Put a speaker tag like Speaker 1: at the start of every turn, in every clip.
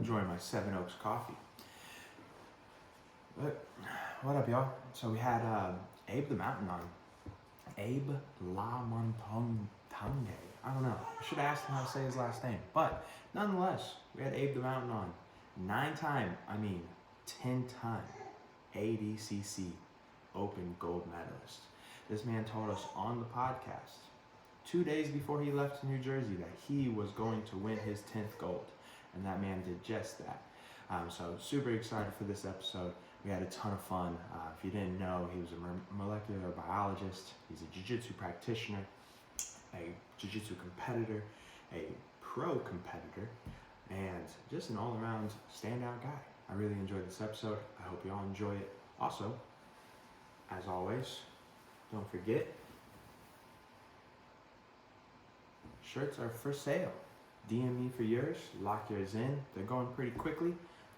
Speaker 1: enjoying my 7 Oaks coffee. But what up, y'all? So we had Abe the Mountain on. Abe La Montagne. I don't know. I should have asked him how to say his last name. But nonetheless, we had Abe the Mountain on. 10-time ADCC Open Gold Medalist. This man told us on the podcast 2 days before he left New Jersey that he was going to win his 10th gold. And that man did just that. So super excited for this episode. We had a ton of fun. If you didn't know, he was a molecular biologist. He's a jiu-jitsu practitioner, a jiu-jitsu competitor, a pro competitor, and just an all-around standout guy. I really enjoyed this episode. I hope you all enjoy it. Also, as always, don't forget, shirts are for sale. DM me for yours, lock yours in. They're going pretty quickly,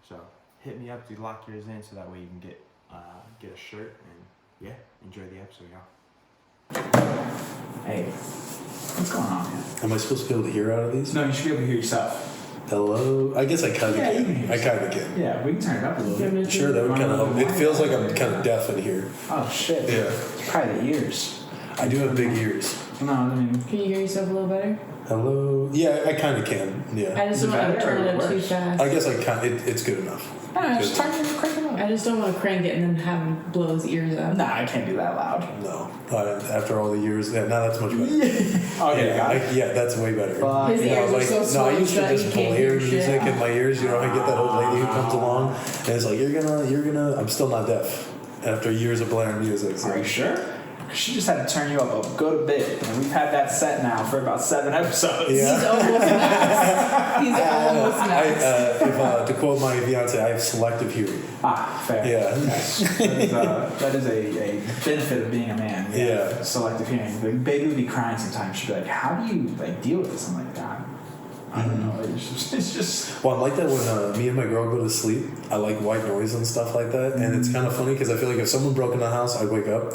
Speaker 1: so hit me up to lock yours in so that way you can get a shirt and yeah, enjoy the episode, y'all.
Speaker 2: Hey, what's going on, man?
Speaker 3: Am I supposed to be able to hear out of these?
Speaker 2: No, you should be able to hear yourself.
Speaker 3: Hello? I guess I kind of
Speaker 2: Yeah, you can
Speaker 3: can.
Speaker 2: hear
Speaker 3: I kind of can.
Speaker 2: Yeah, we can turn it up a little bit.
Speaker 3: Sure, that would kind of help. It feels like I'm kind of deaf in here.
Speaker 2: Oh, shit.
Speaker 3: Yeah.
Speaker 2: It's probably the ears.
Speaker 3: I do have big ears.
Speaker 2: No, I mean...
Speaker 4: Can you hear yourself a little better?
Speaker 3: Hello? Yeah, I kind of can. Yeah.
Speaker 4: I just don't want to turn it up too fast.
Speaker 3: I guess I can. It's good enough.
Speaker 2: I don't know, just turn it, crank it up.
Speaker 4: I just don't want to crank it and then have him blow his ears out.
Speaker 2: Nah, I can't do that loud.
Speaker 3: No. After all the years, yeah, now that's much better.
Speaker 2: Okay, got it.
Speaker 3: Yeah, that's way better.
Speaker 4: His ears are so
Speaker 3: no, I
Speaker 4: small
Speaker 3: used to
Speaker 4: that
Speaker 3: just
Speaker 4: you
Speaker 3: pull
Speaker 4: can't
Speaker 3: hair
Speaker 4: hear
Speaker 3: music
Speaker 4: shit.
Speaker 3: in my ears. You know, I get that old lady who comes along and it's like, you're gonna. I'm still not deaf after years of blaring music. So.
Speaker 2: Are you sure? She just had to turn you up, go to bed. And we've had that set now for about 7 episodes.
Speaker 3: Yeah.
Speaker 4: He's almost max. He's almost max.
Speaker 3: To quote my fiance, I have selective hearing.
Speaker 2: Ah, fair.
Speaker 3: Yeah.
Speaker 2: That is a benefit of being a man.
Speaker 3: Yeah.
Speaker 2: Selective hearing. Like, baby would be crying sometimes. She'd be like, how do you deal with this? I'm like, God, I don't know. It's just.
Speaker 3: Well, I'm like that when me and my girl go to sleep. I like white noise and stuff like that. And it's kind of funny because I feel like if someone broke in the house, I'd wake up.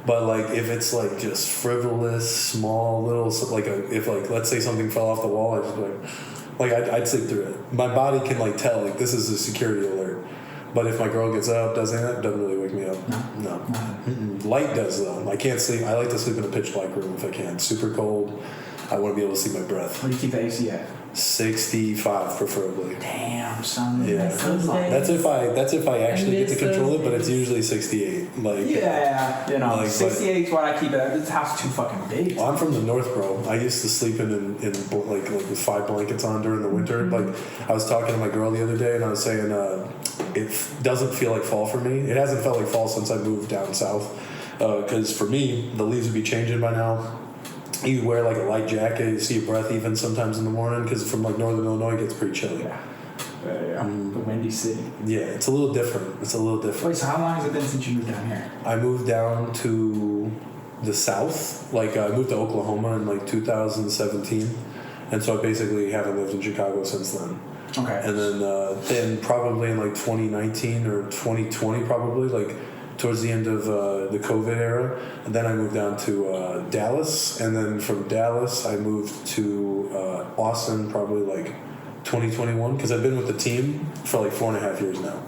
Speaker 3: But like if it's like just frivolous, small, little, if let's say something fell off the wall, I just I'd sleep through it. My body can tell this is a security alert. But if my girl gets up, does that, doesn't really wake me up. No. Light does though. I can't sleep. I like to sleep in a pitch black room if I can. Super cold. I want to be able to see my breath.
Speaker 2: What do you keep the AC at?
Speaker 3: 65 preferably.
Speaker 2: Damn, son.
Speaker 3: Yeah. That's if I actually get to control it, but it's usually 68.
Speaker 2: Yeah, 68 is what I keep it at. This house is too fucking big.
Speaker 3: Well, I'm from the north, bro. I used to sleep in with 5 blankets on during the winter. I was talking to my girl the other day, and I was saying it doesn't feel like fall for me. It hasn't felt like fall since I moved down south. Because for me, the leaves would be changing by now. You wear a light jacket, you see your breath even sometimes in the morning, because from northern Illinois it gets pretty chilly.
Speaker 2: Yeah. The Windy City.
Speaker 3: Yeah, it's a little different. Wait,
Speaker 2: so how long has it been since you moved down here?
Speaker 3: I moved down to the south. I moved to Oklahoma in 2017, and so I basically haven't lived in Chicago since then.
Speaker 2: Okay.
Speaker 3: And then probably in 2019 or 2020 probably towards the end of the COVID era, and then I moved down to Dallas, and then from Dallas I moved to Austin probably 2021, because I've been with the team for 4.5 years now.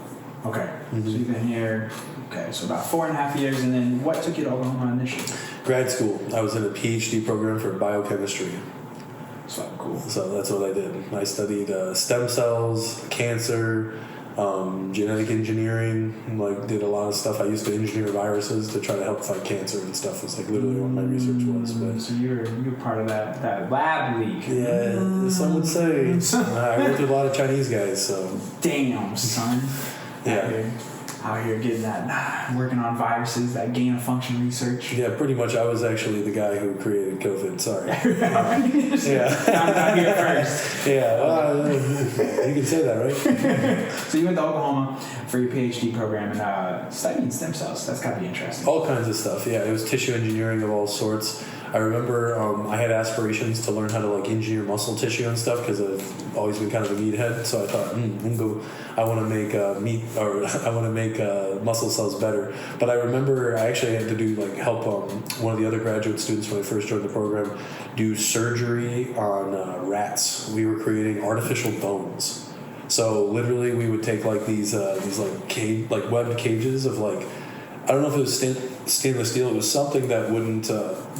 Speaker 2: Okay. Mm-hmm. So you've been here, so about 4.5 years, and then what took you to Oklahoma initially?
Speaker 3: Grad school. I was in a PhD program for biochemistry.
Speaker 2: So cool.
Speaker 3: So that's what I did. I studied stem cells, cancer, genetic engineering, did a lot of stuff. I used to engineer viruses to try to help fight cancer and stuff. It's literally what my research was. But
Speaker 2: so you're part of that lab league.
Speaker 3: Yeah, some would say. I worked with a lot of Chinese guys, so.
Speaker 2: Damn, son.
Speaker 3: Yeah.
Speaker 2: Out here getting that, working on viruses, that gain of function research.
Speaker 3: Yeah, pretty much. I was actually the guy who created COVID. Sorry.
Speaker 2: Yeah. I'm here first.
Speaker 3: Yeah, well, you can say that, right?
Speaker 2: So you went to Oklahoma for your PhD program and studying stem cells. That's got to be interesting.
Speaker 3: All kinds of stuff. Yeah, it was tissue engineering of all sorts. I remember I had aspirations to learn how to engineer muscle tissue and stuff, because I've always been kind of a meathead. So I thought, I want to make I want to make muscle cells better. But I remember I actually had to do help one of the other graduate students when I first joined the program do surgery on rats. We were creating artificial bones. So literally, we would take like these like webbed cages of like, I don't know if it was stainless steel. It was something that wouldn't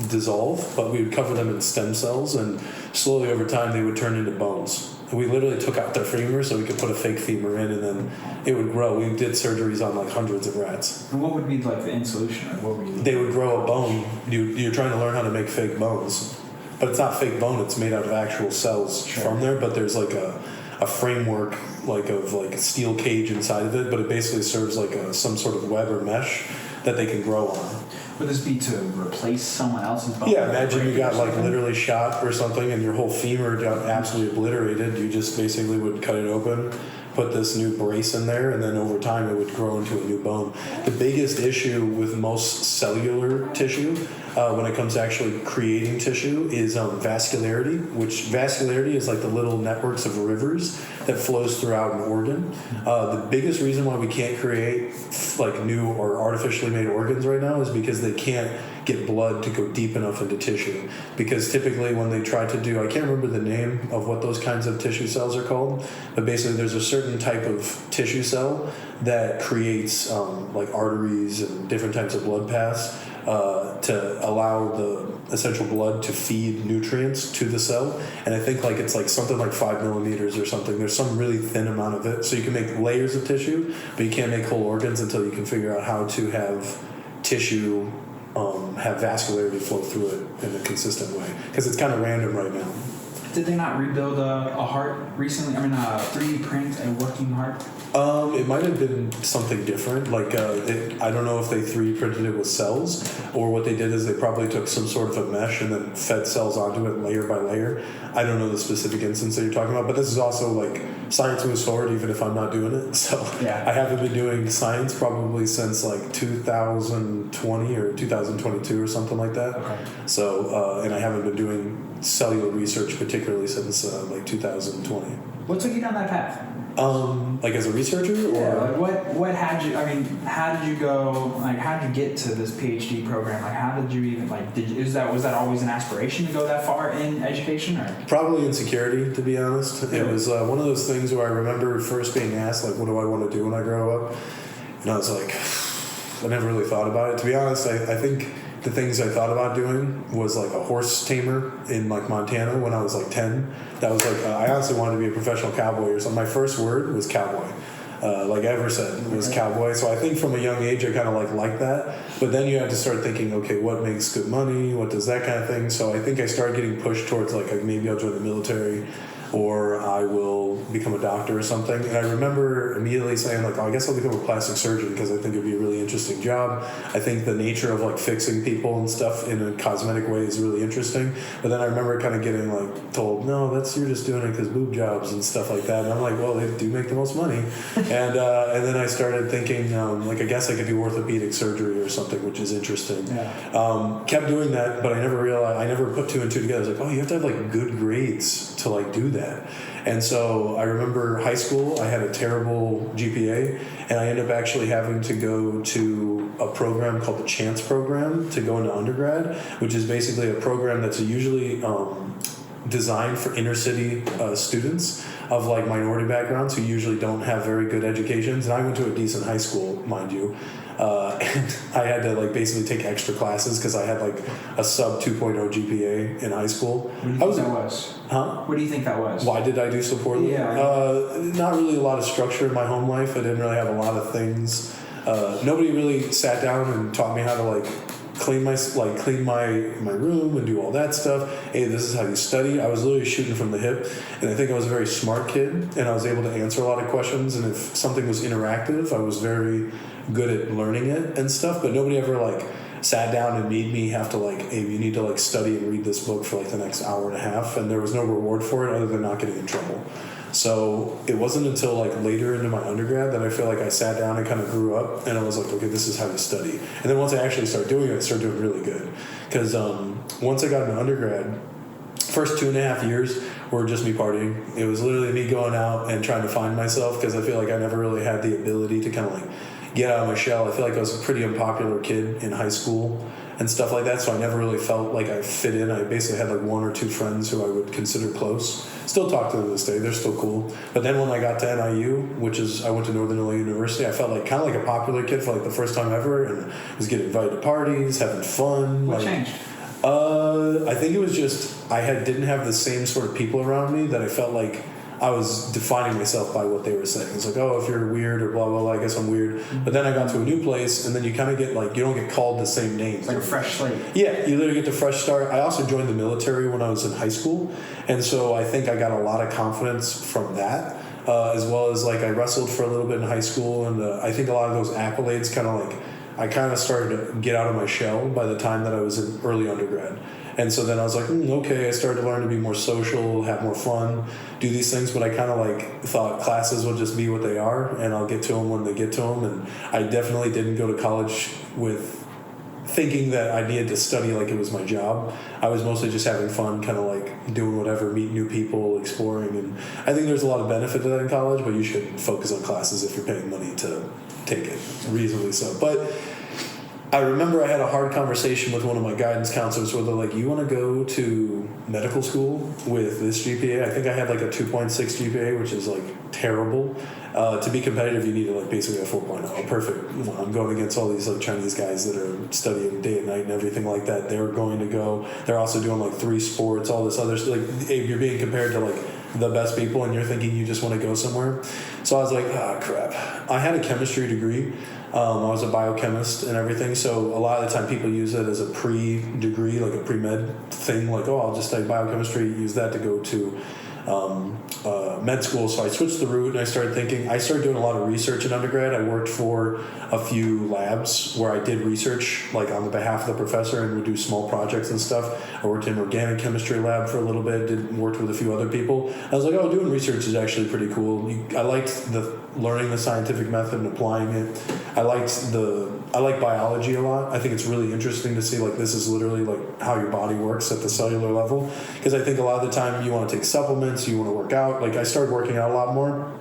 Speaker 3: dissolve, but we would cover them in stem cells, and slowly over time they would turn into bones. We literally took out their femur so we could put a fake femur in, and then it would grow. We did surgeries on like hundreds of rats.
Speaker 2: And what would be like the in solution? Or what were you?
Speaker 3: They would grow a bone. You're trying to learn how to make fake bones, but it's not fake bone. It's made out of actual cells from there. But there's like a framework like of like a steel cage inside of it. But it basically serves like some sort of web or mesh that they can grow on.
Speaker 2: Would this be to replace someone else's bone?
Speaker 3: Yeah, imagine you got like literally shot or something and your whole femur got absolutely obliterated. You just basically would cut it open, put this new brace in there, and then over time it would grow into a new bone. The biggest issue with most cellular tissue when it comes to actually creating tissue is vascularity, which vascularity is like the little networks of rivers that flows throughout an organ. The biggest reason why we can't create like new or artificially made organs right now is because they can't get blood to go deep enough into tissue. Because typically when they try to do, I can't remember the name of what those kinds of tissue cells are called, but basically there's a certain type of tissue cell that creates like arteries and different types of blood paths to allow the essential blood to feed nutrients to the cell. And I think like it's like something like 5 millimeters or something. There's some really thin amount of it. So you can make layers of tissue, but you can't make whole organs until you can figure out how to have tissue have vascularity flow through it in a consistent way. Because it's kind of random right now.
Speaker 2: Did they not rebuild a heart recently? I mean, 3D print a working heart?
Speaker 3: It might have been something different. Like, I don't know if they 3D printed it with cells, or what they did is they probably took some sort of a mesh and then fed cells onto it layer by layer. I don't know the specific instance that you're talking about, but this is also like science moves forward even if I'm not doing it. So
Speaker 2: yeah.
Speaker 3: I haven't been doing science probably since like 2020 or 2022 or something like that.
Speaker 2: Okay.
Speaker 3: So, and I haven't been doing cellular research particularly since like 2020.
Speaker 2: What took you down that path?
Speaker 3: Like as a researcher, or
Speaker 2: yeah, like what had you? I mean, how did you go? Like, how did you get to this PhD program? Like, how did you even like? Was that always an aspiration to go that far in education, or
Speaker 3: probably insecurity? To be honest,
Speaker 2: yeah.
Speaker 3: It was one of those things where I remember first being asked, like, what do I want to do when I grow up? And I was like, I never really thought about it. To be honest, I think the things I thought about doing was like a horse tamer in like Montana when I was like 10. That was like, I honestly wanted to be a professional cowboy or something. My first word was cowboy. Like I ever said, it was cowboy. So I think from a young age, I kind of liked that. But then you had to start thinking, okay, what makes good money? What does that kind of thing? So I think I started getting pushed towards like maybe I'll join the military, or I will become a doctor or something. And I remember immediately saying like, oh, I guess I'll become a plastic surgeon because I think it'd be a really interesting job. I think the nature of like fixing people and stuff in a cosmetic way is really interesting. But then I remember kind of getting like told, no, you're just doing it because boob jobs and stuff like that. And I'm like, well, they do make the most money. And then I started thinking, like, I guess I could do orthopedic surgery or something, which is interesting.
Speaker 2: yeah.
Speaker 3: Kept doing that, but I never put 2 and 2 together. I was like, oh, you have to have like good grades to like do that. And so I remember high school, I had a terrible GPA, and I ended up actually having to go to a program called the Chance Program to go into undergrad, which is basically a program that's usually designed for inner city students of like minority backgrounds who usually don't have very good educations. And I went to a decent high school, mind you. And I had to like basically take extra classes because I had like a sub 2.0 GPA in high school.
Speaker 2: What do you think that was?
Speaker 3: Huh?
Speaker 2: What do you think that was?
Speaker 3: Why did I do so poorly?
Speaker 2: Yeah.
Speaker 3: Not really a lot of structure in my home life. I didn't really have a lot of things. Nobody really sat down and taught me how to like clean my room and do all that stuff. Hey, this is how you study. I was literally shooting from the hip, and I think I was a very smart kid, and I was able to answer a lot of questions. And if something was interactive, I was very good at learning it and stuff. But nobody ever like sat down and made me have to like, hey, you need to like study and read this book for like the next hour and a half, and there was no reward for it other than not getting in trouble. So it wasn't until like later into my undergrad that I feel like I sat down and kind of grew up, and I was like, okay, this is how you study. And then once I actually started doing it, I started doing really good. Because once I got into undergrad, first 2.5 years were just me partying. It was literally me going out and trying to find myself, because I feel like I never really had the ability to kind of like get out of my shell. I feel like I was a pretty unpopular kid in high school. and stuff like that. So I never really felt like I fit in. I basically had like 1 or 2 friends who I would consider close. Still talk to them to this day. They're still cool. But then when I got to NIU, which is I went to Northern Illinois University, I felt like kind of like a popular kid for like the first time ever, and was getting invited to parties, having fun.
Speaker 2: What
Speaker 3: like,
Speaker 2: changed?
Speaker 3: I think it was just didn't have the same sort of people around me that I felt like I was defining myself by what they were saying. It's like, oh, if you're weird or blah, blah, blah, I guess I'm weird. But then I got to a new place, and then you kind of get like, you don't get called the same names.
Speaker 2: It's like a fresh slate.
Speaker 3: Yeah, you literally get the fresh start. I also joined the military when I was in high school, and so I think I got a lot of confidence from that, as well as like I wrestled for a little bit in high school, and I think a lot of those accolades kind of like, I kind of started to get out of my shell by the time that I was in early undergrad. And so then I was like, okay, I started to learn to be more social, have more fun, do these things, but I kind of like thought classes would just be what they are, and I'll get to them when they get to them. And I definitely didn't go to college with thinking that I needed to study like it was my job. I was mostly just having fun, kind of like doing whatever, meet new people, exploring. And I think there's a lot of benefit to that in college, but you should focus on classes if you're paying money to take it, reasonably so. But I remember I had a hard conversation with one of my guidance counselors where they're like, you want to go to medical school with this GPA? I think I had like a 2.6 GPA, which is like terrible. To be competitive, you need like basically a 4.0. Perfect. You know, I'm going against all these like Chinese guys that are studying day and night and everything like that. They're going to go. They're also doing like 3 sports, all this other stuff. Like you're being compared to like the best people, and you're thinking you just want to go somewhere. So I was like, crap. I had a chemistry degree. I was a biochemist and everything, so a lot of the time people use it as a pre-degree, like a pre-med thing, like, oh, I'll just study biochemistry, use that to go to med school. So I switched the route, and I started doing a lot of research in undergrad. I worked for a few labs where I did research like on the behalf of the professor and would do small projects and stuff. I worked in an organic chemistry lab for a little bit, worked with a few other people. I was like, oh, doing research is actually pretty cool. I liked learning the scientific method and applying it. I like biology a lot. I think it's really interesting to see like this is literally like how your body works at the cellular level, because I think a lot of the time you want to take supplements, you want to work out. Like I started working out a lot more.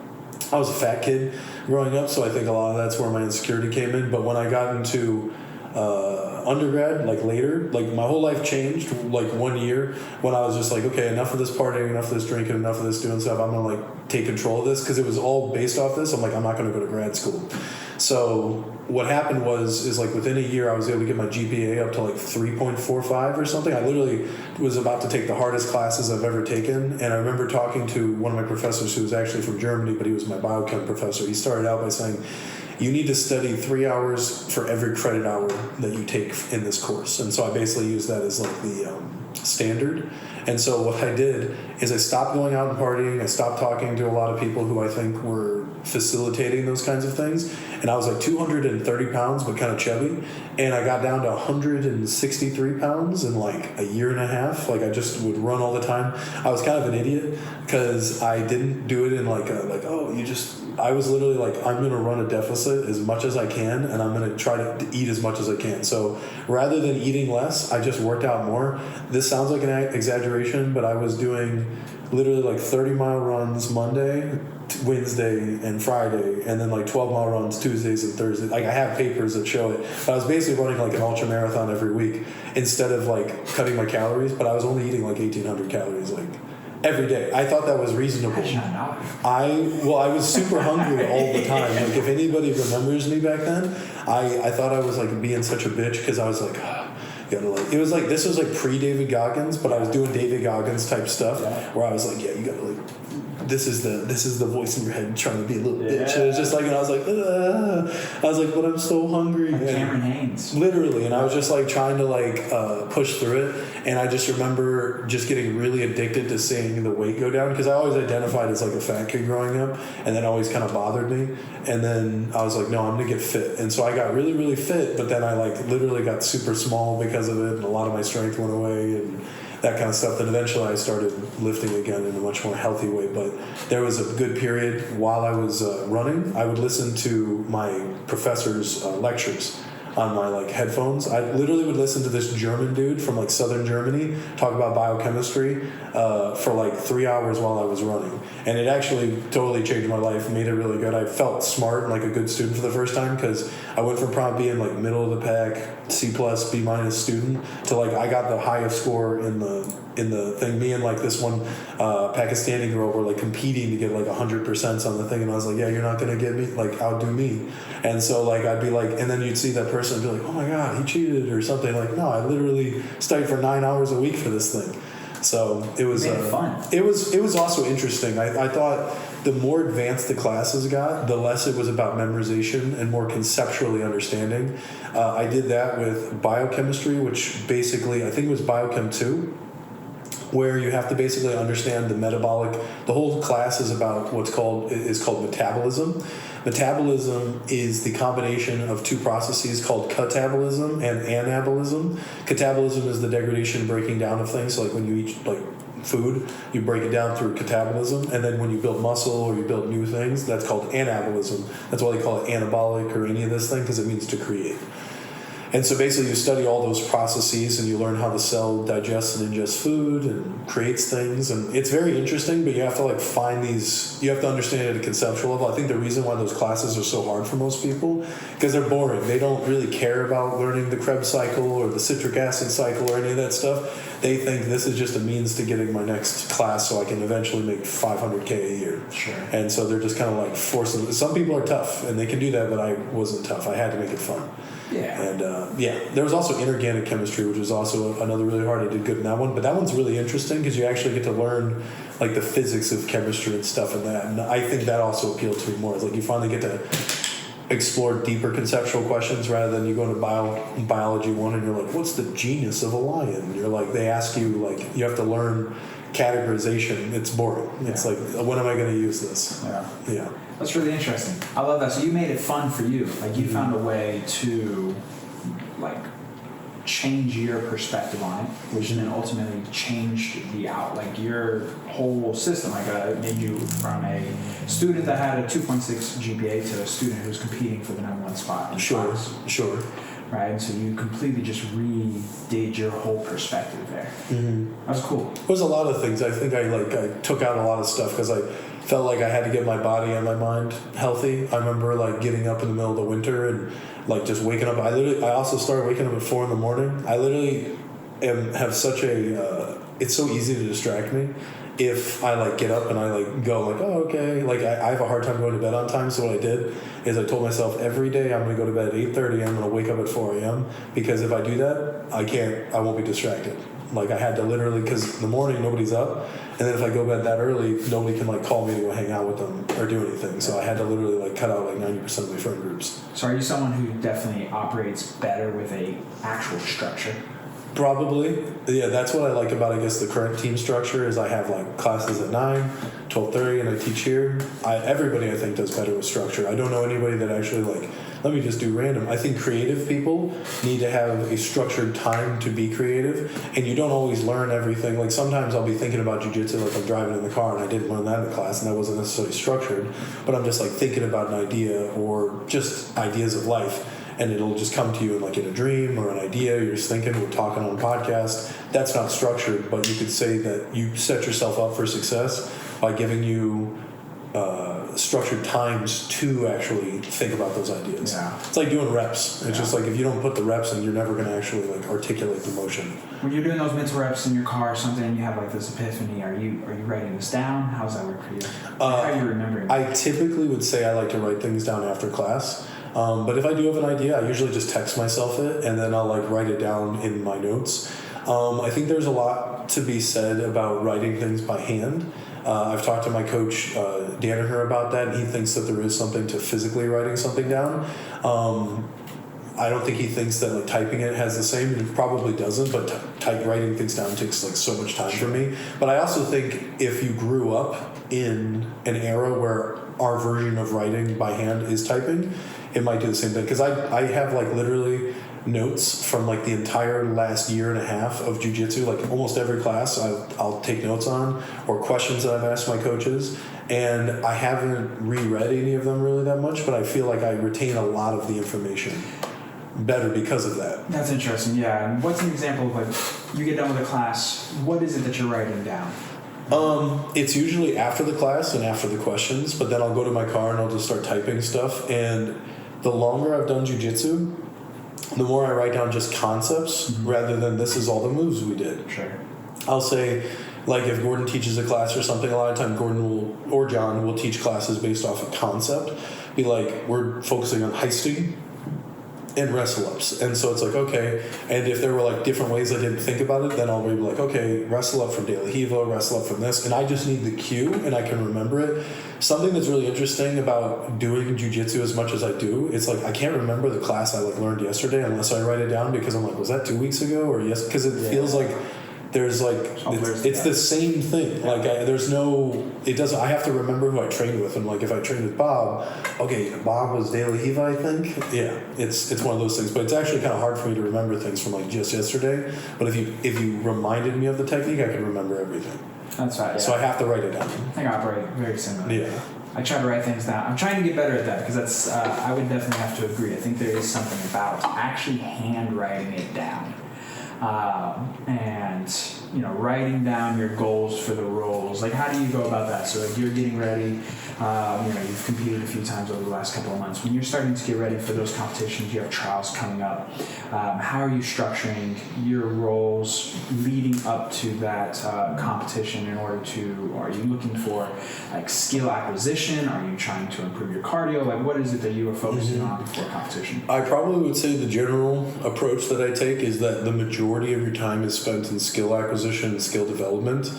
Speaker 3: I was a fat kid growing up, so I think a lot of that's where my insecurity came in. But when I got into undergrad, like later, like my whole life changed like 1 year when I was just like, okay, enough of this partying, enough of this drinking, enough of this doing stuff. I'm gonna like take control of this, because it was all based off this. I'm like, I'm not gonna go to grad school. So what happened is like within a year I was able to get my GPA up to like 3.45 or something. I literally was about to take the hardest classes I've ever taken, and I remember talking to one of my professors who was actually from Germany, but he was my biochem professor. He started out by saying, you need to study 3 hours for every credit hour that you take in this course. And so I basically used that as like the standard. And so what I did is I stopped going out and partying. I stopped talking to a lot of people who I think were facilitating those kinds of things. And I was like 230 pounds, but kind of chubby. And I got down to 163 pounds in like a year and a half. Like I just would run all the time. I was kind of an idiot because I didn't do it in I was literally like, I'm going to run a deficit as much as I can, and I'm going to try to eat as much as I can. So rather than eating less, I just worked out more. This sounds like an exaggeration, but I was doing literally like 30-mile runs Monday, Wednesday, and Friday, and then like 12-mile runs Tuesdays and Thursdays. Like I have papers that show it. But I was basically running like an ultra marathon every week instead of like cutting my calories, but I was only eating like 1,800 calories like every day. I thought that was reasonable. I was super hungry all the time. Like if anybody remembers me back then, I thought I was like being such a bitch because I was like, you gotta like. It was like this was like pre-David Goggins, but I was doing David Goggins type stuff where I was like, yeah, you gotta like. This is the voice in your head trying to be a little bitch. And it was just like, and I was like, but I'm so hungry.
Speaker 2: Like Cameron Haynes.
Speaker 3: Literally, and I was just like trying to like push through it. And I just remember just getting really addicted to seeing the weight go down, because I always identified as like a fat kid growing up, and that always kind of bothered me. And then I was like, no, I'm gonna get fit. And so I got really, really fit, but then I like literally got super small because of it, and a lot of my strength went away and that kind of stuff. Then eventually I started lifting again in a much more healthy way. But there was a good period while I was running. I would listen to my professor's lectures on my like headphones. I literally would listen to this German dude from like southern Germany talk about biochemistry for like 3 hours while I was running, and it actually totally changed my life, made it really good. I felt smart and like a good student for the first time, because I went from probably being like middle of the pack, C+, B- student, to like I got the highest score in the thing. Me and like this one Pakistani girl were like competing to get like 100% on the thing, and I was like, yeah, you're not gonna get me, like outdo me. And so like I'd be like, and then you'd see that person and be like, oh my god, he cheated or something. Like, no, I literally studied for 9 hours a week for this thing. So it was
Speaker 2: fun.
Speaker 3: It was also interesting. I thought the more advanced the classes got, the less it was about memorization and more conceptually understanding. I did that with biochemistry, which basically I think it was Biochem 2, where you have to basically understand the whole class is about what's called metabolism. Metabolism is the combination of two processes called catabolism and anabolism. Catabolism is the degradation, breaking down of things. So like when you eat like food, you break it down through catabolism, and then when you build muscle or you build new things, that's called anabolism. That's why they call it anabolic or any of this thing, because it means to create. And so basically you study all those processes and you learn how the cell digests and ingests food and creates things. And it's very interesting, but you have to like you have to understand it at a conceptual level. I think the reason why those classes are so hard for most people, because they're boring. They don't really care about learning the Krebs cycle or the citric acid cycle or any of that stuff. They think this is just a means to getting my next class so I can eventually make $500K a year.
Speaker 2: Sure.
Speaker 3: And so they're just kind of like forcing. Some people are tough and they can do that, but I wasn't tough. I had to make it fun.
Speaker 2: Yeah.
Speaker 3: And there was also inorganic chemistry, which was also another really hard. I did good in that one, but that one's really interesting because you actually get to learn like the physics of chemistry and stuff in that. And I think that also appealed to me more. It's like you finally get to explore deeper conceptual questions rather than you go into biology 1 and you're like, what's the genus of a lion? You're like, they ask you like you have to learn categorization. It's boring. It's like, when am I going to use this? Yeah.
Speaker 2: That's really interesting. I love that. So you made it fun for you. Like you found a way to like change your perspective on it, which then ultimately changed like your whole system. Like made you from a student that had a 2.6 GPA to a student who's competing for the #1 spot in class.
Speaker 3: Sure.
Speaker 2: Right, and so you completely just redid your whole perspective there. Mm-hmm. That's cool.
Speaker 3: There was a lot of things. I think I took out a lot of stuff because I felt like I had to get my body and my mind healthy. I remember like getting up in the middle of the winter and like just waking up. I also started waking up at 4 a.m. I literally have such a. It's so easy to distract me. If I like get up and I like go like, oh, okay, like I have a hard time going to bed on time. So what I did is I told myself every day I'm going to go to bed at 8:30. I'm going to wake up at 4 a.m. because if I do that, I won't be distracted. Like I had to literally, because in the morning nobody's up, and then if I go to bed that early, nobody can like call me to go hang out with them or do anything. So I had to literally like cut out like 90% of my friend groups.
Speaker 2: So are you someone who definitely operates better with a actual structure?
Speaker 3: Probably. Yeah, that's what I like about, I guess, the current team structure is I have like classes at 9, 12:30, and I teach here. Everybody, I think, does better with structure. I don't know anybody that actually like, let me just do random. I think creative people need to have a structured time to be creative, and you don't always learn everything. Like sometimes I'll be thinking about jiu-jitsu, like I'm driving in the car, and I didn't learn that in the class, and that wasn't necessarily structured, but I'm just like thinking about an idea or just ideas of life. And it'll just come to you in like in a dream or an idea. You're just thinking, we're talking on a podcast. That's not structured, but you could say that you set yourself up for success by giving you structured times to actually think about those ideas.
Speaker 2: Yeah.
Speaker 3: It's like doing reps. It's just like if you don't put the reps in, you're never going to actually like articulate the motion.
Speaker 2: When you're doing those mental reps in your car or something, and you have like this epiphany, are you writing this down? How does that work for you? How are you remembering?
Speaker 3: I typically would say I like to write things down after class. But if I do have an idea, I usually just text myself it, and then I'll like write it down in my notes. I think there's a lot to be said about writing things by hand. I've talked to my coach, Danaher, about that, and he thinks that there is something to physically writing something down. I don't think he thinks that like typing it has the same. It probably doesn't, but writing things down takes like so much time for me. But I also think if you grew up in an era where our version of writing by hand is typing, it might do the same thing. Because I have like literally notes from like the entire last year and a half of jiu-jitsu. Like almost every class I'll take notes on, or questions that I've asked my coaches. And I haven't reread any of them really that much, but I feel like I retain a lot of the information. better because of that.
Speaker 2: That's interesting, yeah. And what's an example of like, you get done with a class, what is it that you're writing down?
Speaker 3: It's usually after the class and after the questions, but then I'll go to my car and I'll just start typing stuff. And the longer I've done jiu-jitsu, the more I write down just concepts rather than this is all the moves we did.
Speaker 2: Sure.
Speaker 3: I'll say, like if Gordon teaches a class or something, a lot of time Gordon will, or John will teach classes based off a concept. Be like, we're focusing on heisting and wrestle ups, and so it's like, okay, and if there were like different ways I didn't think about it, then I'll be like, okay, wrestle up from De La Hiva, wrestle up from this, and I just need the cue and I can remember it. Something that's really interesting about doing jiu-jitsu as much as I do, it's like I can't remember the class I like learned yesterday unless I write it down, because I'm like, was that 2 weeks ago or yes? Because it feels like there's like it's the same thing. Like there's no, it doesn't. I have to remember who I trained with, and like if I trained with Bob, okay, Bob was De La Hiva, I think. Yeah, it's one of those things. But it's actually kind of hard for me to remember things from like just yesterday. But if you reminded me of the technique, I can remember everything.
Speaker 2: That's right. Yeah.
Speaker 3: So I have to write it down.
Speaker 2: I think I operate very similar.
Speaker 3: Yeah.
Speaker 2: I try to write things down. I'm trying to get better at that because that's. I would definitely have to agree. I think there is something about actually handwriting it down. And writing down your goals for the roles. Like, how do you go about that? So, like, you're getting ready. You've competed a few times over the last couple of months. When you're starting to get ready for those competitions, you have trials coming up. How are you structuring your roles leading up to that competition? Are you looking for like skill acquisition? Are you trying to improve your cardio? Like, what is it that you are focusing on before competition?
Speaker 3: I probably would say the general approach that I take is that the majority of your time is spent in skill acquisition and skill development.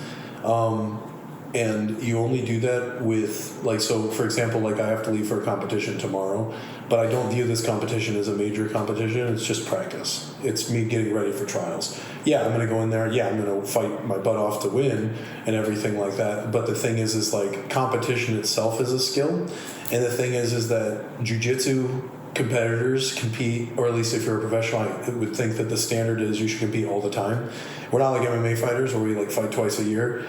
Speaker 3: And you only do that with, like, so for example, like I have to leave for a competition tomorrow, but I don't view this competition as a major competition. It's just practice. It's me getting ready for trials. Yeah, I'm going to go in there. Yeah, I'm going to fight my butt off to win and everything like that. But the thing is like competition itself is a skill. And the thing is that jiu-jitsu competitors compete, or at least if you're a professional, I would think that the standard is you should compete all the time. We're not like MMA fighters where we like fight twice a year.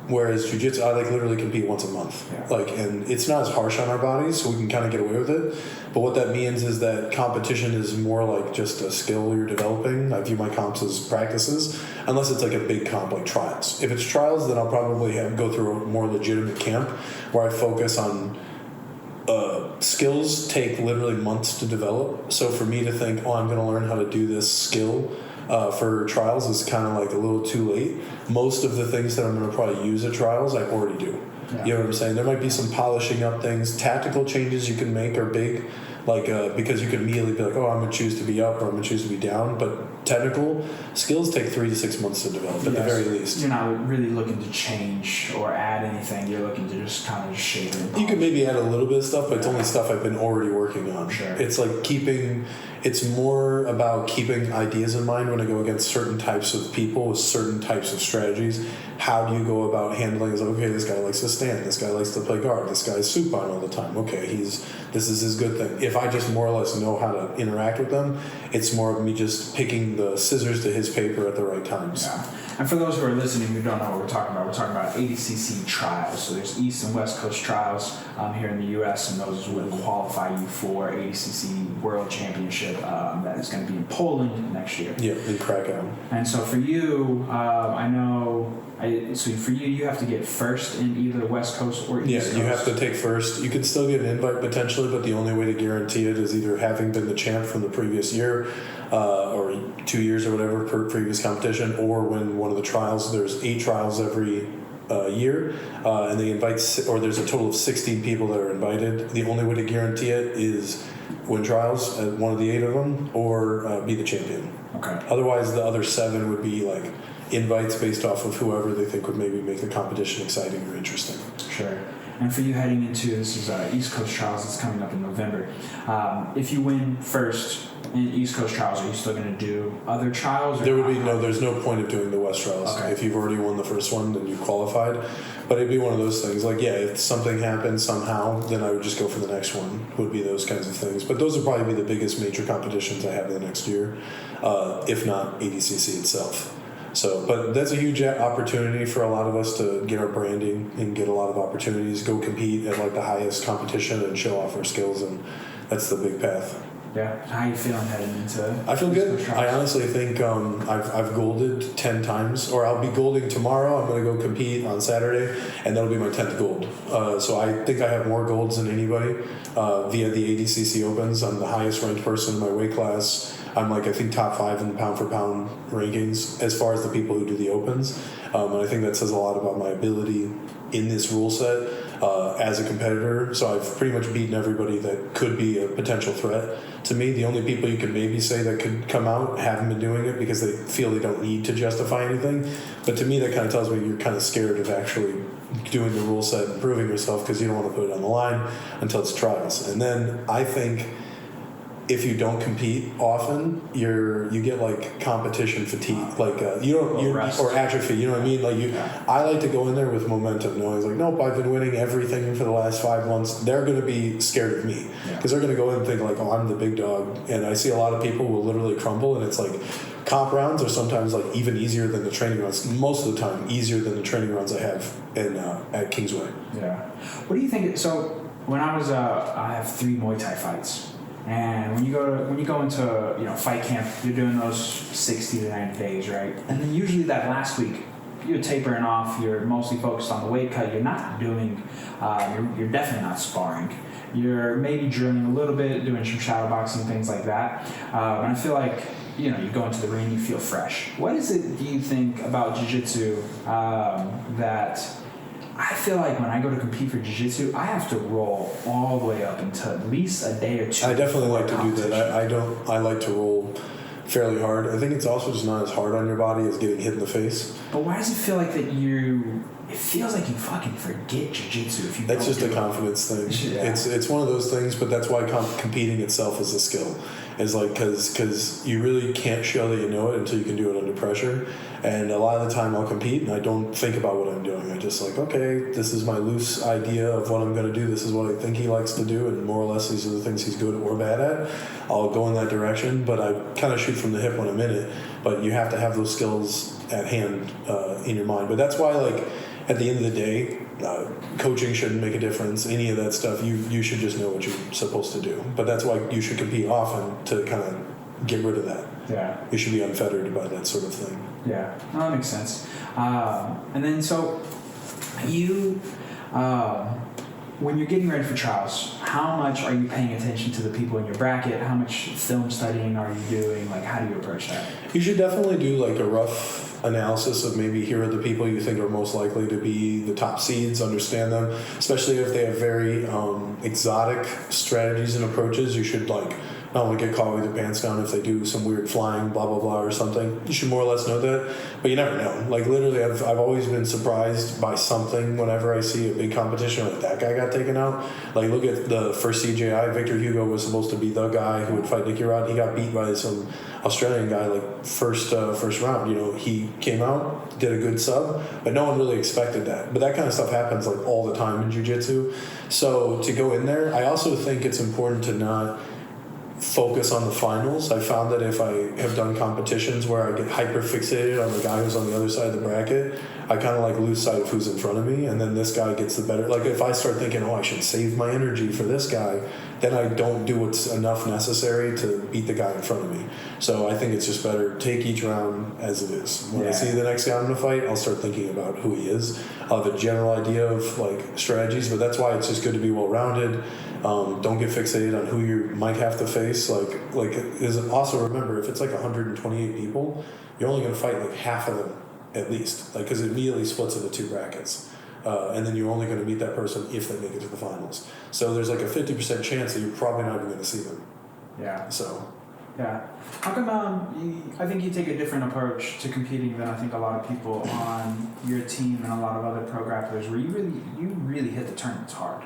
Speaker 3: Whereas jiu-jitsu, I like literally compete once a month. Yeah. Like, and it's not as harsh on our bodies, so we can kind of get away with it. But what that means is that competition is more like just a skill you're developing. I view my comps as practices, unless it's like a big comp like trials. If it's trials, then I'll probably go through a more legitimate camp where I focus on skills take literally months to develop. So for me to think, I'm going to learn how to do this skill for trials is kind of like a little too late. Most of the things that I'm going to probably use at trials, I already do. Yeah. You know what I'm saying? There might be some polishing up things. Tactical changes you can make are big, like because you can immediately be like, I'm going to choose to be up or I'm going to choose to be down. But technical skills take 3 to 6 months to develop at the very least.
Speaker 2: You're not really looking to change or add anything. You're looking to just kind of shape it.
Speaker 3: You can maybe add a little bit of stuff, but it's only stuff I've been already working on.
Speaker 2: Sure.
Speaker 3: It's like it's more about keeping ideas in mind when I go against certain types of people with certain types of strategies. How do you go about handling it? Okay, this guy likes to stand. This guy likes to play guard. This guy's supine all the time. Okay, this is his good thing. If I just more or less know how to interact with them, it's more of me just picking the scissors to his paper at the right times.
Speaker 2: Yeah. And for those who are listening who don't know what we're talking about ADCC trials. So there's East and West Coast trials here in the U.S., and those would qualify you for ADCC World Championship that is going to be in Poland next year.
Speaker 3: Yeah, in Krakow.
Speaker 2: And so for you, for you, you have to get first in either the West Coast or East Coast.
Speaker 3: Yeah, you have to take first. You can still get an invite potentially, but the only way to guarantee it is either having been the champ from the previous year or 2 years or whatever per previous competition, or when one of the trials, there's 8 trials every year, and they invite, or there's a total of 16 people that are invited. The only way to guarantee it is win trials at one of the 8 of them, or be the champion.
Speaker 2: Okay.
Speaker 3: Otherwise, the other 7 would be like invites based off of whoever they think would maybe make the competition exciting or interesting.
Speaker 2: Sure. And for you heading into this is East Coast Trials that's coming up in November. If you win first in East Coast Trials, are you still going to do other trials?
Speaker 3: There would be there's no point of doing the West Trials. Okay. If you've already won the first one, then you qualified. But it'd be one of those things. Like, if something happens somehow, then I would just go for the next one. Would be those kinds of things. But those would probably be the biggest major competitions I have in the next year, if not ADCC itself. So, but that's a huge opportunity for a lot of us to get our branding and get a lot of opportunities, go compete at like the highest competition and show off our skills, and that's the big path.
Speaker 2: Yeah. How you feeling heading into?
Speaker 3: I feel good.
Speaker 2: East Coast
Speaker 3: I
Speaker 2: trials?
Speaker 3: honestly think I've golded 10 times, or I'll be golding tomorrow. I'm going to go compete on Saturday, and that'll be my 10th gold. So I think I have more golds than anybody via the ADCC Opens. I'm the highest ranked person in my weight class. I'm like, I think, top 5 in pound for pound rankings as far as the people who do the Opens. And I think that says a lot about my ability in this rule set as a competitor. So I've pretty much beaten everybody that could be a potential threat to me. The only people you could maybe say that could come out haven't been doing it because they feel they don't need to justify anything. But to me, that kind of tells me you're kind of scared of actually doing the rule set and proving yourself because you don't want to put it on the line until it's trials. And then I think if you don't compete often, you get like competition fatigue, like or atrophy. You know what I mean? Like I like to go in there with momentum, knowing like, nope, I've been winning everything for the last 5 months. They're going to be scared of me because they're going to go in and think like, oh, I'm the big dog. And I see a lot of people will literally crumble, and it's like comp rounds are sometimes like even easier than the training rounds. Most of the time, easier than the training rounds I have in at Kingsway.
Speaker 2: Yeah. What do you think? So when I was, I have 3 Muay Thai fights. And when you go into fight camp, you're doing those 60 to 90 days, right? And then usually that last week, you're tapering off. You're mostly focused on the weight cut. You're not doing. You're definitely not sparring. You're maybe drilling a little bit, doing some shadow boxing, things like that. And I feel like you go into the ring, you feel fresh. What is it do you think about jiu-jitsu that? I feel like when I go to compete for jiu-jitsu, I have to roll all the way up until at least a day or 2.
Speaker 3: I definitely like to do that. I like to roll fairly hard. I think it's also just not as hard on your body as getting hit in the face.
Speaker 2: But why does it feel like that it feels like you fucking forget jiu-jitsu if you
Speaker 3: That's
Speaker 2: don't
Speaker 3: just a confidence thing.
Speaker 2: Yeah.
Speaker 3: It's one of those things, but that's why competing itself is a skill. Is like because you really can't show that you know it until you can do it under pressure. And a lot of the time I'll compete and I don't think about what I'm doing. I just like, okay, this is my loose idea of what I'm going to do. This is what I think he likes to do, and more or less these are the things he's good or bad at. I'll go in that direction, but I kind of shoot from the hip when I'm in it. But you have to have those skills at hand in your mind. But that's why, like, at the end of the day, coaching shouldn't make a difference. Any of that stuff, you should just know what you're supposed to do. But that's why you should compete often to kind of get rid of that.
Speaker 2: Yeah.
Speaker 3: You should be unfettered by that sort of thing.
Speaker 2: Yeah, no, that makes sense. And then so you, when you're getting ready for trials, how much are you paying attention to the people in your bracket? How much film studying are you doing? Like, how do you approach that?
Speaker 3: You should definitely do like a rough analysis of maybe here are the people you think are most likely to be the top seeds, understand them, especially if they have very exotic strategies and approaches. You should like not only get caught with your pants down if they do some weird flying blah blah blah or something. You should more or less know that, but you never know. Like literally I've always been surprised by something whenever I see a big competition like that guy got taken out. Like look at the first CJI. Victor Hugo was supposed to be the guy who would fight Nicky Rod. He got beat by some Australian guy like first round. He came out, did a good sub, but no one really expected that. But that kind of stuff happens like all the time in jiu-jitsu. So to go in there, I also think it's important to not focus on the finals. I found that if I have done competitions where I get hyper fixated on the guy who's on the other side of the bracket, I kind of like lose sight of who's in front of me, and then this guy gets the better. Like if I start thinking, I should save my energy for this guy, then I don't do what's enough necessary to beat the guy in front of me. So I think it's just better take each round as it is. When I see the next guy I'm going to fight, I'll start thinking about who he is. I'll have a general idea of like strategies, but that's why it's just good to be well-rounded. Don't get fixated on who you might have to face. Also remember, if it's like 128 people, you're only going to fight like half of them at least, like because it immediately splits into 2 brackets. And then you're only going to meet that person if they make it to the finals. So there's like a 50% chance that you're probably not even going to see them.
Speaker 2: Yeah.
Speaker 3: So.
Speaker 2: Yeah. How come I think you take a different approach to competing than I think a lot of people on your team and a lot of other pro grapplers where you really hit the tournaments hard.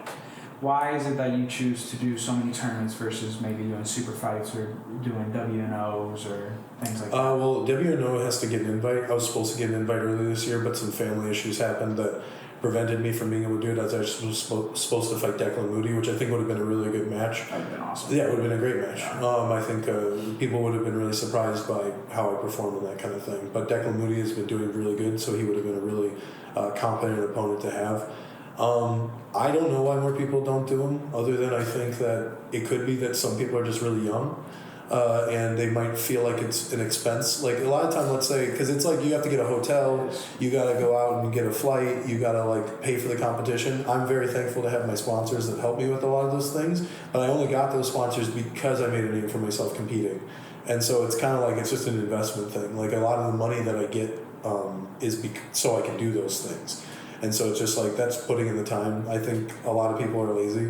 Speaker 2: Why is it that you choose to do so many tournaments versus maybe doing super fights or doing WNOs or things like that?
Speaker 3: Well, WNO has to get an invite. I was supposed to get an invite earlier this year, but some family issues happened that prevented me from being able to do it. I was actually supposed to fight Declan Moody, which I think would have been a really good match.
Speaker 2: That would have been awesome.
Speaker 3: Yeah, it would have been a great match.
Speaker 2: Yeah.
Speaker 3: I think people would have been really surprised by how I performed and that kind of thing. But Declan Moody has been doing really good, so he would have been a really competent opponent to have. I don't know why more people don't do them, other than I think that it could be that some people are just really young. And they might feel like it's an expense. Like a lot of time, let's say, because it's like you have to get a hotel, you got to go out and get a flight, you got to like pay for the competition. I'm very thankful to have my sponsors that help me with a lot of those things, but I only got those sponsors because I made a name for myself competing. And so it's kind of like it's just an investment thing. Like a lot of the money that I get is so I can do those things. And so it's just like that's putting in the time. I think a lot of people are lazy,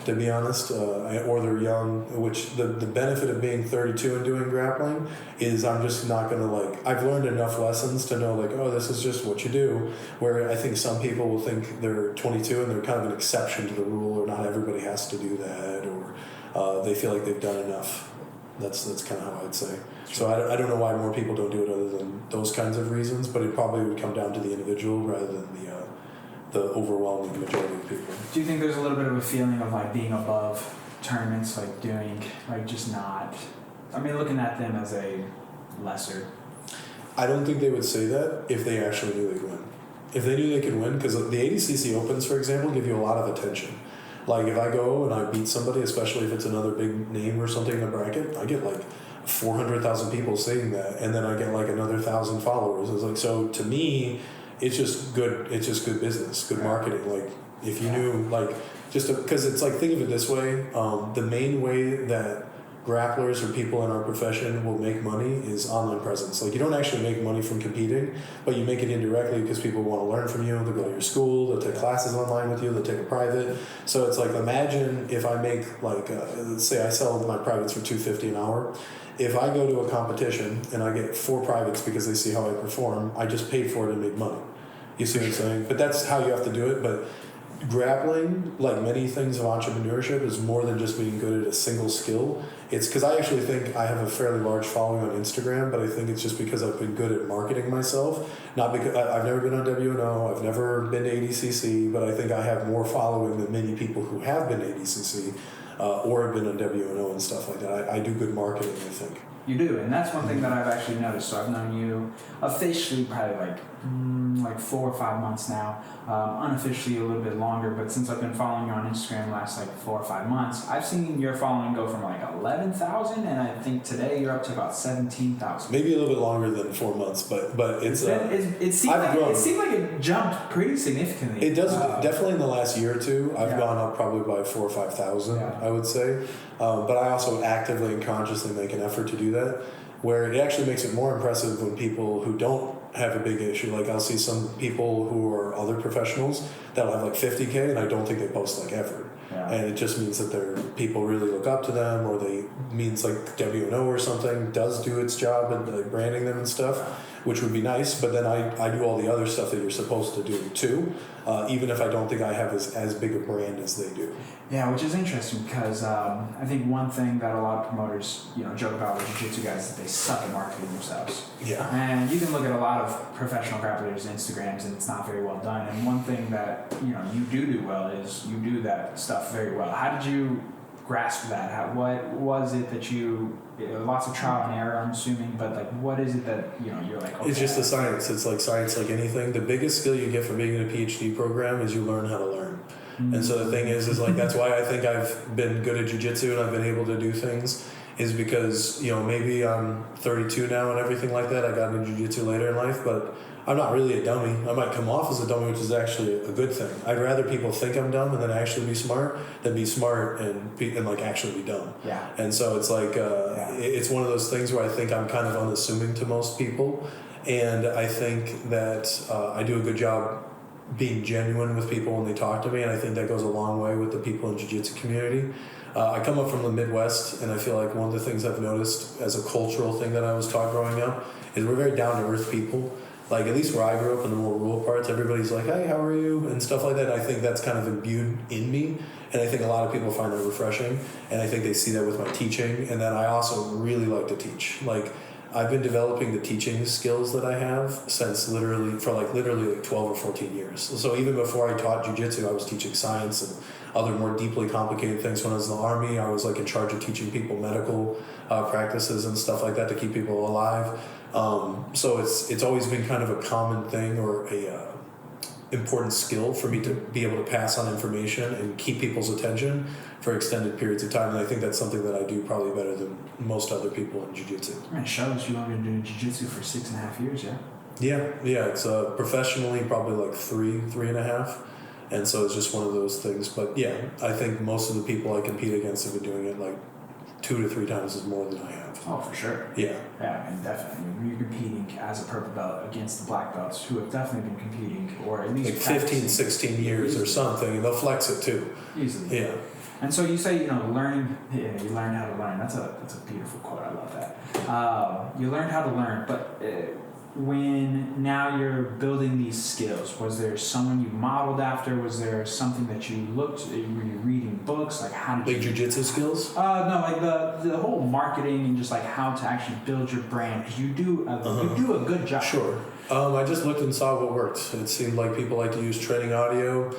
Speaker 3: to be honest, or they're young, which the benefit of being 32 and doing grappling is I'm just not going to like, I've learned enough lessons to know like, oh, this is just what you do, where I think some people will think they're 22 and they're kind of an exception to the rule, or not everybody has to do that, or they feel like they've done enough. That's kind of how I'd say. So I don't know why more people don't do it other than those kinds of reasons, but it probably would come down to the individual rather than the overwhelming majority of people.
Speaker 2: Do you think there's a little bit of a feeling of like being above tournaments, like doing, like just not, I mean, looking at them as a lesser?
Speaker 3: I don't think they would say that if they actually knew they'd win. If they knew they could win, because the ADCC Opens, for example, give you a lot of attention. Like if I go and I beat somebody, especially if it's another big name or something in the bracket, I get like 400,000 people saying that, and then I get like another 1,000 followers. It's like, so to me, it's just good business, good marketing. Like if you knew, like, just because it's like, think of it this way, the main way that grapplers or people in our profession will make money is online presence. Like you don't actually make money from competing, but you make it indirectly because people want to learn from you. They'll go to your school, they'll take classes online with you, they'll take a private. So it's like, imagine if I make like, let's say I sell my privates for $250 an hour. If I go to a competition and I get 4 privates because they see how I perform, I just paid for it and made money. You see what I'm saying? But that's how you have to do it. But grappling, like many things of entrepreneurship, is more than just being good at a single skill. It's because I actually think I have a fairly large following on Instagram, but I think it's just because I've been good at marketing myself. Not because I've never been on WNO, I've never been to ADCC, but I think I have more following than many people who have been to ADCC. Or have been on WNO and stuff like that. I do good marketing, I think.
Speaker 2: You do, and that's one thing that I've actually noticed. So I've known you officially probably like 4 or 5 months now, unofficially a little bit longer, but since I've been following you on Instagram the last like 4 or 5 months, I've seen your following go from like 11,000, and I think today you're up to about 17,000.
Speaker 3: Maybe a little bit longer than 4 months, but it
Speaker 2: seemed like it jumped pretty significantly.
Speaker 3: It does, definitely in the last year or two. I've gone up probably by 4,000 or 5,000, I would say. But I also actively and consciously make an effort to do that, where it actually makes it more impressive when people who don't have a big issue, like I'll see some people who are other professionals that'll have like 50K, and I don't think they post like ever. Yeah. And it just means that people really look up to them, or means like WNO or something does do its job and like branding them and stuff, which would be nice. But then I do all the other stuff that you're supposed to do too, even if I don't think I have as big a brand as they do.
Speaker 2: Yeah, which is interesting because I think one thing that a lot of promoters, joke about with jiu-jitsu guys is that they suck at marketing themselves.
Speaker 3: Yeah.
Speaker 2: And you can look at a lot of professional grapplers' Instagrams and it's not very well done. And one thing that you do well is you do that stuff very well. How did you grasp that? What was it that lots of trial and error, I'm assuming, but like what is it that you're like, okay.
Speaker 3: It's just the science. It's like science, like anything. The biggest skill you get from being in a PhD program is you learn how to learn. And so the thing is like that's why I think I've been good at jiu-jitsu and I've been able to do things, is because maybe I'm 32 now and everything like that. I got into jiu-jitsu later in life, but I'm not really a dummy. I might come off as a dummy, which is actually a good thing. I'd rather people think I'm dumb and then actually be smart than be smart and like actually be dumb.
Speaker 2: Yeah.
Speaker 3: And so it's like it's one of those things where I think I'm kind of unassuming to most people, and I think that I do a good job being genuine with people when they talk to me, and I think that goes a long way with the people in jiu-jitsu community. I come up from the Midwest, and I feel like one of the things I've noticed as a cultural thing that I was taught growing up is we're very down-to-earth people. Like, at least where I grew up in the more rural parts, everybody's like, hey, how are you? And stuff like that. And I think that's kind of imbued in me, and I think a lot of people find that refreshing, and I think they see that with my teaching, and then I also really like to teach. Like, I've been developing the teaching skills that I have since literally 12 or 14 years. So even before I taught jiu-jitsu, I was teaching science and other more deeply complicated things. When I was in the Army, I was like in charge of teaching people medical practices and stuff like that to keep people alive. So it's always been kind of a common thing, or important skill for me to be able to pass on information and keep people's attention for extended periods of time. And I think that's something that I do probably better than most other people in jiu-jitsu.
Speaker 2: Man, it shows you've only been doing jiu-jitsu for 6.5 years, yeah?
Speaker 3: Yeah. It's professionally probably like 3.5. And so it's just one of those things. But yeah, I think most of the people I compete against have been doing it like 2 to 3 times as more than I have.
Speaker 2: Oh, for sure.
Speaker 3: Yeah.
Speaker 2: Yeah, and definitely. You're competing as a purple belt against the black belts who have definitely been competing, or at least
Speaker 3: like 15, 16 years
Speaker 2: easily.
Speaker 3: Or something, and they'll flex it too.
Speaker 2: Easily.
Speaker 3: Yeah.
Speaker 2: And so you say, you learn how to learn. That's a beautiful quote. I love that. You learned how to learn, but when now you're building these skills, was there someone you modeled after? Was there something that you looked? Were you reading books? Like how did
Speaker 3: like jiu-jitsu skills?
Speaker 2: No, like the whole marketing and just like how to actually build your brand, because you do a good job.
Speaker 3: Sure. I just looked and saw what worked. It seemed like people like to use training audio.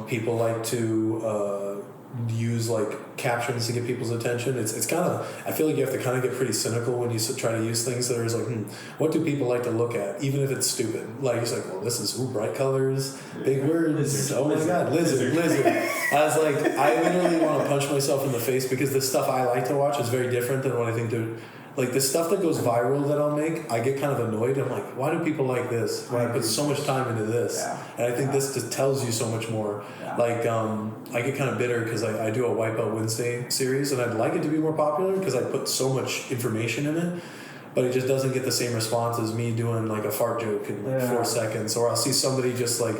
Speaker 3: People like to use like captions to get people's attention. It's kind of, I feel like you have to kind of get pretty cynical when you try to use things that are just like, what do people like to look at, even if it's stupid? Like it's like, well, this is bright colors, big words.
Speaker 2: Lizard.
Speaker 3: Oh my god, lizard. I was like, I literally want to punch myself in the face, because the stuff I like to watch is very different than what I think they're. Like the stuff that goes viral that I'll make, I get kind of annoyed. I'm like, why do people like this? Why I put so much time into this?
Speaker 2: Yeah.
Speaker 3: And I think this just tells you so much more.
Speaker 2: Yeah.
Speaker 3: Like, I get kind of bitter because I do a White Belt Wednesday series, and I'd like it to be more popular because I put so much information in it, but it just doesn't get the same response as me doing like a fart joke in like 4 seconds. Or I'll see somebody just like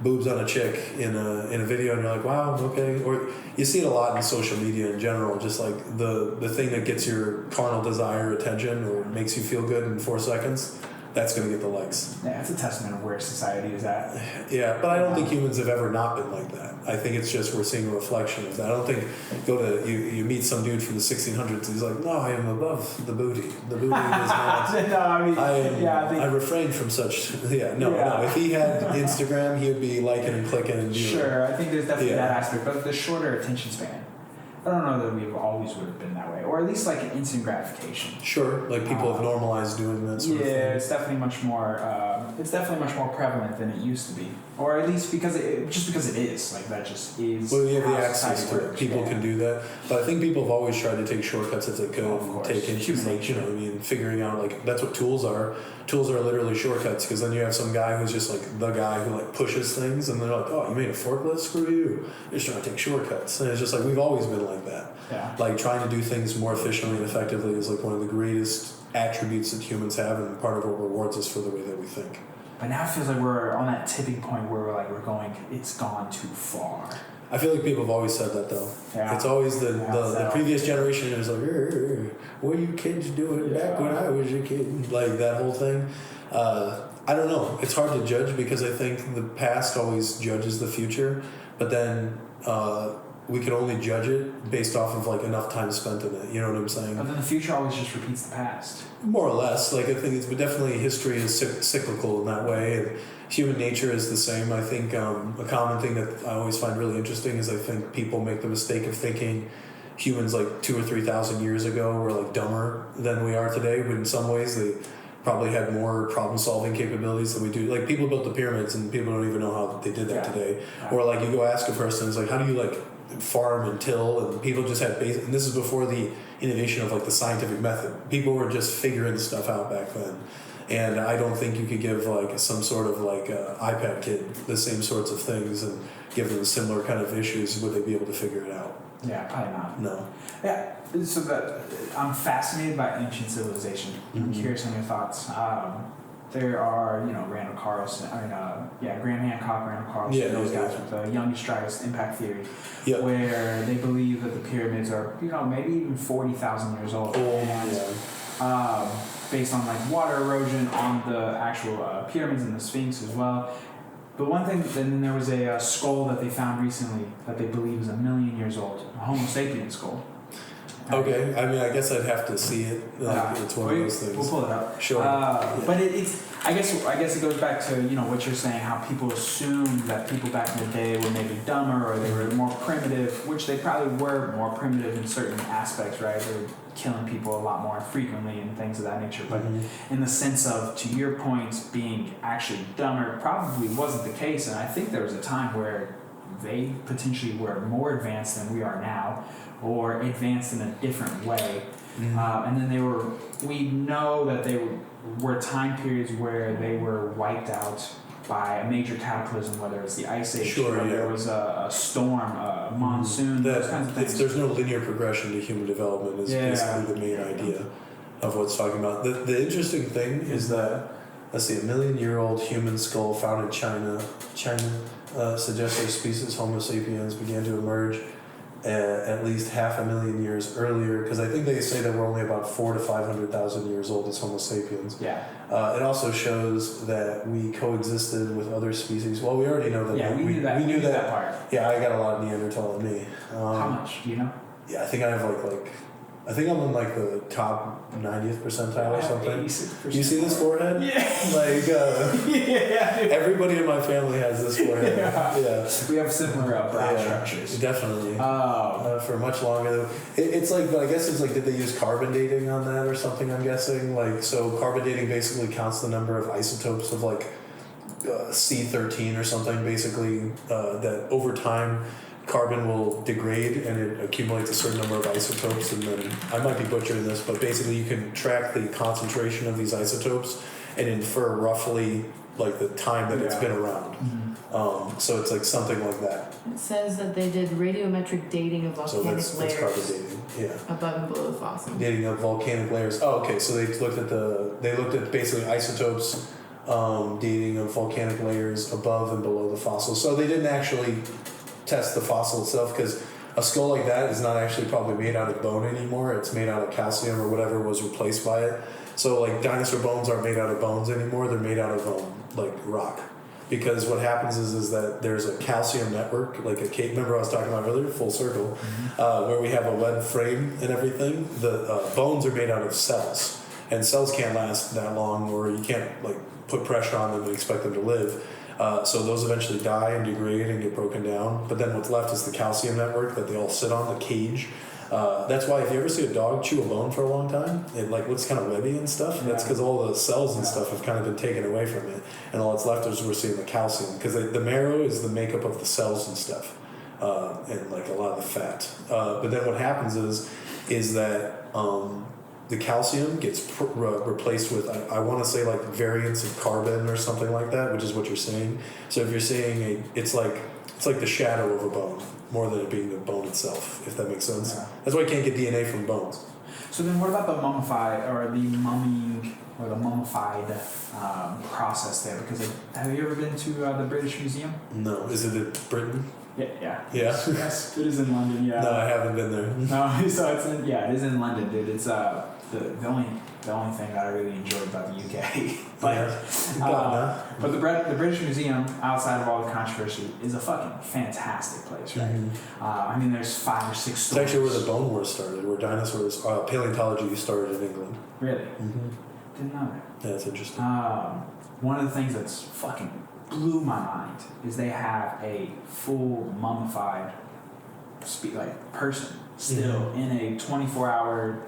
Speaker 3: boobs on a chick in a video, and you're like, wow, okay. Or you see it a lot in social media in general, just like the thing that gets your carnal desire attention or makes you feel good in 4 seconds, that's going to get the likes.
Speaker 2: Yeah, it's a testament of where society is at.
Speaker 3: Yeah, but I don't think humans have ever not been like that. I think it's just we're seeing a reflection of that. I don't think you meet some dude from the 1600s and he's like, no, I am above the booty. The booty is not.
Speaker 2: No, I mean,
Speaker 3: I refrain from such. No. If he had Instagram, he would be liking and clicking and doing.
Speaker 2: Sure, I think there's definitely that aspect, but the shorter attention span. I don't know that we always would have been that way, or at least like an instant gratification.
Speaker 3: Sure, like people have normalized doing that sort of thing.
Speaker 2: Yeah, it's definitely much more. It's definitely much more prevalent than it used to be, or at least because it is like that. Just is.
Speaker 3: Well, you have the
Speaker 2: how
Speaker 3: access
Speaker 2: society
Speaker 3: to it.
Speaker 2: works.
Speaker 3: People can do that, but I think people have always tried to take shortcuts if they could,
Speaker 2: Of
Speaker 3: and
Speaker 2: course.
Speaker 3: take into
Speaker 2: Human
Speaker 3: like
Speaker 2: nature.
Speaker 3: what I mean, figuring out like that's what tools are. Tools are literally shortcuts, because then you have some guy who's just like the guy who like pushes things, and they're like, oh, you made a forklift? Screw you! You're just trying to take shortcuts, and it's just like we've always been like that.
Speaker 2: Yeah.
Speaker 3: Like trying to do things more efficiently and effectively is like one of the greatest attributes that humans have, and part of what rewards us for the way that we think.
Speaker 2: But now it feels like we're on that tipping point where we're going. It's gone too far.
Speaker 3: I feel like people have always said that though.
Speaker 2: Yeah.
Speaker 3: It's always the
Speaker 2: so.
Speaker 3: previous generation is like, what are you kids doing back when I was a kid? Like that whole thing. I don't know. It's hard to judge, because I think the past always judges the future, but then we can only judge it based off of like enough time spent in it. You know what I'm saying?
Speaker 2: But then the future always just repeats the past.
Speaker 3: More or less. Like I think it's, but definitely history is cyclical in that way, and human nature is the same. I think a common thing that I always find really interesting is I think people make the mistake of thinking humans like 2,000 or 3,000 years ago were like dumber than we are today, but in some ways they probably had more problem-solving capabilities than we do. Like people built the pyramids, and people don't even know how they did that today. Or like you go ask a person, it's like, how do you like farm and till? And people just had basic, and this is before the innovation of like the scientific method. People were just figuring stuff out back then. And I don't think you could give like some sort of like iPad kid the same sorts of things and give them similar kind of issues. Would they be able to figure it out?
Speaker 2: Yeah, probably not.
Speaker 3: No.
Speaker 2: Yeah, so I'm fascinated by ancient civilization. I'm curious on your thoughts. There are, Randall Carlson, Graham Hancock, Randall Carlson, those guys with the youngest, strongest impact theory, where they believe that the pyramids are, maybe even 40,000 years old. Based on like water erosion on the actual pyramids and the Sphinx as well. But one thing, then there was a skull that they found recently that they believe is 1 million years old, a Homo sapien skull.
Speaker 3: Okay, I mean, I guess I'd have to see it. It's one of those things.
Speaker 2: We'll pull it up.
Speaker 3: Sure.
Speaker 2: But it's, I guess it goes back to what you're saying, how people assumed that people back in the day were maybe dumber or they were more primitive, which they probably were more primitive in certain aspects, right? They were killing people a lot more frequently and things of that nature. But in the sense of, to your point, being actually dumber probably wasn't the case. And I think there was a time where they potentially were more advanced than we are now, or advanced in a different way. And then we know that they were time periods where they were wiped out by a major cataclysm, whether it's the Ice Age, or there was a storm, a monsoon, those kinds of things.
Speaker 3: There's no linear progression to human development is basically the main idea of what's talking about. The interesting thing is that, let's see, 1 million-year-old human skull found in China suggests a species, Homo sapiens, began to emerge at least 500,000 years earlier, because I think they say that we're only about 400,000 to 500,000 years old as Homo sapiens.
Speaker 2: Yeah.
Speaker 3: It also shows that we coexisted with other species. Well, we already know that.
Speaker 2: Yeah, we knew that. We knew that part.
Speaker 3: Yeah, I got a lot of Neanderthal in me.
Speaker 2: How much? Do you know?
Speaker 3: Yeah, I think I have I think I'm in the top 90th percentile or something. 86%. You see this forehead?
Speaker 2: Yeah.
Speaker 3: Everybody in my family has this forehead. Yeah.
Speaker 2: We have similar brow structures.
Speaker 3: Definitely. For much longer. It's I guess it's did they use carbon dating on that or something? I'm guessing. So carbon dating basically counts the number of isotopes of C13 or something. Basically, that over time, carbon will degrade and it accumulates a certain number of isotopes, and then I might be butchering this, but basically you can track the concentration of these isotopes and infer roughly the time that it's been around. So it's something like that.
Speaker 4: It says that they did radiometric dating of volcanic layers.
Speaker 3: That's carbon dating. Yeah.
Speaker 4: Above and below the fossil.
Speaker 3: Dating of volcanic layers. Oh, okay. So they looked at basically isotopes, dating of volcanic layers above and below the fossil. So they didn't actually test the fossil itself, because a skull like that is not actually probably made out of bone anymore. It's made out of calcium or whatever was replaced by it. So dinosaur bones aren't made out of bones anymore. They're made out of rock, because what happens is that there's a calcium network, remember I was talking about earlier, full circle, where we have a lead frame and everything. The bones are made out of cells, and cells can't last that long, or you can't put pressure on them and expect them to live. So those eventually die and degrade and get broken down. But then what's left is the calcium network that they all sit on, the cage. That's why if you ever see a dog chew a bone for a long time, it looks kind of webby and stuff. That's because all the cells and stuff have kind of been taken away from it. And all that's left is we're seeing the calcium. Because the marrow is the makeup of the cells and stuff. And a lot of the fat. But then what happens is that the calcium gets replaced with, I want to say variants of carbon or something like that, which is what you're saying. So if you're saying it's like the shadow of a bone more than it being the bone itself, if that makes sense. Yeah. That's why you can't get DNA from bones.
Speaker 2: So then what about the mummified or the mummying or the mummified process there? Because have you ever been to the British Museum?
Speaker 3: No. Is it in Britain?
Speaker 2: Yeah.
Speaker 3: Yes,
Speaker 2: it is in London. Yeah.
Speaker 3: No, I haven't been there.
Speaker 2: No, so it is in London, dude. It's the only thing that I really enjoyed about the UK. But the British Museum, outside of all the controversy, is a fucking fantastic place, right? There's 5 or 6 stories.
Speaker 3: It's actually where the Bone Wars started, where dinosaurs, paleontology started in England.
Speaker 2: Really? Didn't know that.
Speaker 3: Yeah, that's interesting.
Speaker 2: One of the things that's fucking blew my mind is they have a full mummified person still in a 24-hour.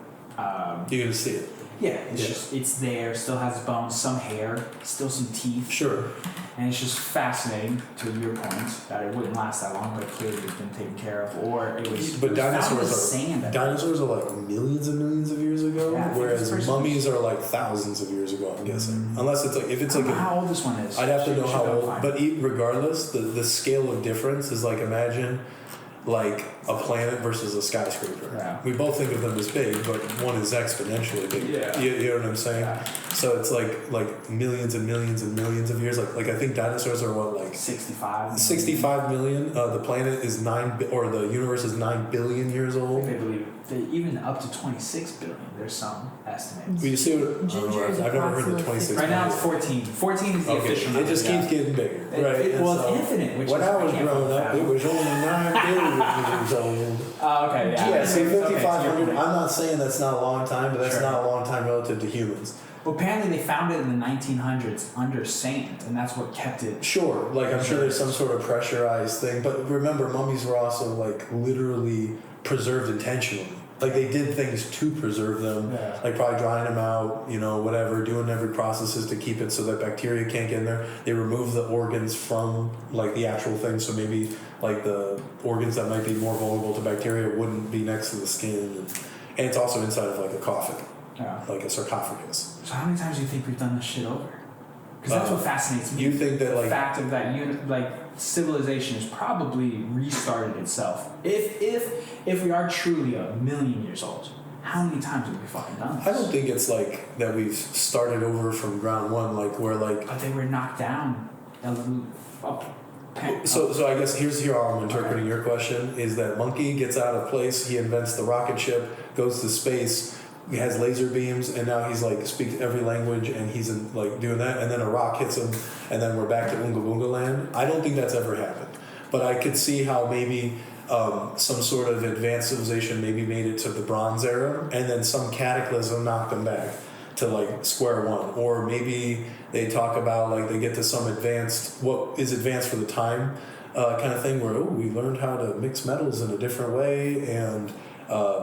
Speaker 3: You can see it.
Speaker 2: Yeah, it's there, still has bones, some hair, still some teeth.
Speaker 3: Sure.
Speaker 2: And it's just fascinating, to your point, that it wouldn't last that long, but clearly it's been taken care of, or it was.
Speaker 3: But dinosaurs are millions and millions of years ago, whereas mummies are thousands of years ago. I'm guessing, unless it's if it's
Speaker 2: how old this one is.
Speaker 3: I'd have to know how old. But regardless, the scale of difference is imagine. A planet versus a skyscraper. Yeah. We both think of them as big, but one is exponentially big.
Speaker 2: Yeah.
Speaker 3: You know what I'm saying?
Speaker 2: Yeah.
Speaker 3: So it's millions and millions and millions of years. I think dinosaurs are
Speaker 2: 65.
Speaker 3: 65 million. The planet is the universe is 9 billion years old.
Speaker 2: They believe even up to 26 billion. There's some estimates.
Speaker 3: You see what? I've never heard the 26.
Speaker 2: Right now it's 14. 14 is the official number.
Speaker 3: It just keeps getting bigger.
Speaker 2: It's infinite. Which
Speaker 3: when I was growing up, it was only 9 billion years old.
Speaker 2: Okay, yeah.
Speaker 3: Yeah, see, 5,500. I'm not saying that's not a long time, but that's not a long time relative to humans.
Speaker 2: Well, apparently they found it in the 1900s under sand, and that's what kept it.
Speaker 3: Sure, like I'm sure there's some sort of pressurized thing, but remember, mummies were also like literally preserved intentionally. Like they did things to preserve them, like probably drying them out, you know, whatever, doing every processes to keep it so that bacteria can't get in there. They remove the organs from like the actual thing, so maybe like the organs that might be more vulnerable to bacteria wouldn't be next to the skin, and it's also inside of like a coffin, like a sarcophagus.
Speaker 2: So how many times do you think we've done this shit over? Because that's what fascinates me.
Speaker 3: You think that like
Speaker 2: the fact of that like civilization has probably restarted itself. If we are truly 1 million years old, how many times have we fucking done this?
Speaker 3: I don't think it's like that we've started over from ground one, like we're like.
Speaker 2: But they were knocked down.
Speaker 3: So I guess here's how I'm interpreting your question: is that monkey gets out of place, he invents the rocket ship, goes to space. He has laser beams, and now he's like speaks every language, and he's like doing that. And then a rock hits him, and then we're back to Oonga Boonga land. I don't think that's ever happened, but I could see how maybe some sort of advanced civilization maybe made it to the Bronze Era, and then some cataclysm knocked them back to like square one. Or maybe they talk about like they get to some advanced, what is advanced for the time kind of thing, where we learned how to mix metals in a different way, and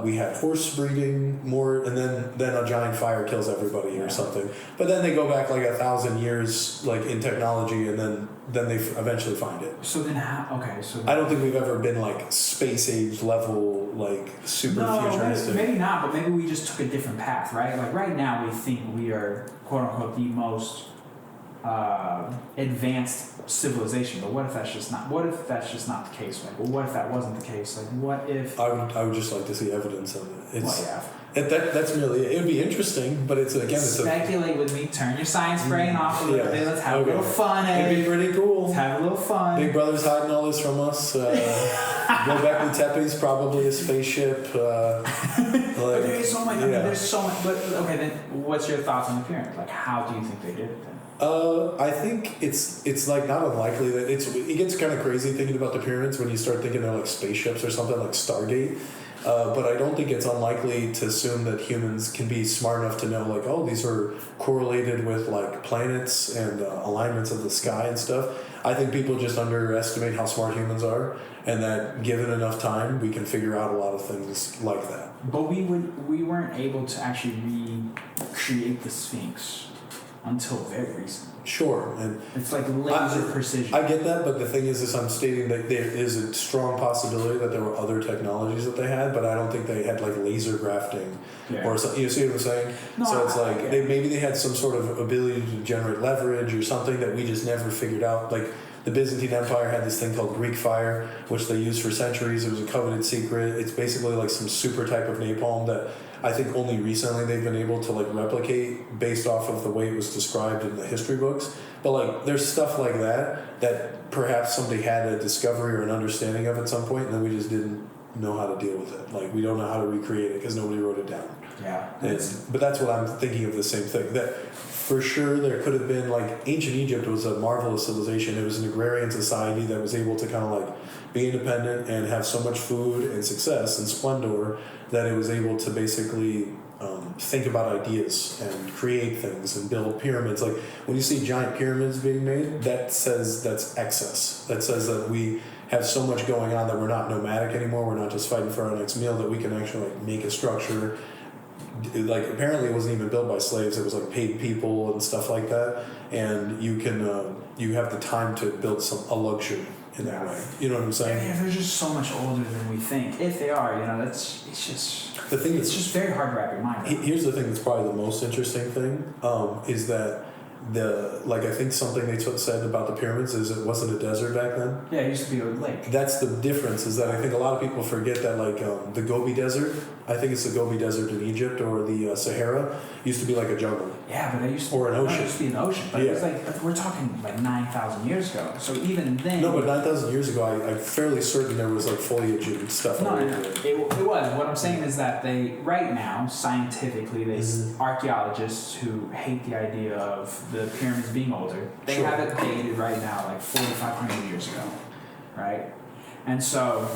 Speaker 3: we had horse breeding more, and then a giant fire kills everybody or something. But then they go back like 1,000 years like in technology, and then they eventually find it.
Speaker 2: So then how? Okay, so
Speaker 3: I don't think we've ever been like space age level, like super futuristic.
Speaker 2: Maybe not, but maybe we just took a different path, right? Like right now we think we are quote unquote the most advanced civilization, but what if that's just not? What if that's just not the case? Like, well, what if that wasn't the case? Like, what if?
Speaker 3: I would just like to see evidence of it.
Speaker 2: That's
Speaker 3: really it. Would be interesting, but it's again.
Speaker 2: Speculate with me. Turn your science brain off a little bit. Let's have a little fun.
Speaker 3: It'd be pretty cool.
Speaker 2: Let's have a little fun.
Speaker 3: Big Brother's hiding all this from us. Go back to Tepe's, probably a spaceship.
Speaker 2: There's so much. I mean, there's so much. But okay, then what's your thoughts on the pyramid? Like, how do you think they did it then?
Speaker 3: I think it's like not unlikely that it gets kind of crazy thinking about the pyramids when you start thinking they're like spaceships or something like Stargate. But I don't think it's unlikely to assume that humans can be smart enough to know like, oh, these are correlated with like planets and alignments of the sky and stuff. I think people just underestimate how smart humans are, and that given enough time, we can figure out a lot of things like that.
Speaker 2: But we weren't able to actually recreate the Sphinx until very recently.
Speaker 3: Sure, and
Speaker 2: it's like laser precision.
Speaker 3: I get that, but the thing is I'm stating that there is a strong possibility that there were other technologies that they had, but I don't think they had like laser grafting or something. You see what I'm saying?
Speaker 2: No,
Speaker 3: so it's like maybe they had some sort of ability to generate leverage or something that we just never figured out. Like the Byzantine Empire had this thing called Greek fire, which they used for centuries. It was a coveted secret. It's basically like some super type of napalm that I think only recently they've been able to like replicate based off of the way it was described in the history books. But like there's stuff like that perhaps somebody had a discovery or an understanding of at some point, and then we just didn't know how to deal with it. Like we don't know how to recreate it because nobody wrote it down.
Speaker 2: Yeah.
Speaker 3: But that's what I'm thinking of, the same thing. That for sure there could have been like ancient Egypt was a marvelous civilization. It was an agrarian society that was able to kind of like be independent and have so much food and success and splendor that it was able to basically think about ideas and create things and build pyramids. Like when you see giant pyramids being made, that says that's excess. That says that we have so much going on that we're not nomadic anymore. We're not just fighting for our next meal, that we can actually like make a structure. Like apparently it wasn't even built by slaves. It was like paid people and stuff like that. And you can you have the time to build a luxury in that way. You know what I'm saying?
Speaker 2: Yeah, they're just so much older than we think. If they are, it's just
Speaker 3: the thing.
Speaker 2: It's just very hard to wrap your mind around.
Speaker 3: Here's the thing that's probably the most interesting thing is that I think something they said about the pyramids is it wasn't a desert back then.
Speaker 2: Yeah, it used to be a lake.
Speaker 3: That's the difference, is that I think a lot of people forget that like the Gobi Desert, I think it's the Gobi Desert in Egypt, or the Sahara, used to be like a jungle.
Speaker 2: Yeah, but it used to,
Speaker 3: or an ocean.
Speaker 2: It used to be an ocean, but it was like, we're talking like 9,000 years ago. So even then...
Speaker 3: No, but 9,000 years ago, I'm fairly certain there was like foliage and stuff.
Speaker 2: No, it was. What I'm saying is that right now, scientifically, archaeologists who hate the idea of the pyramids being older, they have it dated right now like 4,500 years ago, right? And so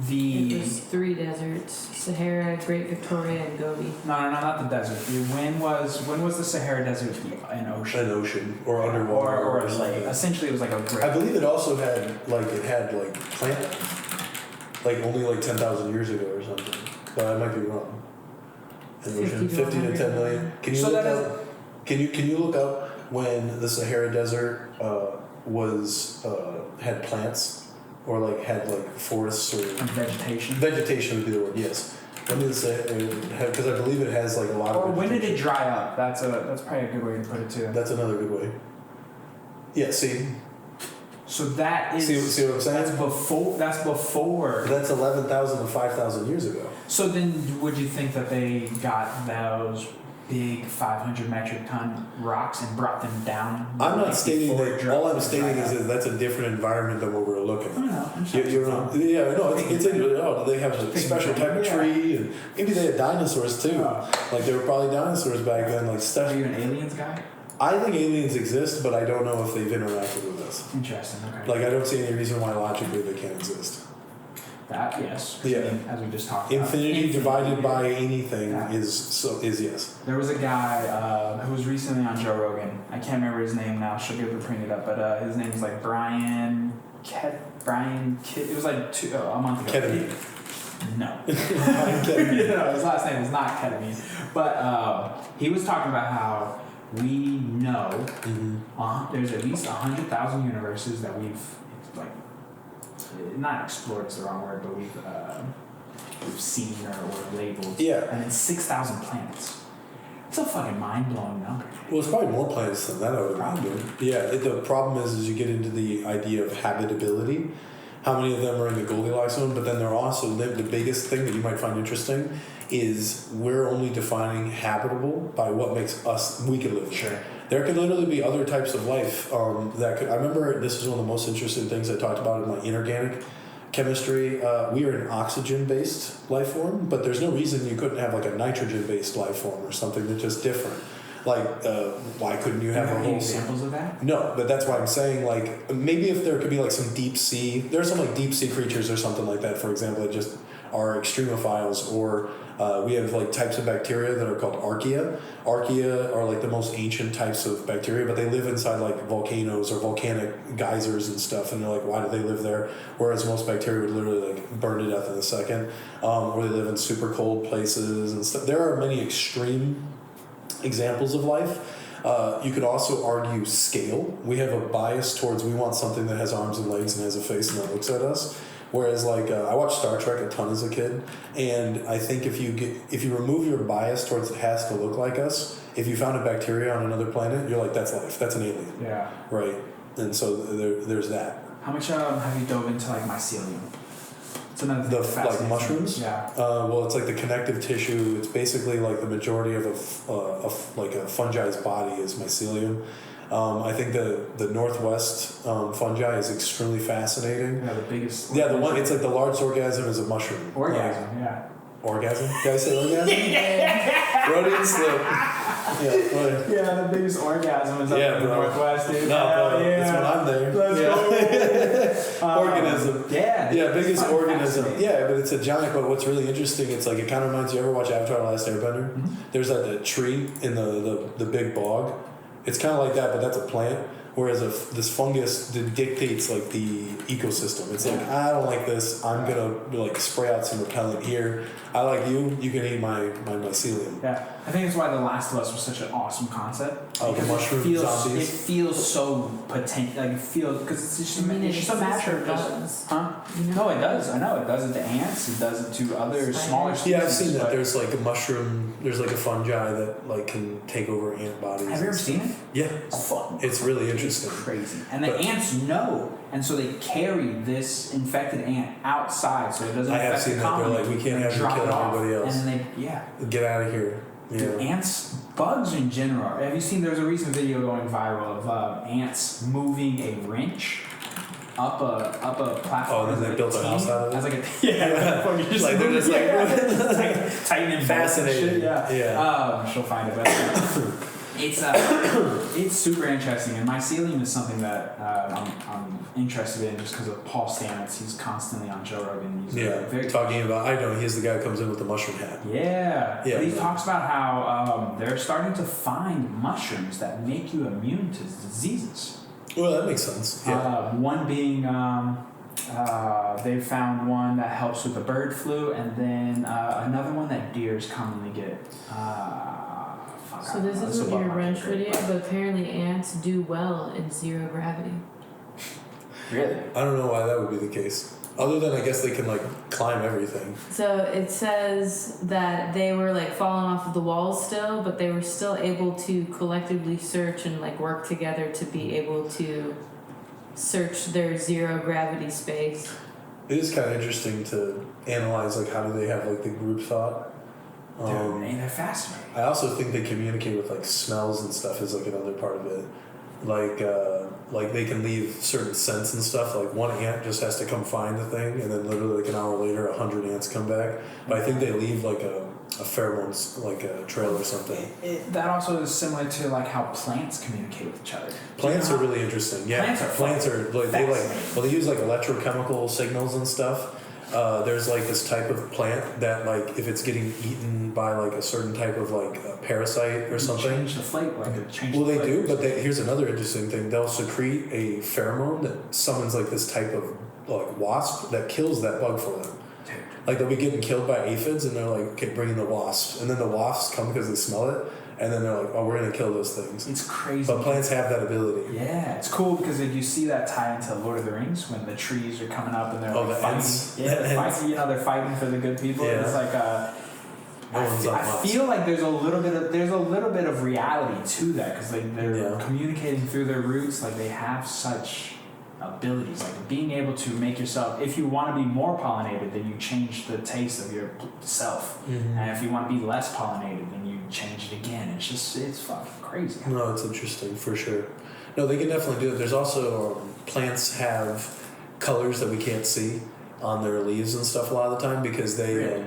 Speaker 2: the
Speaker 4: It was 3 deserts: Sahara, Great Victoria, and Gobi.
Speaker 2: no, not the desert. When was the Sahara Desert an ocean?
Speaker 3: An ocean or underwater
Speaker 2: or a
Speaker 3: something.
Speaker 2: lake. Essentially, it was like a great.
Speaker 3: I believe it also had plant, like only like 10,000 years ago or something. But I might be wrong. An ocean, 50 to 10 million. Can you
Speaker 2: So
Speaker 3: look
Speaker 2: that
Speaker 3: up? Can you look up when the Sahara Desert had plants or like had like forests or
Speaker 2: vegetation.
Speaker 3: Vegetation would be the word. Yes. When did it say? Because I believe it has like a lot of.
Speaker 2: Or when did it
Speaker 3: vegetation.
Speaker 2: dry up? That's probably a good way to put it too.
Speaker 3: That's another good way. Yeah. See.
Speaker 2: So that is.
Speaker 3: See what I'm saying?
Speaker 2: That's before.
Speaker 3: That's 11,000 to 5,000 years ago.
Speaker 2: So then, would you think that they got those big 500 metric ton rocks and brought them down?
Speaker 3: I'm not stating
Speaker 2: before
Speaker 3: that. All I'm stating is that that's a different environment than what we're looking
Speaker 2: I
Speaker 3: at.
Speaker 2: don't know. I'm
Speaker 3: They have a special type of tree, and maybe they had dinosaurs too. Like there were probably dinosaurs back then. Like stuff.
Speaker 2: Are you an aliens guy?
Speaker 3: I think aliens exist, but I don't know if they've interacted with us.
Speaker 2: Interesting. Okay.
Speaker 3: Like I don't see any reason why logically they can't exist.
Speaker 2: That yes.
Speaker 3: Yeah.
Speaker 2: As we just talked about.
Speaker 3: Infinity divided by anything
Speaker 2: Yeah.
Speaker 3: is yes.
Speaker 2: There was a guy who was recently on Joe Rogan. I can't remember his name now. She'll be able to bring it up, but his name was like Brian. It was like a month ago.
Speaker 3: Ketamine.
Speaker 2: No.
Speaker 3: Ketamine.
Speaker 2: No, his last name was not ketamine. But he was talking about how we know there's at least 100,000 universes that we've like not explored is the wrong word, but we've seen or labeled.
Speaker 3: Yeah.
Speaker 2: And then 6,000 planets. It's a fucking mind-blowing number.
Speaker 3: Well, it's probably more planets than that, I would imagine. Yeah, the problem is you get into the idea of habitability. How many of them are in the Goldilocks zone? But then they're also, the biggest thing that you might find interesting is we're only defining habitable by what makes we can live there.
Speaker 2: Sure.
Speaker 3: There could literally be other types of life that could. I remember this is one of the most interesting things I talked about in my inorganic chemistry. We are an oxygen-based life form, but there's no reason you couldn't have like a nitrogen-based life form or something that's just different. Like, why couldn't you have a
Speaker 2: any
Speaker 3: whole
Speaker 2: examples of that?
Speaker 3: No, but that's why I'm saying, like, maybe if there could be like some deep sea, there's some like deep sea creatures or something like that, for example, that just are extremophiles, or we have like types of bacteria that are called archaea. Archaea are like the most ancient types of bacteria, but they live inside like volcanoes or volcanic geysers and stuff, and they're like, why do they live there? Whereas most bacteria would literally like burn to death in a second, or they live in super cold places and stuff. There are many extreme examples of life. You could also argue scale. We have a bias towards we want something that has arms and legs and has a face and that looks at us. Whereas like I watched Star Trek a ton as a kid, and I think if you remove your bias towards it has to look like us, if you found a bacteria on another planet, you're like, that's life, that's an alien.
Speaker 2: Yeah.
Speaker 3: Right. And so there's that.
Speaker 2: How much have you dove into like mycelium? It's another thing that
Speaker 3: Like
Speaker 2: fascinates me.
Speaker 3: mushrooms?
Speaker 2: Yeah.
Speaker 3: Well, it's like the connective tissue. It's basically like the majority of a fungi's body is mycelium. I think the Northwest fungi is extremely fascinating.
Speaker 2: Yeah, the biggest.
Speaker 3: Yeah, the one, it's like the largest orgasm is a mushroom.
Speaker 2: Orgasm, yeah.
Speaker 3: Orgasm? Did I say orgasm? Brodey and slip.
Speaker 2: Yeah, the biggest orgasm is up in the
Speaker 3: bro.
Speaker 2: Northwest, dude.
Speaker 3: That's when I'm there.
Speaker 2: Let's go.
Speaker 3: Organism.
Speaker 2: Yeah.
Speaker 3: Yeah, biggest
Speaker 2: Fun
Speaker 3: organism.
Speaker 2: fascinating.
Speaker 3: Yeah, but it's a giant. But what's really interesting, it's like it kind of reminds you. Ever watch Avatar: The Last Airbender?
Speaker 2: Mm-hmm.
Speaker 3: There's like the tree in the big bog. It's kind of like that, but that's a plant. Whereas this fungus dictates like the ecosystem. It's like, I don't like this. I'm gonna like spray out some repellent here. I like you. You can eat my mycelium.
Speaker 2: Yeah, I think that's why The Last of Us was such an awesome concept.
Speaker 3: Oh, the
Speaker 2: Because
Speaker 3: mushroom zombies.
Speaker 2: It feels so potent. Like it feels because it's just it's just a matter of just, huh? No, it does. I know it does it to ants. It does it to other smaller species.
Speaker 3: Yeah, I've seen that.
Speaker 2: but-
Speaker 3: There's like a mushroom. There's like a fungi that like can take over ant bodies.
Speaker 2: Have you ever seen it?
Speaker 3: Yeah,
Speaker 2: It's fucking
Speaker 3: it's really interesting.
Speaker 2: crazy. And the
Speaker 3: But-
Speaker 2: ants know, and so they carry this infected ant outside so it doesn't
Speaker 3: I have
Speaker 2: affect
Speaker 3: seen
Speaker 2: the
Speaker 3: that. They're
Speaker 2: colony.
Speaker 3: like, we can't
Speaker 2: They
Speaker 3: have you
Speaker 2: drop
Speaker 3: kill
Speaker 2: it off,
Speaker 3: everybody else.
Speaker 2: And then they,
Speaker 3: Get out of here. Yeah.
Speaker 2: Dude, ants, bugs in general. Have you seen? There's a recent video going viral of ants moving a wrench up a platform.
Speaker 3: Oh, then they built a house out of it?
Speaker 2: As like a just
Speaker 3: Like, they're just like-
Speaker 2: tightening
Speaker 3: Fascinating.
Speaker 2: shit, yeah.
Speaker 3: Yeah.
Speaker 2: She'll find it. But It's super interesting, and mycelium is something that I'm interested in just because of Paul Stamets. He's constantly on Joe Rogan. He's
Speaker 3: talking about. I know he's the guy who comes in with the mushroom hat.
Speaker 2: Yeah. But he talks about how they're starting to find mushrooms that make you immune to diseases.
Speaker 3: Well, that makes sense. Yeah.
Speaker 2: One being they found one that helps with the bird flu, and then another one that deers commonly get.
Speaker 4: So this isn't your wrench video, but apparently ants do well in zero gravity.
Speaker 2: Really?
Speaker 3: I don't know why that would be the case. Other than I guess they can like climb everything.
Speaker 4: So it says that they were like falling off of the walls still, but they were still able to collectively search and like work together to be able to search their zero gravity space.
Speaker 3: It is kind of interesting to analyze like how do they have like the group thought.
Speaker 2: They're fascinating.
Speaker 3: I also think they communicate with like smells and stuff is like another part of it. Like they can leave certain scents and stuff. Like one ant just has to come find the thing, and then literally like an hour later, 100 ants come back. But I think they leave like a pheromones, like a trail or something.
Speaker 2: That also is similar to like how plants communicate with each other.
Speaker 3: Plants are really interesting. Yeah, plants are like they use like electrochemical signals and stuff. There's like this type of plant that like if it's getting eaten by like a certain type of like a parasite or something.
Speaker 2: Change the flavor.
Speaker 3: Well, they do, but here's another interesting thing. They'll secrete a pheromone that summons like this type of like wasp that kills that bug for them.
Speaker 2: Dude.
Speaker 3: Like they'll be getting killed by aphids, and they're like, okay, bring in the wasps, and then the wasps come because they smell it. And then they're like, oh, we're going to kill those things.
Speaker 2: It's crazy.
Speaker 3: But plants have that ability.
Speaker 2: Yeah, it's cool because like, you see that tie into Lord of the Rings when the trees are coming up and they're like fighting.
Speaker 3: Ents.
Speaker 2: Yeah, they're fighting, they're fighting for the good people.
Speaker 3: Yeah.
Speaker 2: It's like I feel like there's a little bit of reality to that because like they're communicating through their roots. Like they have such abilities, like being able to make yourself, if you want to be more pollinated, then you change the taste of yourself.
Speaker 3: Mm-hmm.
Speaker 2: And if you want to be less pollinated, then you change it again. It's fucking crazy.
Speaker 3: No, it's interesting for sure. No, they can definitely do it. There's also plants have colors that we can't see on their leaves and stuff a lot of the time because they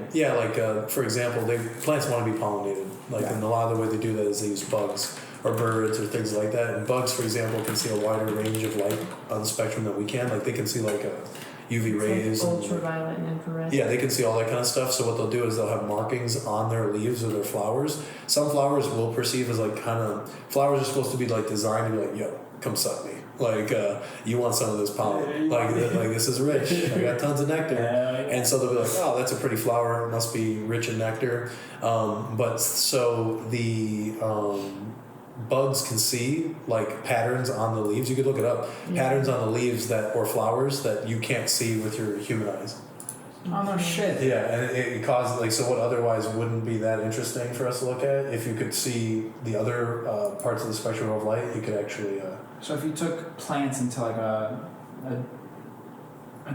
Speaker 3: for example, plants want to be pollinated. And a lot of the way they do that is they use bugs or birds or things like that. And bugs, for example, can see a wider range of light on the spectrum than we can. Like they can see like UV rays.
Speaker 4: Like ultraviolet and infrared.
Speaker 3: Yeah, they can see all that kind of stuff. So what they'll do is they'll have markings on their leaves or their flowers. Some flowers will perceive as like flowers are supposed to be like designed to be like, yo, come suck me. Like you want some of this pollen. Like this is rich. I got tons of nectar. And so they'll be like, oh, that's a pretty flower. It must be rich in nectar. But so the bugs can see like patterns on the leaves. You could look it up. Patterns on the leaves or flowers that you can't see with your human eyes.
Speaker 2: Oh no shit.
Speaker 3: Yeah, and it causes so what otherwise wouldn't be that interesting for us to look at. If you could see the other parts of the spectrum of light, you could actually.
Speaker 2: So if you took plants into like a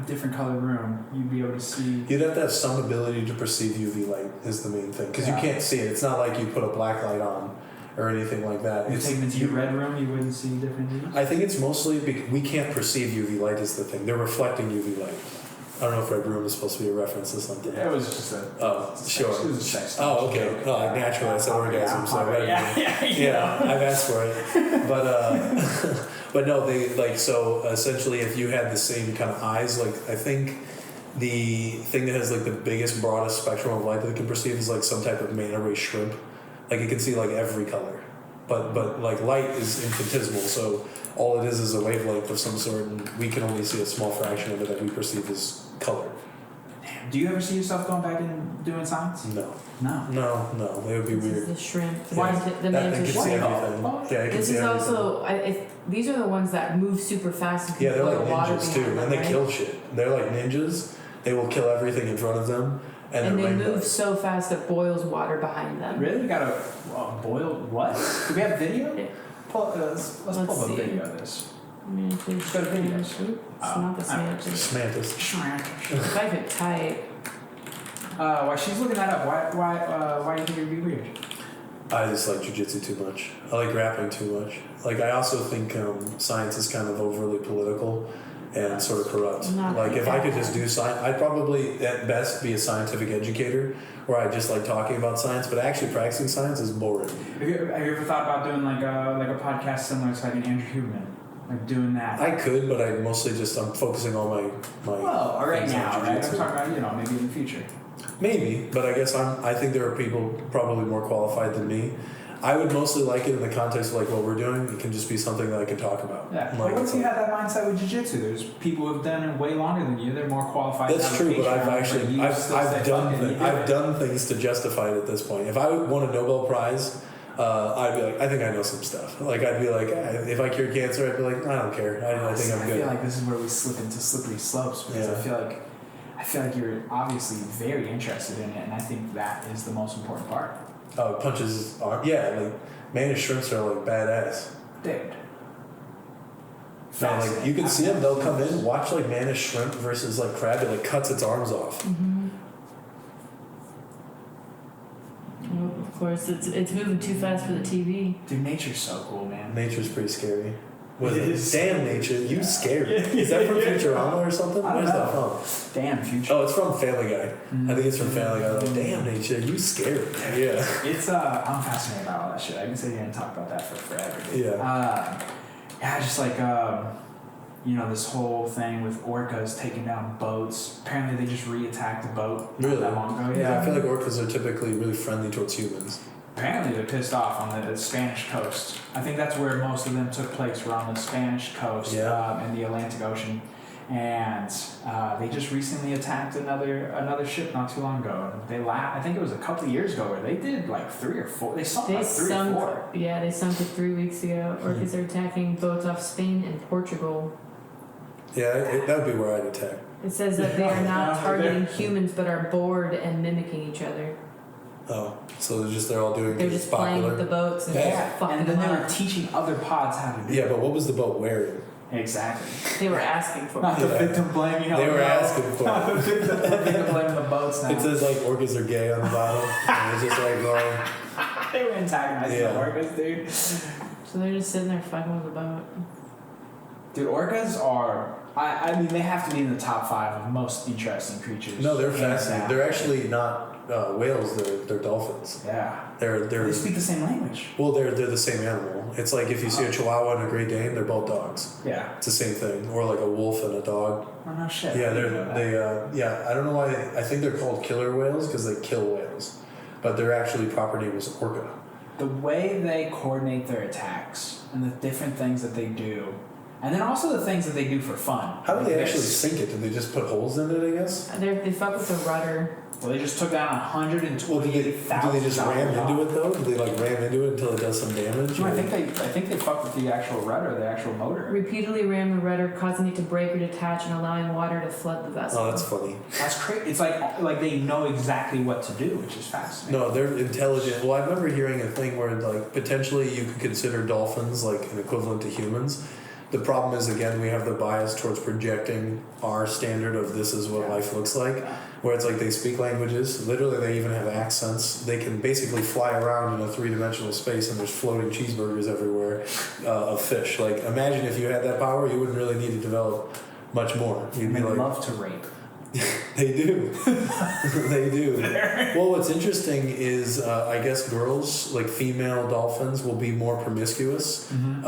Speaker 2: different colored room, you'd be able to see.
Speaker 3: You'd have to have some ability to perceive UV light is the main thing because you can't see it. It's not like you put a black light on or anything like that.
Speaker 2: If you take them into your red room, you wouldn't see different UV?
Speaker 3: I think it's mostly because we can't perceive UV light is the thing. They're reflecting UV light. I don't know if red room is supposed to be a reference to something.
Speaker 2: It was just a...
Speaker 3: Oh, sure.
Speaker 2: It was a sex
Speaker 3: Oh, okay. No, naturally I said orgasm, so red room.
Speaker 2: Yeah,
Speaker 3: I've asked for it. But no, they so essentially if you had the same kind of eyes, I think the thing that has the biggest, broadest spectrum of light that it can perceive is some type of manta ray shrimp. It can see every color. But light is infinitesimal, so all it is a wavelength of some sort, and we can only see a small fraction of it that we perceive as color.
Speaker 2: Damn. Do you ever see yourself going back and doing science?
Speaker 3: No.
Speaker 2: No.
Speaker 3: It would be weird.
Speaker 4: This is the shrimp.
Speaker 2: Why?
Speaker 4: The
Speaker 3: That thing can see everything. Yeah, it can
Speaker 4: This
Speaker 3: see
Speaker 4: is
Speaker 3: everything.
Speaker 4: also these are the ones that move super fast. And
Speaker 3: Yeah, they're
Speaker 4: flow
Speaker 3: like
Speaker 4: water
Speaker 3: ninjas too,
Speaker 4: behind them,
Speaker 3: and they
Speaker 4: right?
Speaker 3: kill shit. They're like ninjas. They will kill everything in front of them,
Speaker 4: And they
Speaker 3: rainbows.
Speaker 4: move so fast it boils water behind them.
Speaker 2: Really? We got a boiled what? Do we have video?
Speaker 4: Yeah.
Speaker 2: Let's pull up a
Speaker 4: see.
Speaker 2: video of this.
Speaker 4: Mantis,
Speaker 2: Go to videos.
Speaker 4: It's not the Mantis.
Speaker 3: Mantis.
Speaker 4: If I could type.
Speaker 2: While she's looking that up, why do you think it'd be weird?
Speaker 3: I just like jiu-jitsu too much. I like grappling too much. I also think science is kind of overly political, and sort of corrupt.
Speaker 4: Not
Speaker 3: Like if I could
Speaker 4: that.
Speaker 3: just do science, I'd probably at best be a scientific educator, where I just like talking about science, but actually practicing science is boring.
Speaker 2: Have you ever thought about doing like a podcast similar to like an Andrew Huberman, like doing that?
Speaker 3: I could, but I mostly I'm focusing on my.
Speaker 2: Well, all right
Speaker 3: things on
Speaker 2: now, right? I'm
Speaker 3: jiu-jitsu.
Speaker 2: talking about maybe in the future.
Speaker 3: Maybe, but I guess I think there are people probably more qualified than me. I would mostly like it in the context of like what we're doing. It can just be something that I can talk about.
Speaker 2: Yeah.
Speaker 3: Like,
Speaker 2: But what
Speaker 3: it's
Speaker 2: if you
Speaker 3: like-
Speaker 2: have that mindset with jiu-jitsu? There's people who've done it way longer than you. They're more qualified.
Speaker 3: That's true, but I've actually I've
Speaker 2: I've
Speaker 3: done things to justify it at this point. If I won a Nobel Prize, I'd be like, I think I know some stuff. Like I'd be like, if I cured cancer, I'd be like, I don't care. I think I'm
Speaker 2: I
Speaker 3: good.
Speaker 2: feel like this is where we slip into slippery slopes because
Speaker 3: Yeah.
Speaker 2: I feel like you're obviously very interested in it, and I think that is the most important part.
Speaker 3: Oh, punches are like managed shrimps are like badass.
Speaker 2: Dude.
Speaker 3: No, like you can see them. They'll come in. Watch like managed shrimp versus like crab. It like cuts its arms off.
Speaker 4: Well, of course, it's moving too fast for the TV.
Speaker 2: Dude, nature's so cool, man.
Speaker 3: Nature's pretty scary. What
Speaker 2: It
Speaker 3: is
Speaker 2: is.
Speaker 3: it? Damn nature, you scared. Is that from Futurama or something?
Speaker 2: I don't
Speaker 3: Where's
Speaker 2: know.
Speaker 3: that from?
Speaker 2: Damn, future.
Speaker 3: Oh, it's from Family Guy. I think it's from Family Guy. Like, damn nature, you scared. Yeah.
Speaker 2: It's I'm fascinated by all that shit. I can sit here and talk about that for forever. Dude.
Speaker 3: Yeah.
Speaker 2: Yeah, just like this whole thing with orcas taking down boats. Apparently, they just re-attacked the boat not
Speaker 3: Really?
Speaker 2: that long ago.
Speaker 3: Yeah, I feel like orcas are typically really friendly towards humans.
Speaker 2: Apparently, they're pissed off on the Spanish coast. I think that's where most of them took place, were on the Spanish coast in the Atlantic Ocean. And they just recently attacked another ship not too long ago. And I think it was a couple of years ago where they did like 3 or 4. They sunk like 3 or 4.
Speaker 4: Yeah, they sunk it 3 weeks ago. Orcas are attacking boats off Spain and Portugal.
Speaker 3: Yeah, that would be where I'd attack.
Speaker 4: It says that they are not
Speaker 2: Yeah,
Speaker 4: targeting humans, but are bored and mimicking each other.
Speaker 3: Oh, so they're all doing.
Speaker 4: They're just
Speaker 3: popular.
Speaker 4: playing with the boats and
Speaker 3: Yeah.
Speaker 4: just fucking
Speaker 2: And then
Speaker 4: them
Speaker 2: they were
Speaker 4: up.
Speaker 2: teaching other pods how to do
Speaker 3: Yeah,
Speaker 2: it.
Speaker 3: but what was the boat wearing?
Speaker 2: Exactly.
Speaker 4: They were asking for
Speaker 2: Not
Speaker 4: it.
Speaker 2: the
Speaker 3: Yeah.
Speaker 2: victim blaming.
Speaker 3: They were asking for
Speaker 2: Not the
Speaker 3: it.
Speaker 2: victim blaming the boats now.
Speaker 3: It says like orcas are gay on the bottom. And it's just like going.
Speaker 2: They were antagonizing
Speaker 3: Yeah.
Speaker 2: the orcas, dude.
Speaker 4: So they're just sitting there fucking with the boat.
Speaker 2: Dude, orcas are. I mean, they have to be in the top 5 of most interesting creatures.
Speaker 3: No, they're
Speaker 2: Hands
Speaker 3: fascinating.
Speaker 2: down.
Speaker 3: They're actually not whales. They're dolphins.
Speaker 2: Yeah.
Speaker 3: They're
Speaker 2: They speak the same language.
Speaker 3: well, they're the same animal. It's like if you see a Chihuahua and a Great Dane, they're both dogs.
Speaker 2: Yeah.
Speaker 3: It's the same thing. Or like a wolf and a dog.
Speaker 2: Oh no shit.
Speaker 3: Yeah,
Speaker 2: I didn't know that.
Speaker 3: I don't know why. I think they're called killer whales because they kill whales, but their actually proper name is orca.
Speaker 2: The way they coordinate their attacks and the different things that they do, and then also the things that they do for fun.
Speaker 3: How do they
Speaker 2: Like
Speaker 3: actually
Speaker 2: this.
Speaker 3: sink it? Do they just put holes in it? I guess.
Speaker 4: They fuck with the rudder.
Speaker 2: Well, they just took down
Speaker 3: Well, do they
Speaker 2: 128,000.
Speaker 3: just ram into it though? Do they like ram into it until it does some damage?
Speaker 2: No, I
Speaker 3: or-
Speaker 2: think they fuck with the actual rudder, the actual motor.
Speaker 4: Repeatedly ram the rudder, causing it to break or detach and allowing water to flood the vessel.
Speaker 3: Oh, that's funny.
Speaker 2: That's crazy. It's like they know exactly what to do, which is fascinating.
Speaker 3: No, they're intelligent. Well, I remember hearing a thing where like potentially you could consider dolphins like an equivalent to humans. The problem is again we have the bias towards projecting our standard of this is what life looks like, where it's like they speak languages. Literally, they even have accents. They can basically fly around in a 3-dimensional space, and there's floating cheeseburgers everywhere of fish. Like imagine if you had that power, you wouldn't really need to develop much more. You'd
Speaker 2: And
Speaker 3: be
Speaker 2: they
Speaker 3: like,
Speaker 2: love to rape.
Speaker 3: They do. They do. Well, what's interesting is I guess girls, like female dolphins, will be more promiscuous in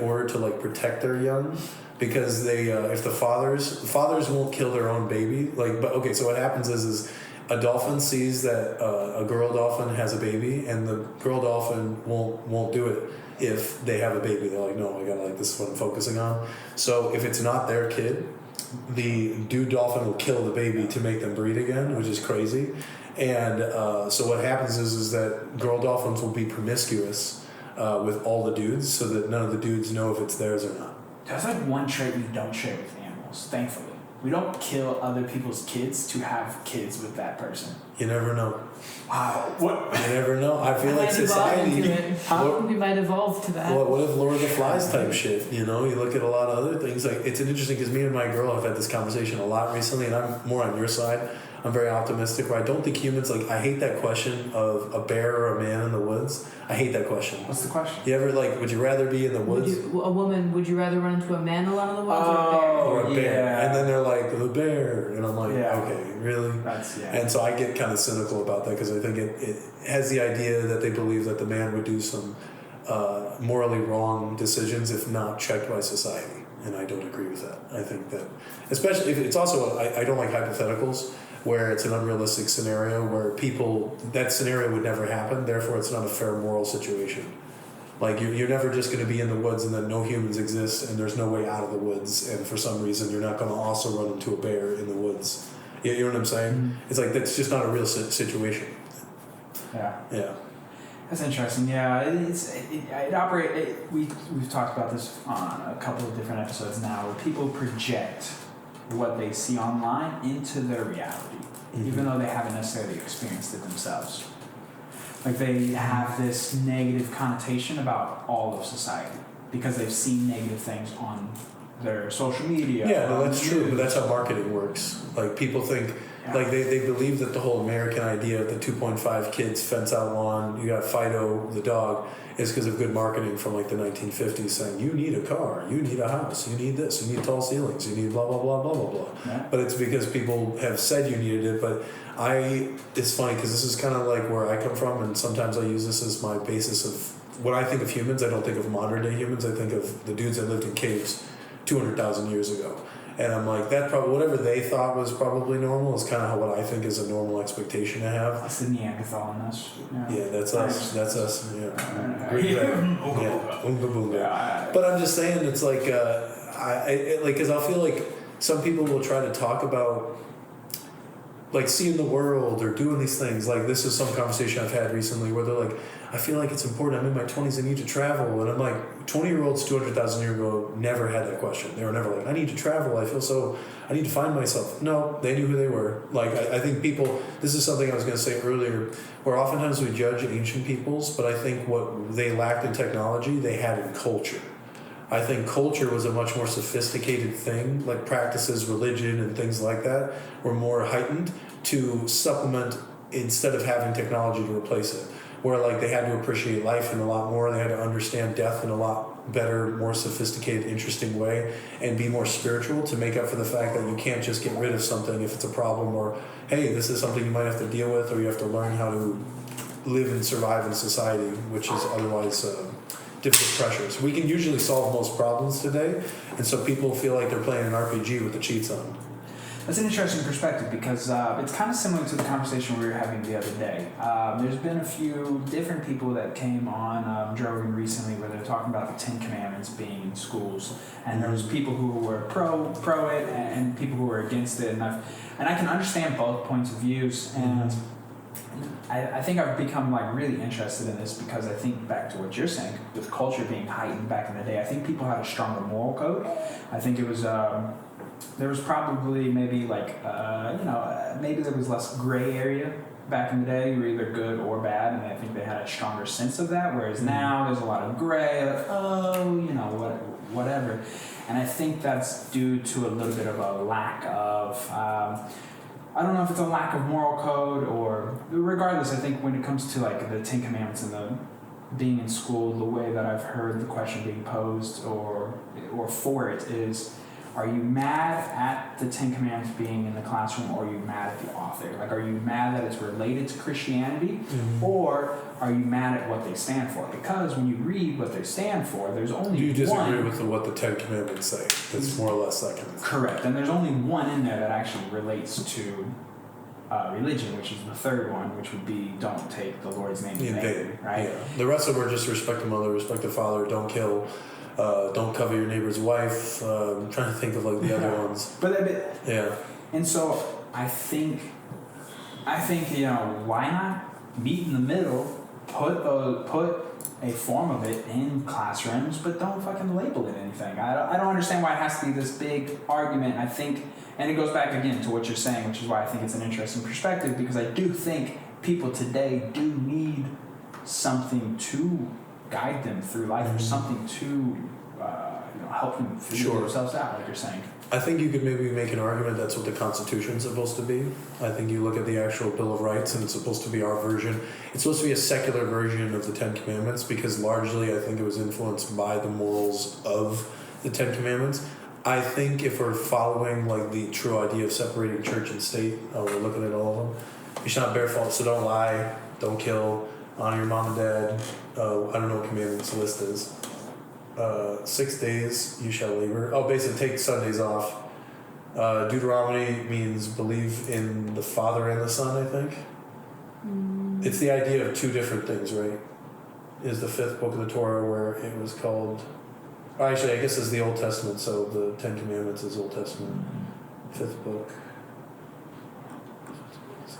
Speaker 3: order to like protect their young, because they if the fathers won't kill their own baby. Like, but okay, so what happens is a dolphin sees that a girl dolphin has a baby, and the girl dolphin won't do it if they have a baby. They're like, no, I gotta like this is what I'm focusing on. So if it's not their kid, the dude dolphin will kill the baby to make them breed again, which is crazy. And so what happens is that girl dolphins will be promiscuous with all the dudes, so that none of the dudes know if it's theirs or not.
Speaker 2: That's like one trait we don't share with animals, thankfully. We don't kill other people's kids to have kids with that person.
Speaker 3: You never know.
Speaker 2: Wow. What?
Speaker 3: You never know. I feel
Speaker 4: We
Speaker 3: like
Speaker 4: might evolve into
Speaker 3: society.
Speaker 4: it. We might evolve to that.
Speaker 3: What if Lord of the Flies type shit? You know, you look at a lot of other things. Like it's interesting because me and my girl have had this conversation a lot recently, and I'm more on your side. I'm very optimistic. Where I don't think humans like. I hate that question of a bear or a man in the woods. I hate that question.
Speaker 2: What's the question?
Speaker 3: You ever like? Would you rather be in the woods?
Speaker 4: Would you rather run into a man alone in the woods
Speaker 3: or a bear?
Speaker 2: Yeah.
Speaker 3: And then they're like the bear, and I'm like,
Speaker 2: Yeah.
Speaker 3: okay, really?
Speaker 2: That's
Speaker 3: And so I get kind of cynical about that because I think it has the idea that they believe that the man would do some morally wrong decisions if not checked by society, and I don't agree with that. I think that, especially if it's also, I don't like hypotheticals where it's an unrealistic scenario where that scenario would never happen, therefore it's not a fair moral situation. Like you're never just going to be in the woods and then no humans exist and there's no way out of the woods, and for some reason you're not going to also run into a bear in the woods. You know what I'm saying? Mm-hmm. It's like that's just not a real situation.
Speaker 2: Yeah. That's interesting. Yeah, we've talked about this on a couple of different episodes now, where people project what they see online into their reality, even though they haven't necessarily experienced it themselves. Like they have this negative connotation about all of society because they've seen negative things on their social media.
Speaker 3: Yeah, no, that's true, but that's how marketing works. Like people think, like they believe that the whole American idea of the 2.5 kids fence out lawn, you got Fido the dog, is because of good marketing from like the 1950s saying you need a car, you need a house, you need this, you need tall ceilings, you need blah blah blah blah blah blah. Yeah. But it's because people have said you needed it. But it's funny because this is kind of like where I come from, and sometimes I use this as my basis of when I think of humans. I don't think of modern day humans. I think of the dudes that lived in caves 200,000 years ago. And I'm like, that probably, whatever they thought was probably normal is kind of what I think is a normal expectation to have.
Speaker 2: That's the Neanderthal in us.
Speaker 3: Yeah, that's us. That's us. Yeah. Oonga boonga. Yeah. But I'm just saying, it's like, because I feel like some people will try to talk about, like, seeing the world or doing these things. Like, this is some conversation I've had recently where they're like, I feel like it's important. I'm in my 20s. I need to travel. And I'm like, 20-year-olds 200,000 years ago never had that question. They were never like, I need to travel. I need to find myself. No, they knew who they were. Like, I think people, this is something I was going to say earlier, where oftentimes we judge ancient peoples, but I think what they lacked in technology, they had in culture. I think culture was a much more sophisticated thing, like practices, religion, and things like that were more heightened to supplement instead of having technology to replace it. Where like they had to appreciate life in a lot more, they had to understand death in a lot better, more sophisticated, interesting way, and be more spiritual to make up for the fact that you can't just get rid of something if it's a problem, or hey, this is something you might have to deal with, or you have to learn how to live and survive in society, which is otherwise difficult pressures. We can usually solve most problems today, and so people feel like they're playing an RPG with the cheats on.
Speaker 2: That's an interesting perspective because it's kind of similar to the conversation we were having the other day. There's been a few different people that came on Joe Rogan recently where they're talking about the 10 Commandments being in schools, and there was people who were pro it and people who were against it, and I can understand both points of views, and I think I've become like really interested in this because I think back to what you're saying with culture being heightened back in the day. I think people had a stronger moral code. I think it was there was probably maybe like maybe there was less gray area back in the day. You were either good or bad, and I think they had a stronger sense of that. Whereas now there's a lot of gray, like whatever. And I think that's due to a little bit of a lack of. I don't know if it's a lack of moral code or regardless. I think when it comes to like the 10 Commandments and the being in school, the way that I've heard the question being posed or for it is, are you mad at the 10 Commandments being in the classroom, or are you mad at the author? Like, are you mad that it's related to Christianity, or are you mad at what they stand for? Because when you read what they stand for, there's only one.
Speaker 3: Do you disagree with what the 10 Commandments say? That's more or less that kind of thing.
Speaker 2: Correct. And there's only one in there that actually relates to religion, which is the third one, which would be don't take the Lord's name in vain, right?
Speaker 3: Yeah. The rest of them are just respect the mother, respect the father, don't kill, don't covet your neighbor's wife. I'm trying to think of like the other ones.
Speaker 2: But yeah. And so I think why not meet in the middle, put a form of it in classrooms, but don't fucking label it anything. I don't understand why it has to be this big argument. I think, and it goes back again to what you're saying, which is why I think it's an interesting perspective, because I do think people today do need something to guide them through life, or something to helping figure
Speaker 3: Sure.
Speaker 2: themselves out, like you're saying.
Speaker 3: I think you could maybe make an argument that's what the Constitution's supposed to be. I think you look at the actual Bill of Rights and it's supposed to be our version. It's supposed to be a secular version of the Ten Commandments because largely I think it was influenced by the morals of the Ten Commandments. I think if we're following like the true idea of separating church and state, we're looking at all of them. You shall not bear false, so don't lie, don't kill, honor your mom and dad. I don't know what commandments the list is. 6 days you shall labor. Oh, basically take Sundays off. Deuteronomy means believe in the Father and the Son, I think. It's the idea of two different things, right? Is the fifth book of the Torah where it was called... Actually, I guess it's the Old Testament, so the Ten Commandments is Old Testament. Fifth book.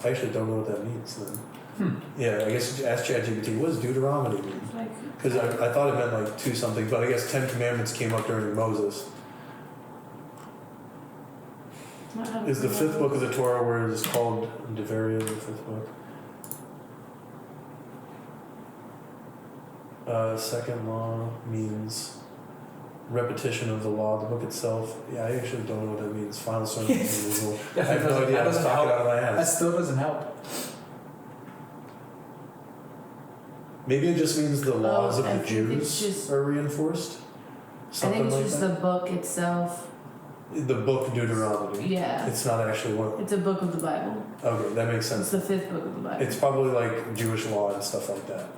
Speaker 3: I actually don't know what that means then. Yeah, I guess ask ChatGPT, what does Deuteronomy mean? Because I thought it meant like two something, but I guess Ten Commandments came up during Moses. Is the fifth book of the Torah where it is called Devarim, the fifth book? Second law means repetition of the law, the book itself. Yeah, I actually don't know what that means. Final sermon. I have no idea. I was talking out of my ass.
Speaker 2: That still doesn't help.
Speaker 3: Maybe it just means the laws of
Speaker 4: I
Speaker 3: the
Speaker 4: think
Speaker 3: Jews
Speaker 4: it's just-
Speaker 3: are reinforced.
Speaker 4: I
Speaker 3: Something
Speaker 4: think it's
Speaker 3: like
Speaker 4: just
Speaker 3: that.
Speaker 4: the book itself.
Speaker 3: The book Deuteronomy.
Speaker 4: Yeah.
Speaker 3: It's not actually one.
Speaker 4: It's a book of the Bible.
Speaker 3: Okay, that makes
Speaker 4: It's
Speaker 3: sense.
Speaker 4: the fifth book of the Bible.
Speaker 3: It's probably like Jewish law and stuff like that.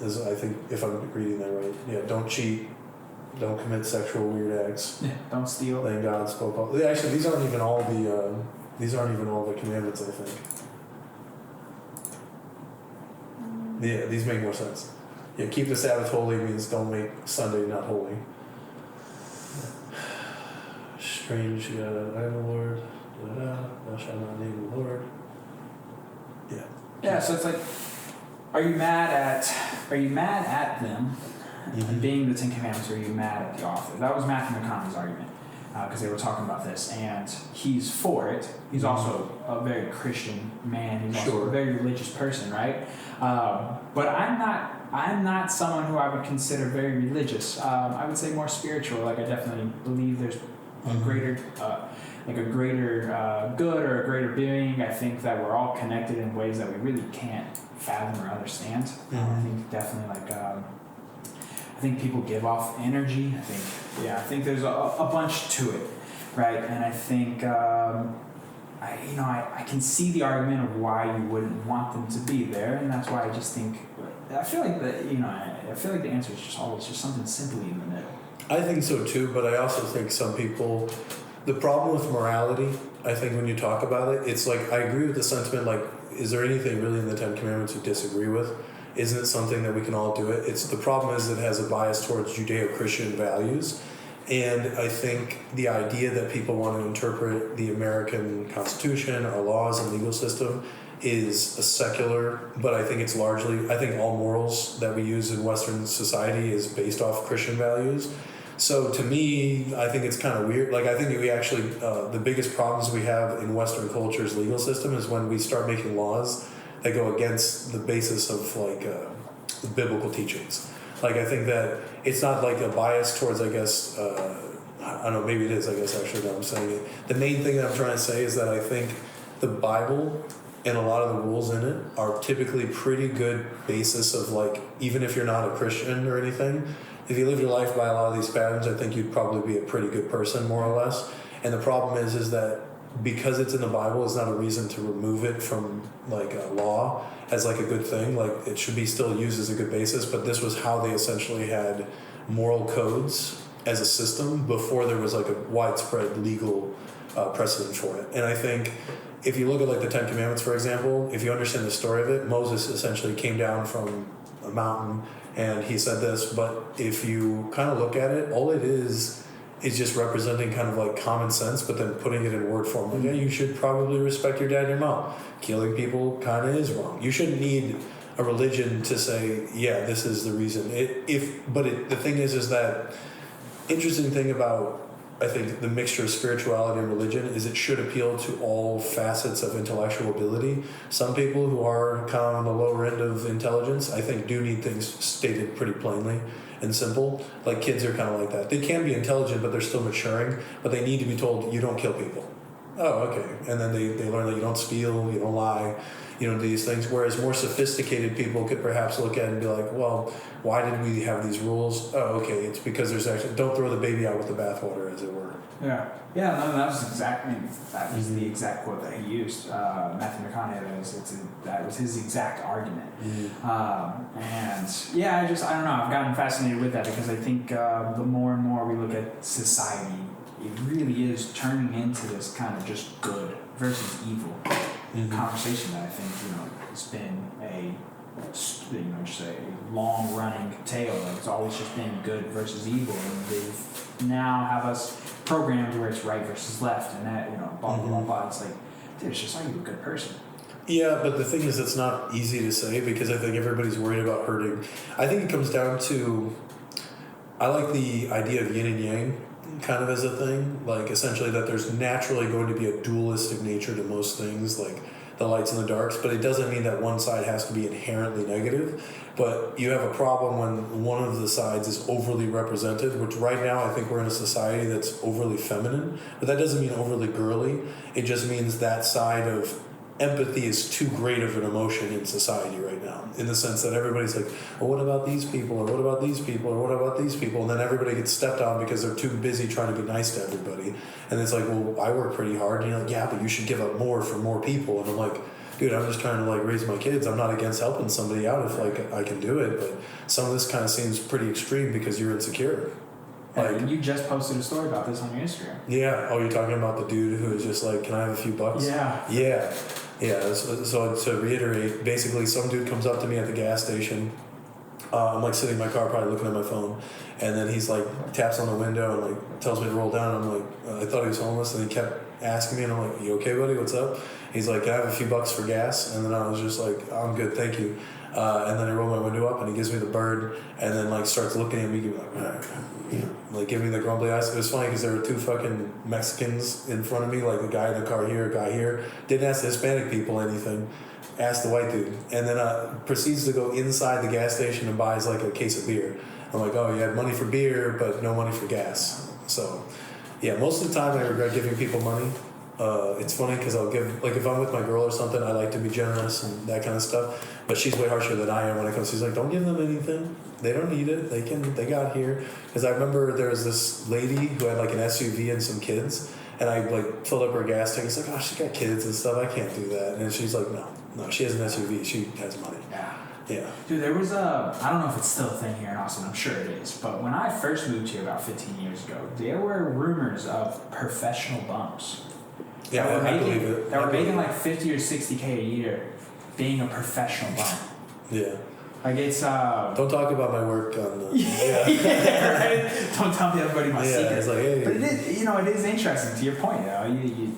Speaker 3: Is I think if I'm reading that right. Yeah, don't cheat, don't commit sexual weird acts.
Speaker 2: Yeah, don't steal.
Speaker 3: Then God spoke all. Actually, these aren't even all the commandments. I think. Yeah, these make more sense. Yeah, keep the Sabbath holy means don't make Sunday not holy. Strange, I am the Lord. Thou shalt not name the Lord. Yeah.
Speaker 2: Yeah, so it's like, are you mad at them being the Ten Commandments, or are you mad at the author? That was Matthew McConaughey's argument, because they were talking about this, and he's for it. He's also a very Christian man. He's also a very religious person, right? But I'm not someone who I would consider very religious. I would say more spiritual. Like I definitely believe there's a greater good or a greater being. I think that we're all connected in ways that we really can't fathom or understand. I think definitely I think people give off energy. I think there's a bunch to it, right? And I think I can see the argument of why you wouldn't want them to be there, and that's why I just think I feel like the answer is just always just something simply in the middle.
Speaker 3: I think so too, but I also think some people, the problem with morality, I think when you talk about it, it's like, I agree with the sentiment, like, is there anything really in the Ten Commandments you disagree with? Isn't it something that we can all do it? The problem is it has a bias towards Judeo-Christian values. And I think the idea that people want to interpret the American Constitution, our laws and legal system is a secular, but I think it's largely, I think all morals that we use in Western society is based off Christian values. So to me, I think it's kind of weird. Like, I think we actually, the biggest problems we have in Western culture's legal system is when we start making laws that go against the basis of the biblical teachings. Like, I think that it's not like a bias towards, I guess, I don't know, maybe it is, I guess, actually, that I'm saying it. The main thing that I'm trying to say is that I think the Bible and a lot of the rules in it are typically pretty good basis of, like, even if you're not a Christian or anything, if you live your life by a lot of these patterns, I think you'd probably be a pretty good person, more or less. And the problem is that because it's in the Bible, it's not a reason to remove it from, like, a law as, like, a good thing. Like, it should be still used as a good basis, but this was how they essentially had moral codes as a system before there was, like, a widespread legal precedent for it. And I think if you look at, like, the Ten Commandments, for example, if you understand the story of it, Moses essentially came down from a mountain and he said this, but if you kind of look at it, all it is just representing kind of like common sense, but then putting it in word form. Like, yeah, you should probably respect your dad and your mom. Killing people kind of is wrong. You shouldn't need a religion to say, yeah, this is the reason. The thing is that interesting thing about I think the mixture of spirituality and religion is it should appeal to all facets of intellectual ability. Some people who are kind of on the lower end of intelligence, I think, do need things stated pretty plainly and simple. Like kids are kind of like that. They can be intelligent, but they're still maturing, but they need to be told, you don't kill people. Oh, okay. And then they learn that you don't steal, you don't lie, you don't do these things. Whereas more sophisticated people could perhaps look at it and be like, well, why did we have these rules? Oh, okay. It's because there's actually, don't throw the baby out with the bathwater, as it were.
Speaker 2: Yeah. Yeah, no, that was the exact quote that he used. Matthew McConaughey, that was his exact argument. And yeah, I don't know, I've gotten fascinated with that because I think the more and more we look at society, it really is turning into this kind of just good versus evil conversation that I think, has been just a long running tale. Like it's always just been good versus evil, and they now have us programmed where it's right versus left, and that blah blah blah blah. It's like, dude, it's just like you're a good person.
Speaker 3: Yeah, but the thing is, it's not easy to say because I think everybody's worried about hurting. I think it comes down to, I like the idea of yin and yang kind of as a thing, like essentially that there's naturally going to be a dualistic nature to most things, like the lights and the darks, but it doesn't mean that one side has to be inherently negative. But you have a problem when one of the sides is overly represented, which right now I think we're in a society that's overly feminine, but that doesn't mean overly girly. It just means that side of empathy is too great of an emotion in society right now, in the sense that everybody's like, well, what about these people, or what about these people, or what about these people, and then everybody gets stepped on because they're too busy trying to be nice to everybody. And it's like, well, I work pretty hard, and you're like, yeah, but you should give up more for more people. And I'm like, dude, I'm just trying to raise my kids. I'm not against helping somebody out if I can do it, but some of this kind of seems pretty extreme because you're insecure.
Speaker 2: Like, you just posted a story about this on your Instagram.
Speaker 3: Yeah. Oh, you're talking about the dude who is just like, can I have a few bucks?
Speaker 2: Yeah.
Speaker 3: Yeah, so to reiterate, basically some dude comes up to me at the gas station. I'm sitting in my car probably looking at my phone, and then he's taps on the window and tells me to roll down. I'm like, I thought he was homeless, and he kept asking me, and I'm like, you okay, buddy, what's up? He's like, can I have a few bucks for gas? And then I was just like, I'm good, thank you. And then I roll my window up, and he gives me the bird, and then starts looking at me, give me the grumbly eyes. It was funny because there were two fucking Mexicans in front of me, like a guy in the car here, a guy here. Didn't ask the Hispanic people anything. Asked the white dude, and then proceeds to go inside the gas station and buys a case of beer. I'm like, oh, you had money for beer, but no money for gas. So, yeah, most of the time I regret giving people money. It's funny because I'll give, if I'm with my girl or something, I like to be generous and that kind of stuff. But she's way harsher than I am when it comes. She's like, don't give them anything. They don't need it. They got here. Because I remember there was this lady who had an SUV and some kids, and I filled up her gas tank. It's like, oh, she's got kids and stuff. I can't do that. And she's like, no, she has an SUV. She has money. Yeah.
Speaker 2: Dude, there was I don't know if it's still a thing here in Austin. I'm sure it is. But when I first moved here about 15 years ago, there were rumors of professional bums.
Speaker 3: Yeah, I believe it.
Speaker 2: That were making 50 or 60K a year, being a professional bum.
Speaker 3: Yeah.
Speaker 2: It's
Speaker 3: Don't talk about my work on the...
Speaker 2: Yeah, right? Don't tell everybody my secrets.
Speaker 3: It's hey.
Speaker 2: But it is, it is interesting to your point.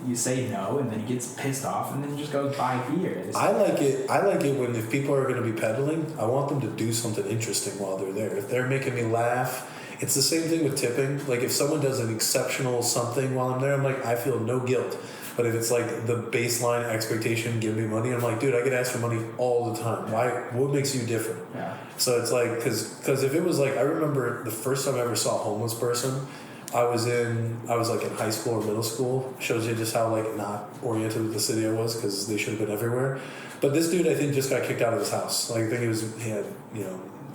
Speaker 2: You say no, and then he gets pissed off, and then just goes buy beer.
Speaker 3: I like it when if people are going to be peddling, I want them to do something interesting while they're there. If they're making me laugh, it's the same thing with tipping. If someone does an exceptional something while I'm there, I'm like, I feel no guilt. But if it's the baseline expectation, give me money, I'm like, dude, I get asked for money all the time. Why? What makes you different?
Speaker 2: Yeah.
Speaker 3: So it's because if it was I remember the first time I ever saw a homeless person, I was in high school or middle school. Shows you just how not oriented with the city I was, because they should have been everywhere. But this dude, I think, just got kicked out of his house. I think he had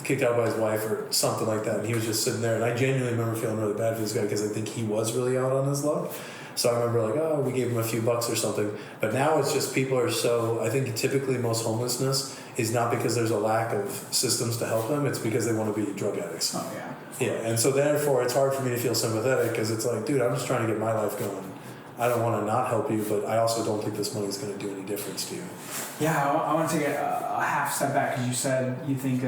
Speaker 3: kicked out by his wife or something like that, and he was just sitting there. And I genuinely remember feeling really bad for this guy because I think he was really out on his luck. So I remember we gave him a few bucks or something. But now it's just people are so, I think typically most homelessness is not because there's a lack of systems to help them, it's because they want to be drug addicts.
Speaker 2: Oh, yeah.
Speaker 3: Yeah, and so therefore it's hard for me to feel sympathetic because it's dude, I'm just trying to get my life going. I don't want to not help you, but I also don't think this money is going to do any difference to you.
Speaker 2: Yeah, I want to take a half step back because you said you think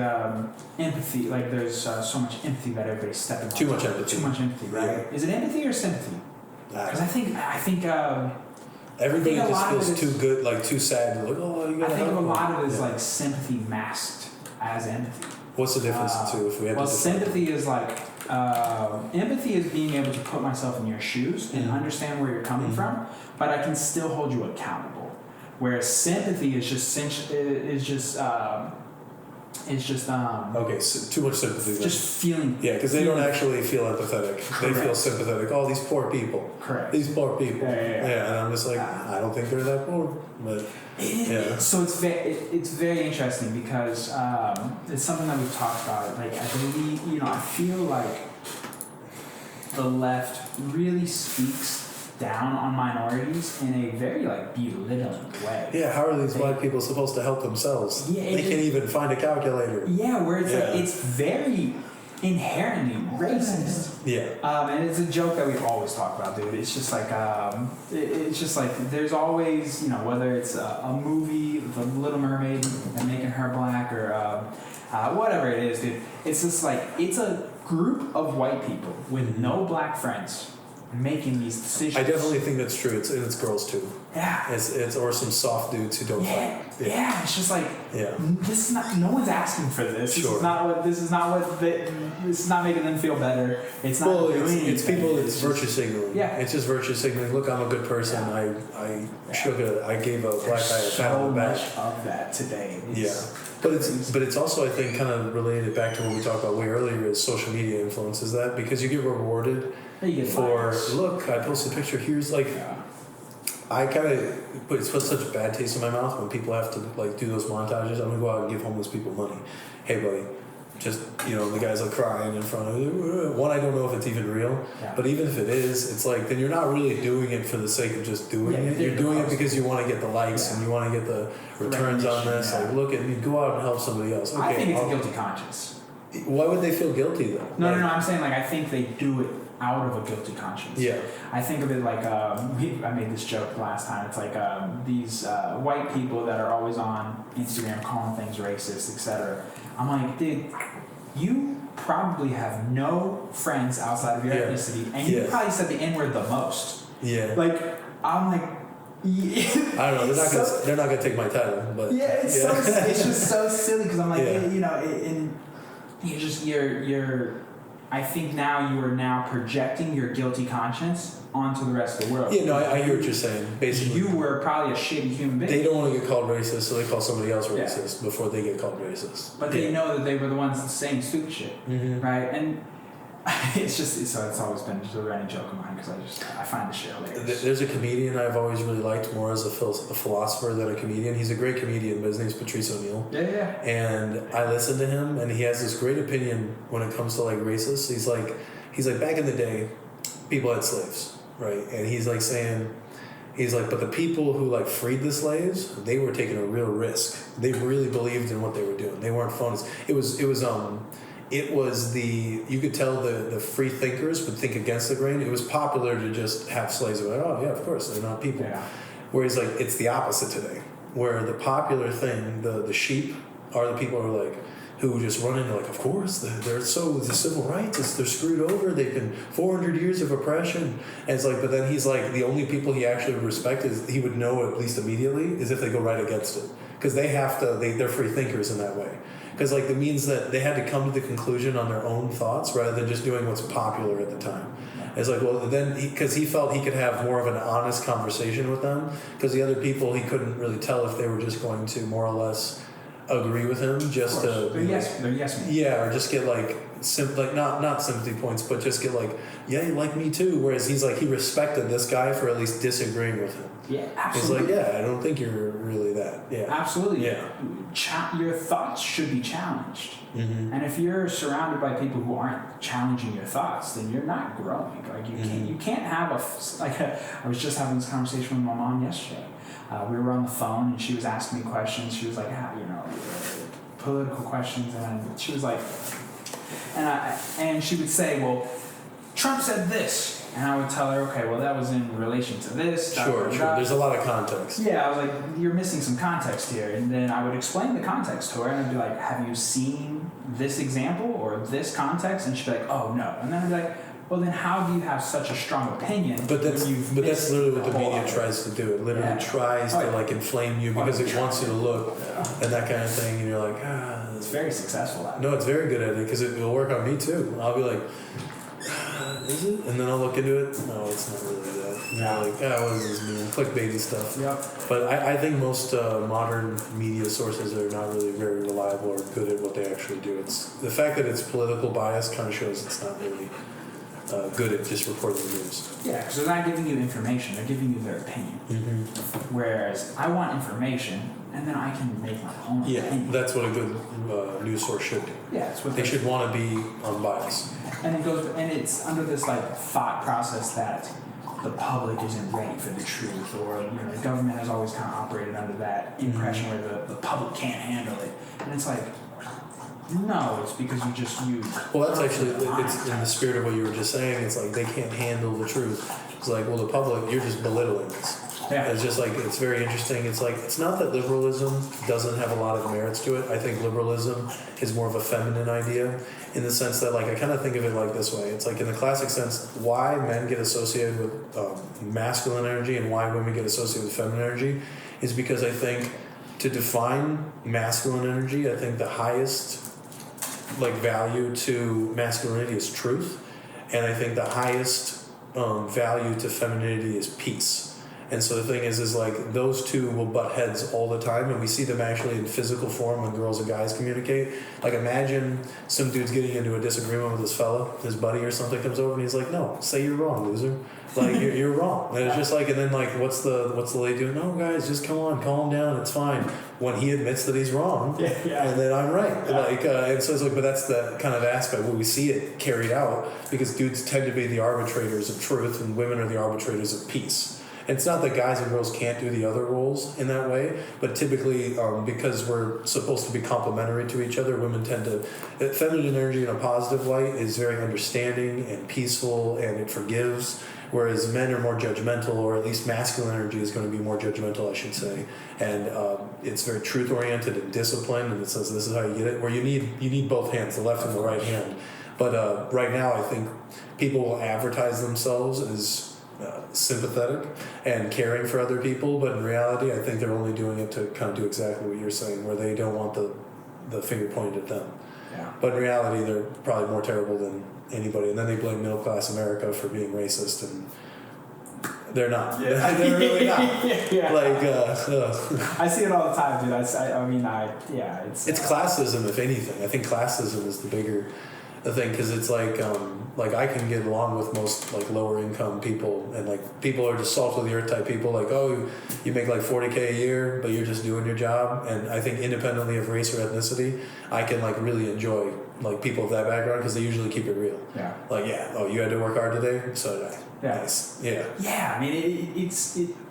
Speaker 2: empathy, there's so much empathy that everybody's stepping on.
Speaker 3: Too much empathy.
Speaker 2: Too much empathy, right?
Speaker 3: Yeah.
Speaker 2: Is it empathy or sympathy? Because I think
Speaker 3: everybody just feels
Speaker 2: too
Speaker 3: too good, too sad. You gotta
Speaker 2: I think
Speaker 3: help
Speaker 2: a lot of it is
Speaker 3: yeah.
Speaker 2: sympathy masked as empathy.
Speaker 3: What's the difference in two if we had
Speaker 2: Well,
Speaker 3: to define
Speaker 2: sympathy is like, empathy is being able to put myself in your shoes and understand where you're coming from, but I can still hold you accountable. Whereas sympathy is just
Speaker 3: Okay, so too much sympathy then.
Speaker 2: just feeling.
Speaker 3: Yeah, because they don't actually feel empathetic. They feel
Speaker 2: Correct.
Speaker 3: sympathetic. Oh, these poor people.
Speaker 2: Correct.
Speaker 3: These poor people.
Speaker 2: Yeah.
Speaker 3: And I'm just like, I don't think they're that poor. But yeah.
Speaker 2: So it's very interesting because it's something that we've talked about. Like I believe, I feel like the left really speaks down on minorities in a very like belittling way.
Speaker 3: Yeah, how are these white people supposed to help themselves?
Speaker 2: Yeah,
Speaker 3: they can't even find a calculator.
Speaker 2: Yeah, where it's like it's very inherently racist.
Speaker 3: Yeah.
Speaker 2: And it's a joke that we always talk about, dude. It's just like it's just like there's always, whether it's a movie, The Little Mermaid, and making her black, or whatever it is, dude. It's just like it's a group of white people with no black friends making these decisions.
Speaker 3: I definitely think that's true. It's girls too.
Speaker 2: Yeah.
Speaker 3: It's or some soft dudes who don't fight.
Speaker 2: Yeah. It's just like this is not. No one's asking for this.
Speaker 3: Sure.
Speaker 2: This is not making them feel better. It's not.
Speaker 3: Well,
Speaker 2: doing
Speaker 3: it's
Speaker 2: anything.
Speaker 3: people. It's virtue signaling.
Speaker 2: Yeah.
Speaker 3: It's just virtue signaling. Look, I'm a good person. I gave a black guy a pat on the back.
Speaker 2: So much of that today.
Speaker 3: But it's also, I think, kind of related back to what we talked about way earlier, is social media influences that, because you get rewarded for look, I posted a picture. Here's like. I kind of put such a bad taste in my mouth when people have to like do those montages. I'm gonna go out and give homeless people money. Hey, buddy, just the guy's like crying in front of one. I don't know if it's even real, but even if it is, it's like then you're not really doing it for the sake of just doing it. You're doing it because you want to get the likes and you want to get the returns on this. Like, look at me, go out and help somebody else. Okay,
Speaker 2: I think it's a guilty conscience.
Speaker 3: Why would they feel guilty though?
Speaker 2: No. I'm saying I think they do it out of a guilty conscience.
Speaker 3: Yeah.
Speaker 2: I think of it like I made this joke last time. It's like these white people that are always on Instagram calling things racist, etc. I'm like, dude, you probably have no friends outside of your ethnicity, and you probably said the N-word the most. Yeah. Like I'm like.
Speaker 3: I don't know. They're not gonna take my title, but
Speaker 2: it's just so silly because I'm like, and you're. I think now you are now projecting your guilty conscience onto the rest of the world.
Speaker 3: Yeah, no, I hear what you're saying. Basically,
Speaker 2: you were probably a shitty human being.
Speaker 3: They don't want to get called racist, so they call somebody else racist before they get called racist.
Speaker 2: But they know that they were the ones saying stupid shit, right? And it's always been just a running joke of mine because I find the shit hilarious.
Speaker 3: There's a comedian I've always really liked more as a philosopher than a comedian. He's a great comedian, but his name's Patrice O'Neill.
Speaker 2: Yeah.
Speaker 3: And I listen to him, and he has this great opinion when it comes to like racists. He's like back in the day, people had slaves, right? And he's like saying, but the people who like freed the slaves, they were taking a real risk. They really believed in what they were doing. They weren't phonies. It was you could tell the free thinkers would think against the grain. It was popular to just have slaves. Like, oh yeah, of course, they're not people. Yeah. Whereas like it's the opposite today, where the popular thing, the sheep are the people who just run into like, of course, they're so the civil rights, they're screwed over. They've been 400 years of oppression. And it's like, but then he's like, the only people he actually would respect is he would know at least immediately is if they go right against it, because they're free thinkers in that way. Because like it means that they had to come to the conclusion on their own thoughts rather than just doing what's popular at the time. It's like, well, then because he felt he could have more of an honest conversation with them, because the other people he couldn't really tell if they were just going to more or less agree with him just to
Speaker 2: they're yes men.
Speaker 3: Yeah, or just get like not sympathy points, but just get like, yeah, you like me too. Whereas he's like, he respected this guy for at least disagreeing with him.
Speaker 2: Yeah, absolutely.
Speaker 3: He's like, yeah, I don't think you're really that. Yeah,
Speaker 2: absolutely.
Speaker 3: Yeah,
Speaker 2: your thoughts should be challenged. Mm-hmm. And if you're surrounded by people who aren't challenging your thoughts, then you're not growing. Like you can't have I was just having this conversation with my mom yesterday. We were on the phone and she was asking me questions. She was like, political questions, and she was like, and she would say, well, Trump said this. And I would tell her, okay, well, that was in relation to this.
Speaker 3: Sure. There's a lot of context.
Speaker 2: Yeah, I was like, you're missing some context here. And then I would explain the context to her, and I'd be like, have you seen this example or this context? And she'd be like, oh, no. And then I'd be like, well, then how do you have such a strong opinion?
Speaker 3: But that's literally what the media tries to do. It literally tries to like inflame you because it wants you to look and that kind of thing, and you're like,
Speaker 2: It's very successful at it.
Speaker 3: No, it's very good at it because it will work on me too. I'll be like, is it? And then I'll look into it. No, it's not really that. And you're like, what does this mean? Clickbaity stuff.
Speaker 2: Yep.
Speaker 3: But I think most modern media sources are not really very reliable or good at what they actually do. It's the fact that it's political bias kind of shows it's not really good at just reporting the news.
Speaker 2: Yeah, because they're not giving you information; they're giving you their opinion.
Speaker 3: Mm-hmm.
Speaker 2: Whereas I want information, and then I can make my own opinion.
Speaker 3: That's what a good news source should do.
Speaker 2: Yeah, it's what
Speaker 3: They should want to be unbiased.
Speaker 2: And it goes, and it's under this like thought process that the public isn't ready for the truth, or the government has always kind of operated under that impression where the public can't handle it, and it's like. No, it's because you.
Speaker 3: Well, that's actually it's in the spirit of what you were just saying. It's like they can't handle the truth. It's like, well, the public, you're just belittling this.
Speaker 2: Yeah.
Speaker 3: It's just like it's very interesting. It's like it's not that liberalism doesn't have a lot of merits to it. I think liberalism is more of a feminine idea in the sense that like I kind of think of it like this way. It's like in the classic sense, why men get associated with masculine energy and why women get associated with feminine energy is because I think to define masculine energy, I think the highest value to masculinity is truth, and I think the highest value to femininity is peace. And so the thing is like those two will butt heads all the time, and we see them actually in physical form when girls and guys communicate. Like imagine some dude's getting into a disagreement with his buddy or something comes over and he's like, no, say you're wrong, loser. Like you're wrong. And it's just like, and then like what's the lady doing? No, guys, just come on, calm down, it's fine. When he admits that he's wrong, and then I'm right. And so it's like, but that's the kind of aspect where we see it carried out because dudes tend to be the arbitrators of truth and women are the arbitrators of peace. And it's not that guys and girls can't do the other roles in that way, but typically because we're supposed to be complementary to each other, women tend to. Feminine energy in a positive light is very understanding and peaceful, and it forgives. Whereas men are more judgmental, or at least masculine energy is going to be more judgmental, I should say. And it's very truth-oriented and disciplined, and it says this is how you get it. Where you need both hands, the left and the right hand. But right now, I think people will advertise themselves as sympathetic and caring for other people, but in reality, I think they're only doing it to kind of do exactly what you're saying, where they don't want the finger pointed at them.
Speaker 2: Yeah.
Speaker 3: But in reality, they're probably more terrible than anybody, and then they blame middle class America for being racist, and they're not.
Speaker 2: Yeah.
Speaker 3: They're really not.
Speaker 2: Yeah.
Speaker 3: I
Speaker 2: see it all the time, dude. It's
Speaker 3: classism, if anything. I think classism is the bigger thing because it's like I can get along with most like lower income people, and like people are just salt of the earth type people. Like, oh, you make like $40K a year, but you're just doing your job. And I think independently of race or ethnicity, I can like really enjoy like people of that background because they usually keep it real.
Speaker 2: Yeah.
Speaker 3: Like, oh, you had to work hard today, so did I.
Speaker 2: Yeah.
Speaker 3: Nice. Yeah.
Speaker 2: Yeah. I mean,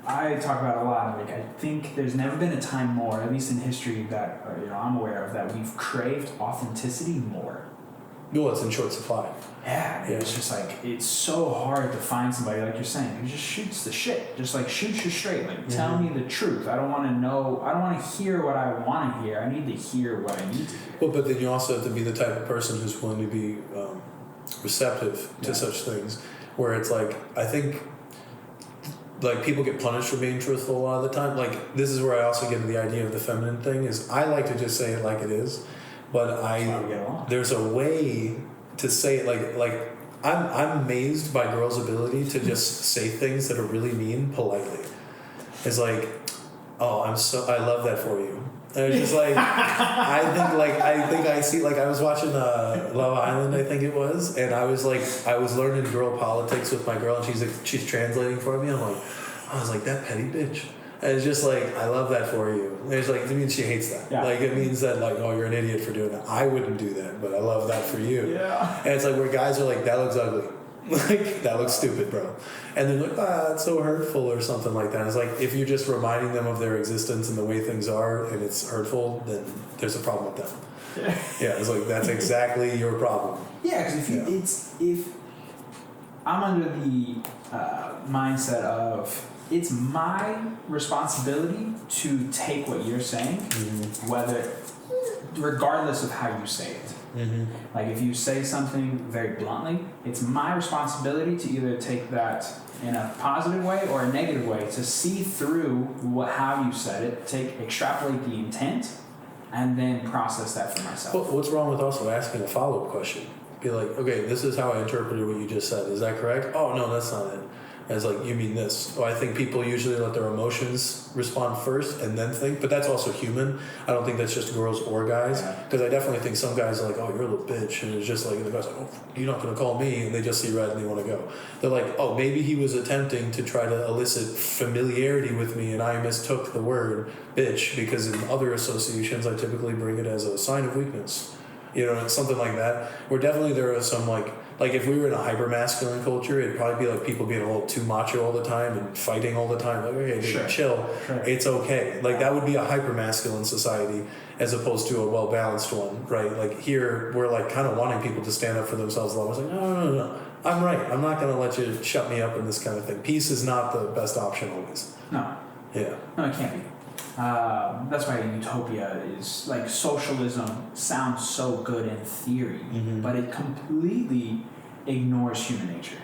Speaker 2: I talk about it a lot. Like, I think there's never been a time more, at least in history that I'm aware of, that we've craved authenticity more.
Speaker 3: No, it's in short supply.
Speaker 2: Yeah, it's just like, it's so hard to find somebody, like you're saying, who just shoots the shit. Just like, shoots you straight. Like, tell me the truth. I don't want to hear what I want to hear. I need to hear what I need to hear.
Speaker 3: Well, but then you also have to be the type of person who's willing to be receptive to such things. Where it's like, I think, like, people get punished for being truthful a lot of the time. Like, this is where I also get to the idea of the feminine thing, is I like to just say it like it is. But there's a way to say it like I'm amazed by girls' ability to just say things that are really mean politely. It's like, oh, I love that for you. And it's just like I think I see, like, I was watching Love Island, I think it was, and I was learning girl politics with my girl, and she's translating for me. I was like that petty bitch. And it's just like, I love that for you. And it's like, it means she hates that. Yeah. Like, it means that, like, oh, you're an idiot for doing that. I wouldn't do that, but I love that for you.
Speaker 2: Yeah.
Speaker 3: And it's like, where guys are like, that looks ugly. Like, that looks stupid, bro. And they're like, it's so hurtful or something like that. And it's like, if you're just reminding them of their existence and the way things are, and it's hurtful, then there's a problem with them. Yeah, it's like, that's exactly your problem.
Speaker 2: Yeah, because if I'm under the mindset of, it's my responsibility to take what you're saying, regardless of how you say it. Like if you say something very bluntly, it's my responsibility to either take that in a positive way or a negative way, to see through how you said it, extrapolate the intent, and then process that for myself.
Speaker 3: What's wrong with also asking a follow-up question? Be like, okay, this is how I interpreted what you just said. Is that correct? Oh, no, that's not it. And it's like, you mean this. I think people usually let their emotions respond first and then think, but that's also human. I don't think that's just girls or guys. Because I definitely think some guys are like, oh, you're a little bitch. And it's just like, the guy's like, oh, you're not going to call me. And they just see red and they want to go. They're like, oh, maybe he was attempting to try to elicit familiarity with me and I mistook the word bitch, because in other associations I typically bring it as a sign of weakness. You know, something like that. Where definitely there are some like if we were in a hyper-masculine culture, it'd probably be like people being a little too macho all the time and fighting all the time. Like, okay, dude, chill. Sure. It's okay. Like, that would be a hyper-masculine society as opposed to a well-balanced one, right? Like, here, we're like kind of wanting people to stand up for themselves a lot. It's like, no. I'm right. I'm not going to let you shut me up in this kind of thing. Peace is not the best option always.
Speaker 2: No.
Speaker 3: Yeah.
Speaker 2: No, it can't be. That's why utopia is like socialism sounds so good in theory, but it completely ignores human nature.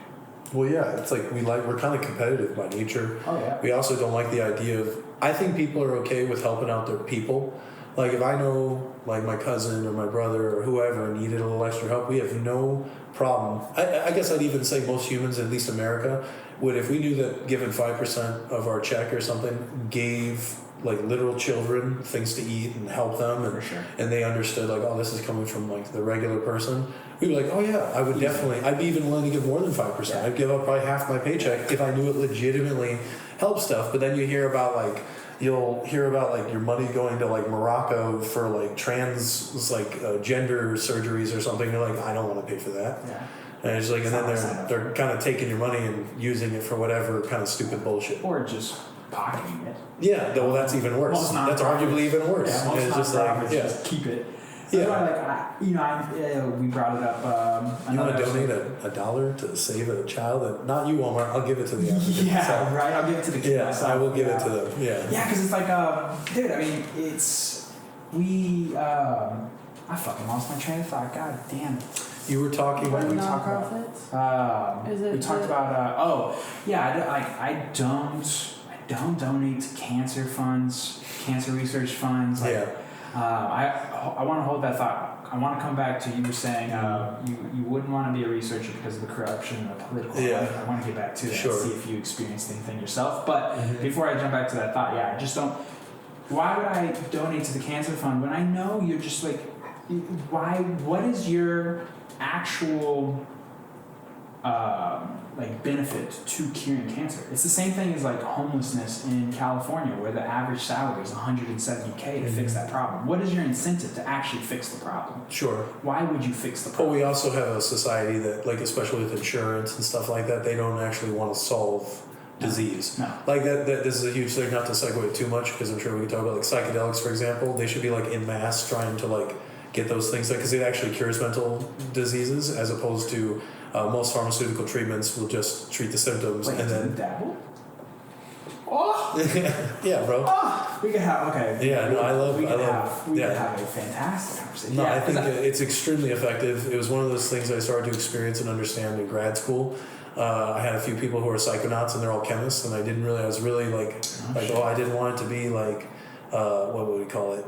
Speaker 3: Well, yeah, it's like we're kind of competitive by nature.
Speaker 2: Oh yeah.
Speaker 3: We also don't like the idea of. I think people are okay with helping out their people. Like if I know, like my cousin or my brother or whoever needed a little extra help, we have no problem. I guess I'd even say most humans, at least America, would, if we knew that giving 5% of our check or something gave like literal children things to eat and help them, and and they understood like, oh, this is coming from like the regular person, we'd be like, oh yeah, I would definitely, I'd be even willing to give more than 5%. Yeah. I'd give up probably half my paycheck if I knew it legitimately helped stuff. But then you hear about like, you'll hear about like your money going to like Morocco for like trans gender surgeries or something. You're like, I don't want to pay for that. Yeah. And it's like, and then they're kind of taking your money and using it for whatever kind of stupid bullshit.
Speaker 2: Or just pocketing it.
Speaker 3: Yeah, well, that's even worse. That's arguably even worse.
Speaker 2: Yeah,
Speaker 3: it's just like,
Speaker 2: just keep it.
Speaker 3: Yeah.
Speaker 2: We brought it up.
Speaker 3: You want to donate $1 to save a child? Not you, Walmart. I'll give it to the African.
Speaker 2: Yeah, right. I'll give it to the kids.
Speaker 3: Yeah, myself. I will give it to them. Yeah.
Speaker 2: Yeah, because it's like, dude. I mean, I fucking lost my train of thought. God damn it.
Speaker 3: You were talking about
Speaker 4: nonprofits.
Speaker 2: We talked about. I don't donate to cancer funds, cancer research funds. I want to hold that thought. I want to come back to you were saying you wouldn't want to be a researcher because of the corruption and the political. I want to get back to that and see if you experienced anything yourself. But before I jump back to that thought, I just don't. Why would I donate to the cancer fund when I know you're just like, why? What is your actual benefit to curing cancer? It's the same thing as like homelessness in California, where the average salary is $170K to fix that problem. What is your incentive to actually fix the problem?
Speaker 3: Sure.
Speaker 2: Why would you fix the problem?
Speaker 3: Well, we also have a society that, like, especially with insurance and stuff like that, they don't actually want to solve disease.
Speaker 2: No.
Speaker 3: Like that this is a huge thing, not to segue too much, because I'm sure we can talk about like psychedelics, for example. They should be like in mass trying to like get those things, because it actually cures mental diseases, as opposed to most pharmaceutical treatments will just treat the symptoms.
Speaker 2: Wait,
Speaker 3: and then
Speaker 2: dabble? Oh!
Speaker 3: Yeah, bro.
Speaker 2: Oh! We can have, okay.
Speaker 3: Yeah, no,
Speaker 2: we can have a fantastic conversation.
Speaker 3: No, I think it's extremely effective. It was one of those things I started to experience and understand in grad school. I had a few people who are psychonauts and they're all chemists, and I was really I didn't want it to be like, what would we call it?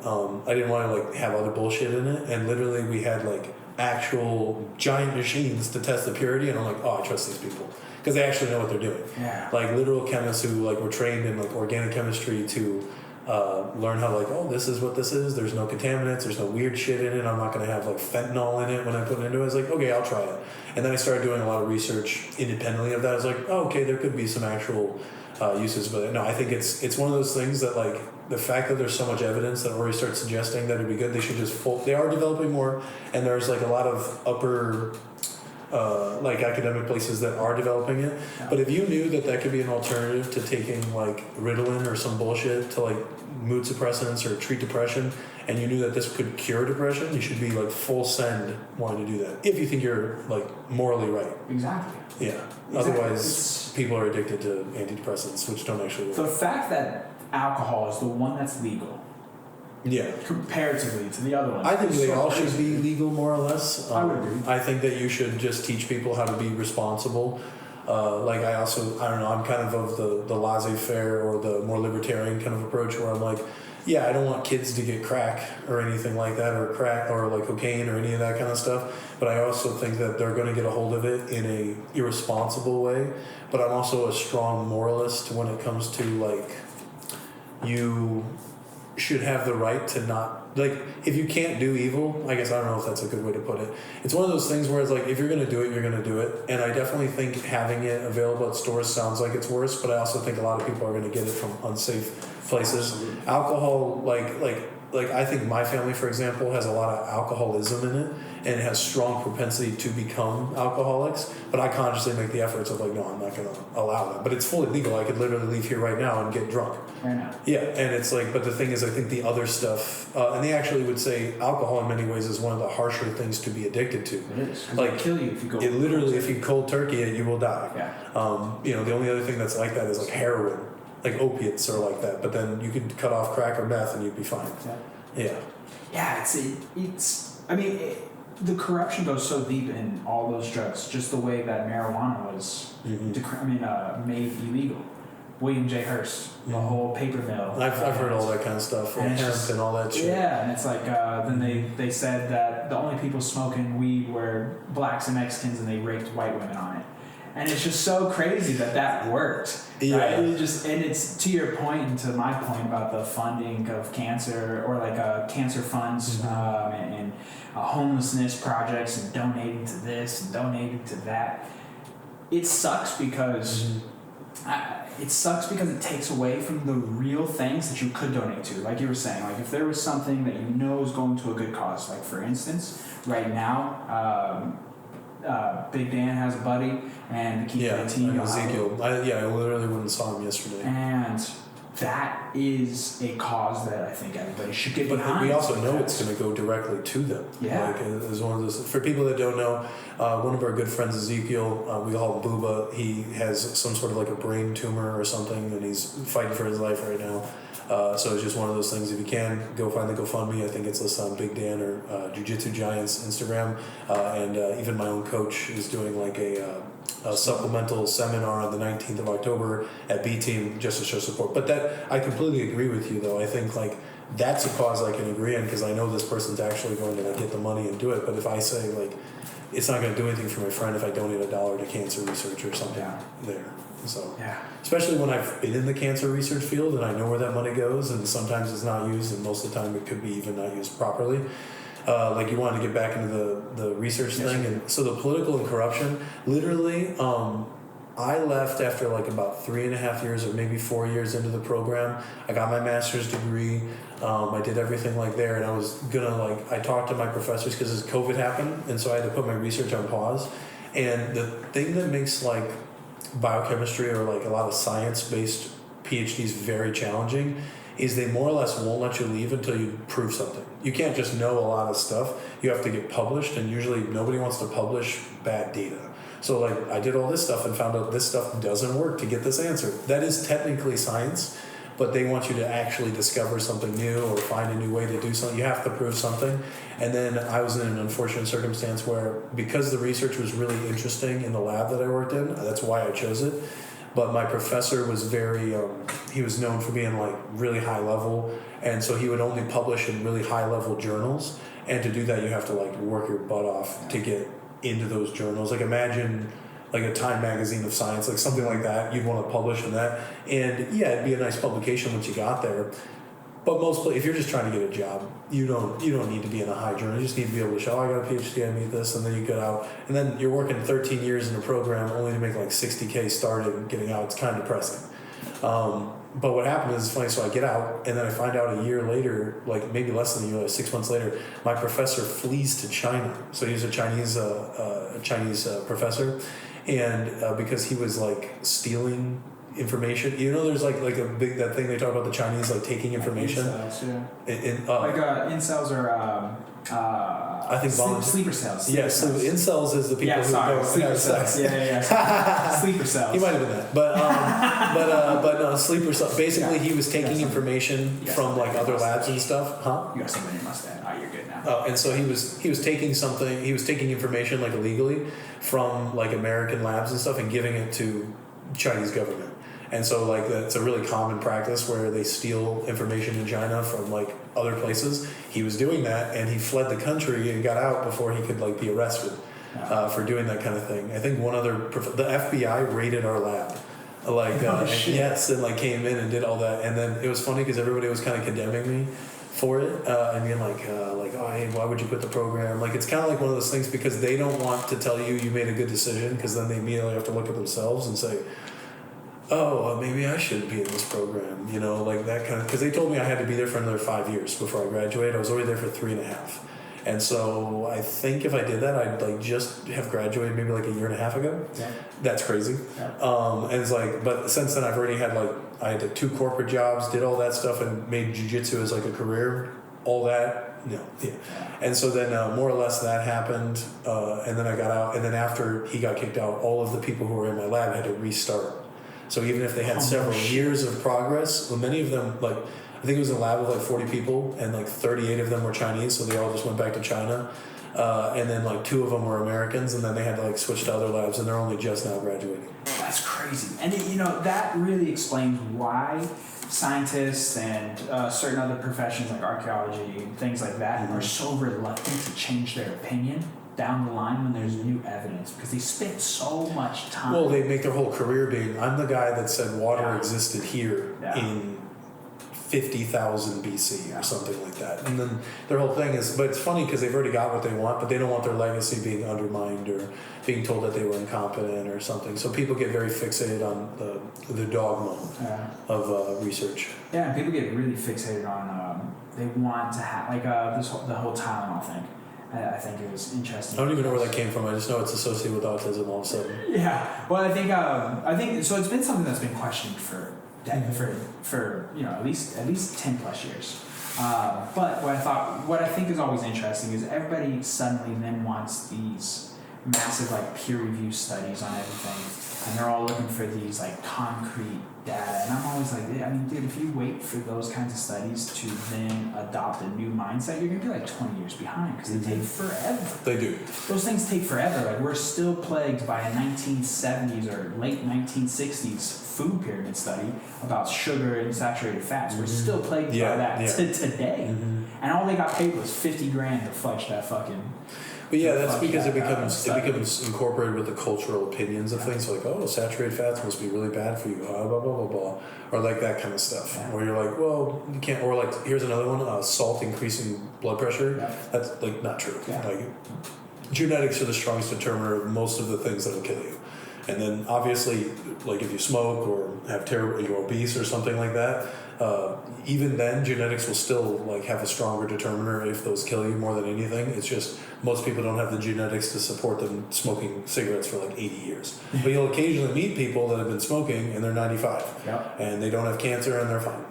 Speaker 3: I didn't want to like have other bullshit in it, and literally we had like actual giant machines to test the purity, and I'm like, I trust these people because they actually know what they're doing.
Speaker 2: Yeah.
Speaker 3: Like literal chemists who like were trained in like organic chemistry to learn how like, this is what this is. There's no contaminants. There's no weird shit in it. I'm not going to have like fentanyl in it when I put it into it. I was like, okay, I'll try it. And then I started doing a lot of research independently of that. I was like, okay, there could be some actual uses, but no, I think it's one of those things that like the fact that there's so much evidence that already starts suggesting that it'd be good. They should just they are developing more, and there's like a lot of upper like academic places that are developing it. Yeah. But if you knew that could be an alternative to taking like Ritalin or some bullshit to like mood suppressants or treat depression, and you knew that this could cure depression, you should be like full send wanting to do that if you think you're like morally right.
Speaker 2: Exactly.
Speaker 3: Yeah. Exactly. Otherwise, people are addicted to antidepressants, which don't actually work.
Speaker 2: The fact that alcohol is the one that's legal
Speaker 3: Yeah.
Speaker 2: comparatively to the other ones.
Speaker 3: I think
Speaker 2: It's
Speaker 3: they
Speaker 2: so
Speaker 3: all
Speaker 2: crazy.
Speaker 3: should be legal, more or less.
Speaker 2: I would agree.
Speaker 3: I think that you should just teach people how to be responsible. Like I don't know, I'm kind of the laissez-faire or the more libertarian kind of approach where I'm like, yeah, I don't want kids to get crack or anything like that, or crack or like cocaine or any of that kind of stuff. But I also think that they're going to get a hold of it in a irresponsible way. But I'm also a strong moralist when it comes to like, you should have the right to not, like, if you can't do evil, I guess I don't know if that's a good way to put it. It's one of those things where it's like, if you're going to do it, you're going to do it. And I definitely think having it available at stores sounds like it's worse, but I also think a lot of people are going to get it from unsafe places.
Speaker 2: Absolutely.
Speaker 3: Alcohol, like I think my family, for example, has a lot of alcoholism in it, and it has strong propensity to become alcoholics. But I consciously make the efforts of like, no, I'm not going to allow that. But it's fully legal. I could literally leave here right now and get drunk.
Speaker 2: Right now.
Speaker 3: Yeah, and it's like, but the thing is, I think the other stuff, and they actually would say alcohol in many ways is one of the harsher things to be addicted to.
Speaker 2: It is. 'Cause
Speaker 3: Like,
Speaker 2: it'll kill you if you go.
Speaker 3: It literally, if you cold turkey it, you will die.
Speaker 2: Yeah.
Speaker 3: The only other thing that's like that is like heroin, like opiates are like that. But then you could cut off crack or meth and you'd be fine.
Speaker 2: Yeah.
Speaker 3: Yeah.
Speaker 2: Yeah, the corruption goes so deep in all those drugs, just the way that marijuana was made illegal. William J. Hearst, the whole paper mill.
Speaker 3: I've heard all that kind of stuff, and hemp and all that shit.
Speaker 2: Yeah, and it's like, then they said that the only people smoking weed were blacks and Mexicans, and they raped white women on it. And it's just so crazy that worked.
Speaker 3: Yeah.
Speaker 2: Right? And it's to your point and to my point about the funding of cancer or like cancer funds and homelessness projects and donating to this and donating to that. It sucks because it takes away from the real things that you could donate to. Like you were saying, like if there was something that you know is going to a good cause, like for instance, right now, Big Dan has a buddy, and the Kingsway team.
Speaker 3: Ezekiel. I literally went and saw him yesterday.
Speaker 2: And that is a cause that I think everybody should get behind.
Speaker 3: But we also know it's going to go directly to them.
Speaker 2: Yeah.
Speaker 3: Like, it's one of those. For people that don't know, one of our good friends, Ezekiel, we call him Booba. He has some sort of like a brain tumor or something, and he's fighting for his life right now. So it's just one of those things. If you can, go find the GoFundMe. I think it's listed on Big Dan or Jiu-Jitsu Giants Instagram. And even my own coach is doing like a supplemental seminar on the 19th of October at B Team just to show support. But that, I completely agree with you though. I think like that's a cause I can agree on because I know this person's actually going to like get the money and do it. But if I say like it's not going to do anything for my friend if I donate $1 to cancer research or something there. So especially when I've been in the cancer research field and I know where that money goes, and sometimes it's not used, and most of the time it could be even not used properly. Like you wanted to get back into the research thing, and so the political and corruption. Literally, I left after like about 3.5 years or maybe 4 years into the program. I got my master's degree. I did everything like there, and I was gonna I talked to my professors because COVID happened, and so I had to put my research on pause. And the thing that makes like biochemistry or like a lot of science-based PhDs very challenging is they more or less won't let you leave until you prove something. You can't just know a lot of stuff. You have to get published, and usually nobody wants to publish bad data. So like I did all this stuff and found out this stuff doesn't work to get this answer. That is technically science, but they want you to actually discover something new or find a new way to do something. You have to prove something. And then I was in an unfortunate circumstance where, because the research was really interesting in the lab that I worked in, that's why I chose it. But my professor was very, he was known for being like really high level. And so he would only publish in really high level journals. And to do that, you have to like work your butt off to get into those journals. Like imagine like a Time magazine of science, like something like that. You'd want to publish in that. And yeah, it'd be a nice publication once you got there. But mostly, if you're just trying to get a job, you don't need to be in a high journal. You just need to be able to show, I got a PhD, I need this, and then you get out. And then you're working 13 years in a program only to make like $60K started and getting out. It's kind of depressing. But what happened is, it's funny, so I get out, and then I find out a year later, like maybe less than a year, like 6 months later, my professor flees to China. So he's a Chinese professor, and because he was like stealing information, there's like a big that thing they talk about, the Chinese like taking information.
Speaker 2: Incels,
Speaker 3: In
Speaker 2: incels are
Speaker 3: I think
Speaker 2: sleeper cells.
Speaker 3: Yeah, so incels is the people who don't
Speaker 2: sleeper
Speaker 3: have
Speaker 2: cells.
Speaker 3: sex.
Speaker 2: Yeah. Sleeper cells.
Speaker 3: He might have been that, but no, sleeper cells. Basically, he was taking information from like other labs and stuff. Huh?
Speaker 2: You got something in your mustache. Oh, you're good now.
Speaker 3: Oh, and so he was taking something. He was taking information like illegally from like American labs and stuff and giving it to Chinese government. And so like that's a really common practice where they steal information in China from like other places. He was doing that, and he fled the country and got out before he could like be arrested for doing that kind of thing. I think one other the FBI raided our lab. And like came in and did all that, and then it was funny because everybody was kind of condemning me for it and being like, oh, hey, why would you quit the program? Like it's kind of like one of those things because they don't want to tell you made a good decision because then they immediately have to look at themselves and say, oh, maybe I shouldn't be in this program, like that kind of, because they told me I had to be there for another 5 years before I graduated. I was already there for 3.5. And so I think if I did that, I'd like just have graduated maybe like a year and a half ago. Yeah. That's crazy. Yeah. And it's like, but since then I've already had I had 2 corporate jobs, did all that stuff and made jiu-jitsu as like a career, all that. No. Yeah. And so then more or less that happened. And then I got out. And then after he got kicked out, all of the people who were in my lab had to restart. So even if they had several years of progress, well, many of them, like, I think it was a lab of like 40 people, and like 38 of them were Chinese, so they all just went back to China. And then like 2 of them were Americans, and then they had to like switch to other labs, and they're only just now graduating.
Speaker 2: That's crazy. And that really explains why scientists and certain other professions like archaeology and things like that are so reluctant to change their opinion down the line when there's new evidence, because they spend so much time.
Speaker 3: Well, they make their whole career being, I'm the guy that said water existed here in 50,000 BC or something like that. And then their whole thing is, but it's funny because they've already got what they want, but they don't want their legacy being undermined or being told that they were incompetent or something. So people get very fixated on the dogma of research.
Speaker 2: Yeah, and people get really fixated on, they want to have, like the whole Tylenol thing. I think it was interesting.
Speaker 3: I don't even know where that came from. I just know it's associated with autism all of a sudden.
Speaker 2: Yeah. Well, I think so. It's been something that's been questioned for at least 10 plus years. But what I think is always interesting is everybody suddenly then wants these massive like peer review studies on everything, and they're all looking for these like concrete data. And I'm always like, I mean, dude, if you wait for those kinds of studies to then adopt a new mindset, you're gonna be like 20 years behind because they take forever.
Speaker 3: They do.
Speaker 2: Those things take forever. Like we're still plagued by a 1970s or late 1960s food pyramid study about sugar and saturated fats. We're still plagued by that today. And all they got paid was $50,000 to fudge that fucking.
Speaker 3: But yeah, that's because it becomes incorporated with the cultural opinions of things, like, oh, saturated fats must be really bad for you, blah, blah, blah, blah, or like that kind of stuff. Yeah. Where you're like, well, you can't, or like, here's another one, salt increasing blood pressure. Yeah. That's like not true. Yeah. Like, genetics are the strongest determiner of most of the things that will kill you. And then obviously, like if you smoke or you're obese or something like that, even then genetics will still like have a stronger determiner if those kill you more than anything. It's just most people don't have the genetics to support them smoking cigarettes for like 80 years. But you'll occasionally meet people that have been smoking and they're 95 and they don't have cancer and they're fine.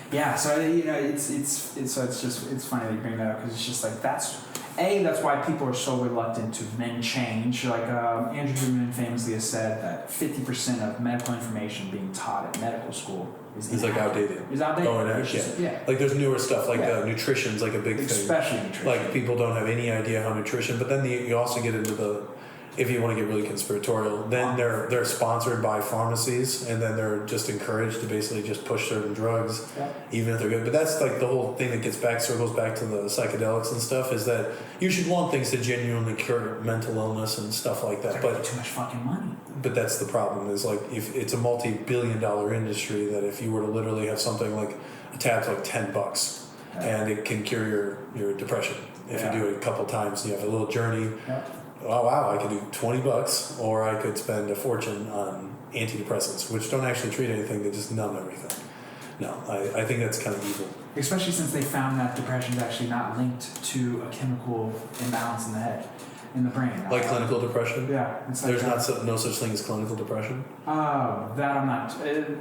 Speaker 2: Yeah, so it's funny that you bring that up, because it's just like that's why people are so reluctant to then change. Like Andrew Goodman famously has said that 50% of medical information being taught at medical school is like outdated. Is outdated.
Speaker 3: Oh, like there's newer stuff like nutrition's like a big thing.
Speaker 2: Especially nutrition.
Speaker 3: Like people don't have any idea how nutrition. But then you also get into if you want to get really conspiratorial, then they're sponsored by pharmacies, and then they're just encouraged to basically just push certain drugs, even if they're good. But that's like the whole thing that circles back to the psychedelics and stuff, is that you should want things to genuinely cure mental illness and stuff like that.
Speaker 2: But too much fucking money.
Speaker 3: But that's the problem, is like if it's a multi-billion-dollar industry, that if you were to literally have something like a tab's like $10, and it can cure your depression if you do it a couple times and you have a little journey. Oh wow, I could do $20, or I could spend a fortune on antidepressants, which don't actually treat anything, they just numb everything. No, I think that's kind of evil.
Speaker 2: Especially since they found that depression is actually not linked to a chemical imbalance in the head. in the brain.
Speaker 3: Like clinical depression?
Speaker 2: Yeah. It's like
Speaker 3: There's no such thing as clinical depression?
Speaker 2: That I'm not...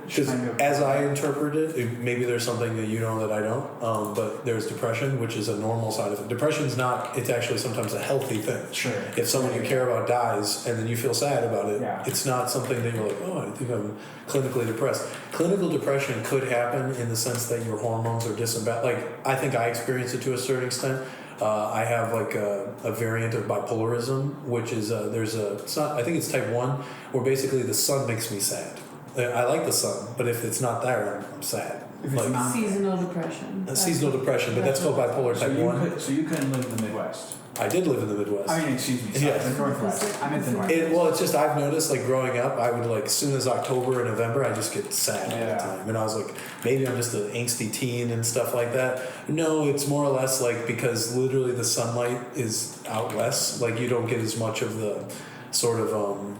Speaker 3: Because as I interpret it, maybe there's something that you know that I don't, but there's depression, which is a normal side of it. Depression's not, it's actually sometimes a healthy thing.
Speaker 2: Sure.
Speaker 3: If someone you care about dies and then you feel sad about it,
Speaker 2: Yeah.
Speaker 3: it's not something that you're like, oh, I think I'm clinically depressed. Clinical depression could happen in the sense that your hormones are disembalanced. Like, I think I experienced it to a certain extent. I have like a variant of bipolarism, which is it's not, I think it's type 1, where basically the sun makes me sad. I like the sun, but if it's not there, I'm sad.
Speaker 2: If it's not
Speaker 4: Seasonal depression.
Speaker 3: Seasonal depression, but that's called bipolar type 1.
Speaker 2: So you couldn't live in the Midwest?
Speaker 3: I did live in the Midwest.
Speaker 2: I mean, excuse me. Sorry,
Speaker 3: Yeah.
Speaker 2: the Northwest. I meant the Northwest.
Speaker 3: Well, it's just I've noticed, like, growing up, I would, like, as soon as October and November, I just get sad all the time. And I was like, maybe I'm just an angsty teen and stuff like that. No, it's more or less, like, because literally the sunlight is out less. Like, you don't get as much of the sort of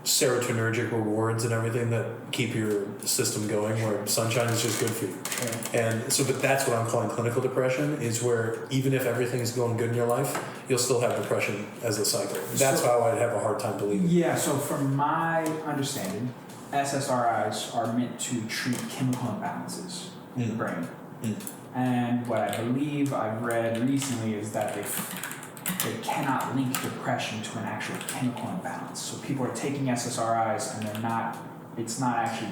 Speaker 3: serotonergic rewards and everything that keep your system going, where sunshine is just good for you. And so, but that's what I'm calling clinical depression, is where even if everything's going good in your life, you'll still have depression as a cycle. That's how I'd have a hard time believing.
Speaker 2: Yeah, so from my understanding, SSRIs are meant to treat chemical imbalances in the brain. And what I believe I've read recently is that they cannot link depression to an actual chemical imbalance. So people are taking SSRIs and it's not actually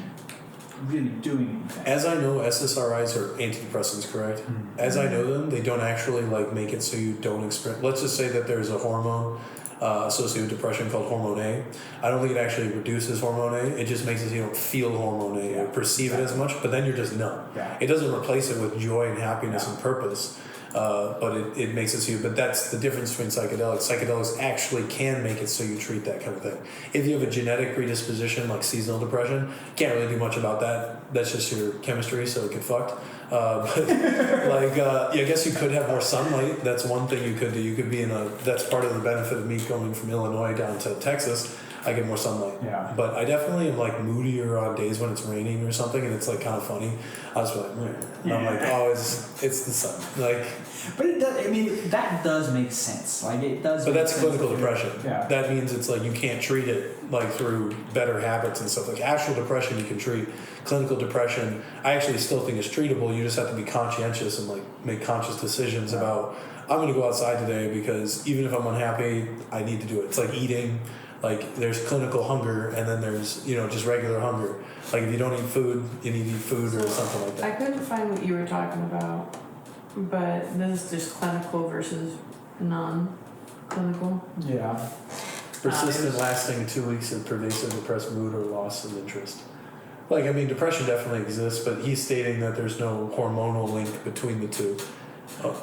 Speaker 2: really doing anything.
Speaker 3: As I know, SSRIs are antidepressants, correct? As I know them, they don't actually like make it so you don't experience. Let's just say that there's a hormone associated with depression called hormone A. I don't think it actually reduces hormone A. It just makes it so you don't feel hormone A or perceive it as much, but then you're just numb.
Speaker 2: Yeah.
Speaker 3: It doesn't replace it with joy and happiness and purpose. But it makes it so you, but that's the difference between psychedelics. Psychedelics actually can make it so you treat that kind of thing. If you have a genetic predisposition like seasonal depression, can't really do much about that. That's just your chemistry, so it get fucked. But I guess you could have more sunlight. That's one thing you could do. You could be that's part of the benefit of me going from Illinois down to Texas. I get more sunlight.
Speaker 2: Yeah.
Speaker 3: But I definitely am like moodier on days when it's raining or something, and it's like kind of funny. I was like, and I'm like, oh, it's the sun. Like,
Speaker 2: but it does. I mean, that does make sense. Like it does.
Speaker 3: But that's clinical depression.
Speaker 2: Yeah.
Speaker 3: That means it's like you can't treat it like through better habits and stuff. Like actual depression, you can treat. Clinical depression, I actually still think is treatable. You just have to be conscientious and like make conscious decisions about. I'm going to go outside today because even if I'm unhappy, I need to do it. It's like eating. Like there's clinical hunger and then there's just regular hunger. Like if you don't eat food, you need to eat food or something like that.
Speaker 4: I couldn't find what you were talking about, but this is just clinical versus non-clinical.
Speaker 2: Yeah.
Speaker 3: Persistent, lasting 2 weeks of pervasive depressed mood or loss of interest. Like, I mean, depression definitely exists, but he's stating that there's no hormonal link between the two.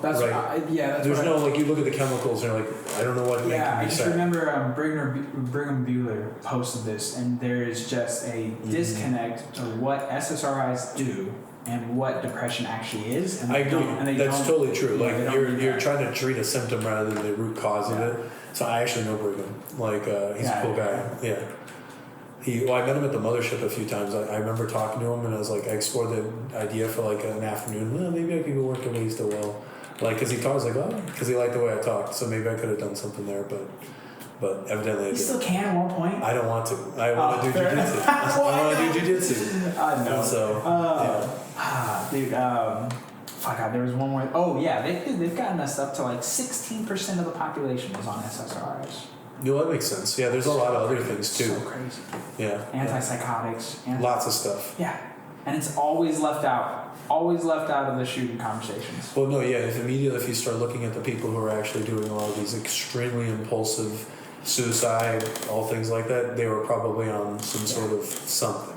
Speaker 2: That's
Speaker 3: right.
Speaker 2: That's
Speaker 3: there's no, like, you look at the chemicals and you're like, I don't know what link
Speaker 2: I
Speaker 3: can be
Speaker 2: just
Speaker 3: set.
Speaker 2: remember Brigham Bueller posted this, and there is just a disconnect to what SSRIs do and what depression actually is. And
Speaker 3: I agree. That's totally true. Like, you're trying to treat a symptom rather than the root cause of it. So I actually know Brigham. Like, he's a cool guy. Yeah. I met him at the mothership a few times. I remember talking to him, and I was like, I explored the idea for like an afternoon. Well, maybe I could go work at Ways to Well, like, because he talks like, oh, because he liked the way I talked. So maybe I could have done something there, but evidently I didn't.
Speaker 2: still can at one point.
Speaker 3: I don't want to. I want to do jiu-jitsu. I want to do jiu-jitsu.
Speaker 2: I know.
Speaker 3: And so,
Speaker 2: dude. Fuck God, there was one more. Oh yeah, they've gotten us up to like 16% of the population is on SSRIs.
Speaker 3: that makes sense. Yeah, there's a lot of other things too.
Speaker 2: So crazy.
Speaker 3: Yeah.
Speaker 2: Antipsychotics.
Speaker 3: Lots of stuff.
Speaker 2: Yeah, and it's always left out. Always left out of the shooting conversations.
Speaker 3: Well, no, yeah. If you start looking at the people who are actually doing all of these extremely impulsive suicide, all things like that, they were probably on some sort of something.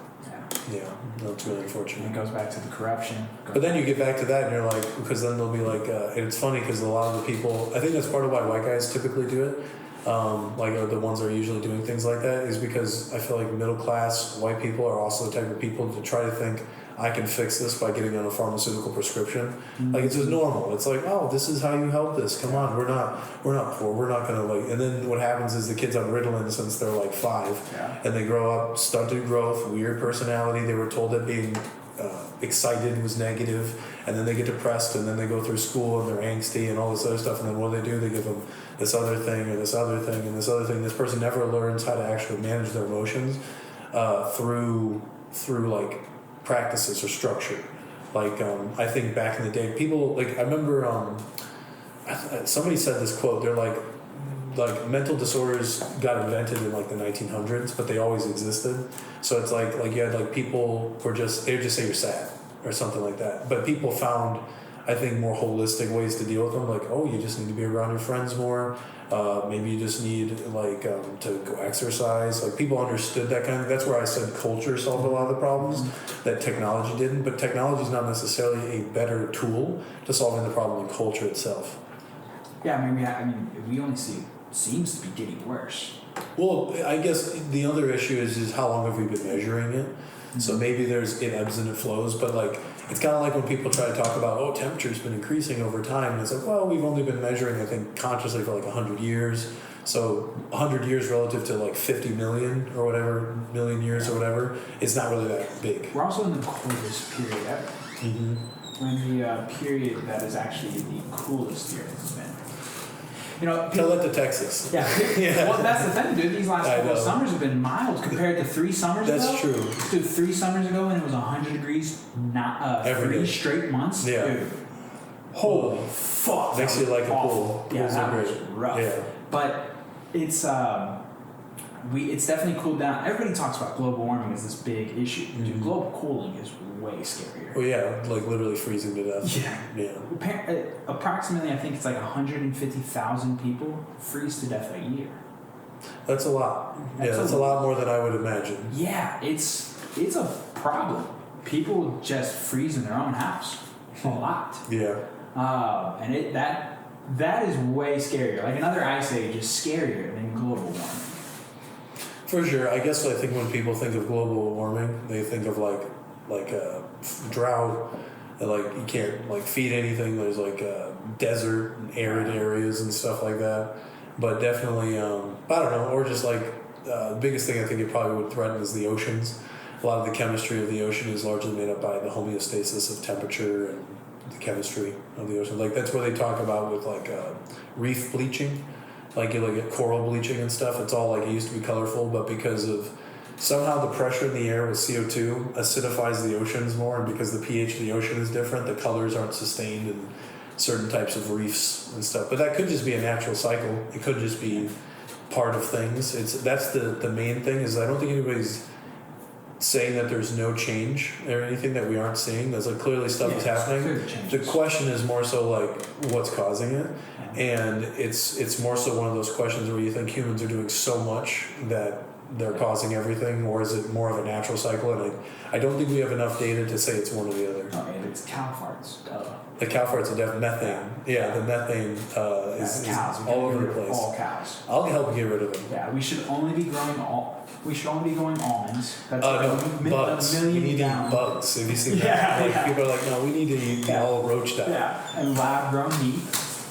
Speaker 3: Yeah, that's really unfortunate.
Speaker 2: And it goes back to the corruption.
Speaker 3: But then you get back to that and you're like, because then they'll be like, and it's funny because a lot of the people, I think that's part of why white guys typically do it, like are the ones that are usually doing things like that, is because I feel like middle class white people are also the type of people to try to think, I can fix this by getting on a pharmaceutical prescription. Mm-hmm. Like it's just normal. It's like, oh, this is how you help this. Come on, we're not poor. We're not gonna like. And then what happens is the kids on Ritalin since they're like 5, and they grow up stunted growth, weird personality. They were told that being excited was negative, and then they get depressed, and then they go through school and they're angsty and all this other stuff, and then what do? They give them this other thing and this other thing and this other thing. This person never learns how to actually manage their emotions through like practices or structure. Like I think back in the day, people like I remember somebody said this quote. They're like mental disorders got invented in like the 1900s, but they always existed. So it's like you had like people were just they would just say you're sad or something like that. But people found, I think, more holistic ways to deal with them. Like, oh, you just need to be around your friends more. Maybe you just need like to go exercise. Like people understood that kind of. That's where I said culture solved a lot of the problems that technology didn't. But technology is not necessarily a better tool to solving the problem than culture itself.
Speaker 2: Yeah, I mean, we only see it seems to be getting worse.
Speaker 3: Well, I guess the other issue is how long have we been measuring it? Mm-hmm. So maybe it ebbs and it flows, but like it's kind of like when people try to talk about temperature's been increasing over time, and it's like, well, we've only been measuring, I think, consciously for like 100 years. So 100 years relative to like 50 million or whatever, million years or whatever, is not really that big.
Speaker 2: We're also in the coldest period ever.
Speaker 3: Mm-hmm.
Speaker 2: We're in the period that is actually the coolest year it's been. You know,
Speaker 3: tell it to Texas.
Speaker 2: Yeah.
Speaker 3: Yeah.
Speaker 2: Well, that's the thing, dude. These last couple of summers have been mild compared to 3 summers ago.
Speaker 3: That's true.
Speaker 2: Dude, 3 summers ago when it was 100 degrees,
Speaker 3: Every
Speaker 2: 3
Speaker 3: day.
Speaker 2: straight months.
Speaker 3: Yeah.
Speaker 2: Dude. Holy fuck.
Speaker 3: Makes you like
Speaker 2: awful.
Speaker 3: a pool.
Speaker 2: Yeah,
Speaker 3: Pools
Speaker 2: that
Speaker 3: are
Speaker 2: was
Speaker 3: great.
Speaker 2: rough.
Speaker 3: Yeah.
Speaker 2: But it's it's definitely cooled down. Everybody talks about global warming as this big issue.
Speaker 3: Mm-hmm.
Speaker 2: Dude, global cooling is way scarier.
Speaker 3: Well, yeah, like literally freezing to death.
Speaker 2: Yeah. Approximately, I think it's like 150,000 people freeze to death a year.
Speaker 3: That's a lot. That's a lot more than I would imagine.
Speaker 2: Yeah, it's a problem. People just freeze in their own house a lot.
Speaker 3: Yeah.
Speaker 2: And that is way scarier. Like another ice age is scarier than global warming.
Speaker 3: For sure. I guess I think when people think of global warming, they think of like a drought, and like you can't like feed anything. There's like desert and arid areas and stuff like that. But definitely, I don't know, or just like the biggest thing I think it probably would threaten is the oceans. A lot of the chemistry of the ocean is largely made up by the homeostasis of temperature and the chemistry of the ocean. Like that's where they talk about with like reef bleaching. Like you look at coral bleaching and stuff, it's all like it used to be colorful, but because of somehow the pressure in the air with CO2 acidifies the oceans more, and because the pH of the ocean is different, the colors aren't sustained in certain types of reefs and stuff. But that could just be a natural cycle. It could just be part of things. That's the main thing is I don't think anybody's saying that there's no change or anything that we aren't seeing. There's like clearly stuff is happening. The question is more so like what's causing it. And it's more so one of those questions where you think humans are doing so much that they're causing everything, or is it more of a natural cycle? And I don't think we have enough data to say it's one or the other.
Speaker 2: Okay, it's cow farts.
Speaker 3: The cow farts are methane. Yeah, the methane is all over the place.
Speaker 2: All cows.
Speaker 3: I'll help get rid of them.
Speaker 2: Yeah, we should only be growing almonds. That's
Speaker 3: bugs.
Speaker 2: a million
Speaker 3: We need to eat
Speaker 2: gallons.
Speaker 3: bugs. Have you seen that? People are like, no, we need to eat all roached out.
Speaker 2: Yeah, and lab-grown meat.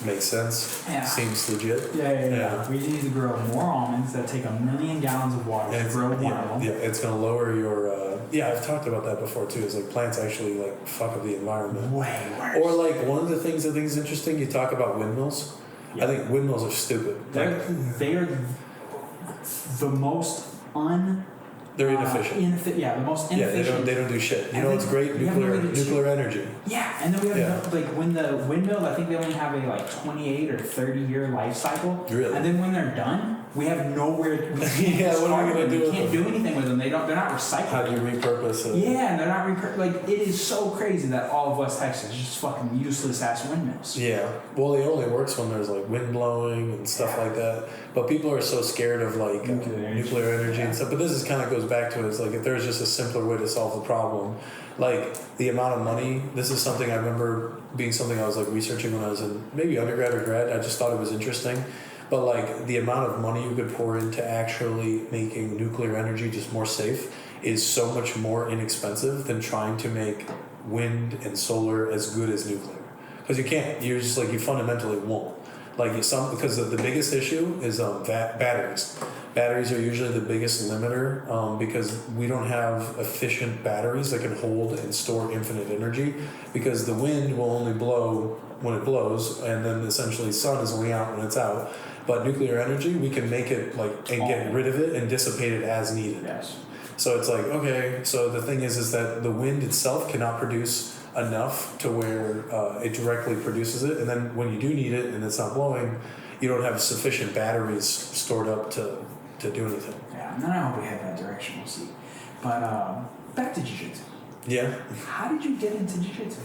Speaker 3: Makes sense.
Speaker 2: Yeah.
Speaker 3: Seems legit.
Speaker 2: Yeah. We need to grow more almonds that take 1 million gallons of water to grow one of them.
Speaker 3: Yeah, it's going to lower your... I've talked about that before too. It's like plants actually like fuck up the environment.
Speaker 2: Way worse.
Speaker 3: Or like one of the things I think is interesting, you talk about windmills. Yeah. I think windmills are stupid.
Speaker 2: They are the most
Speaker 3: They're inefficient.
Speaker 2: the most inefficient.
Speaker 3: Yeah, they don't do shit. You know what's great? Nuclear energy.
Speaker 2: Yeah, and then we have when the windmills, I think they only have a like 28 or 30-year life cycle.
Speaker 3: Really?
Speaker 2: And then when they're done, we have nowhere.
Speaker 3: What are we gonna do?
Speaker 2: We can't do anything with them. They're not recycled.
Speaker 3: How do you repurpose it?
Speaker 2: Yeah, and they're not like it is so crazy that all of West Texas is just fucking useless ass windmills.
Speaker 3: Yeah, well, it only works when there's like wind blowing and stuff like that. But people are so scared of like nuclear energy and stuff. But this is kind of goes back to it. It's like if there's just a simpler way to solve the problem, like the amount of money. This is something I remember being something I was like researching when I was in maybe undergrad or grad. I just thought it was interesting. But like the amount of money you could pour into actually making nuclear energy just more safe is so much more inexpensive than trying to make wind and solar as good as nuclear. Because you can't. You're just like you fundamentally won't. Like because the biggest issue is batteries. batteries are usually the biggest limiter because we don't have efficient batteries that can hold and store infinite energy, because the wind will only blow when it blows, and then essentially sun is only out when it's out. But nuclear energy, we can make it and get rid of it and dissipate it as needed.
Speaker 2: Yes.
Speaker 3: So it's like, okay, so the thing is that the wind itself cannot produce enough to where it directly produces it, and then when you do need it and it's not blowing, you don't have sufficient batteries stored up to do anything.
Speaker 2: Yeah, and then I hope we head that direction, we'll see. But back to jiu-jitsu.
Speaker 3: Yeah.
Speaker 2: How did you get into jiu-jitsu?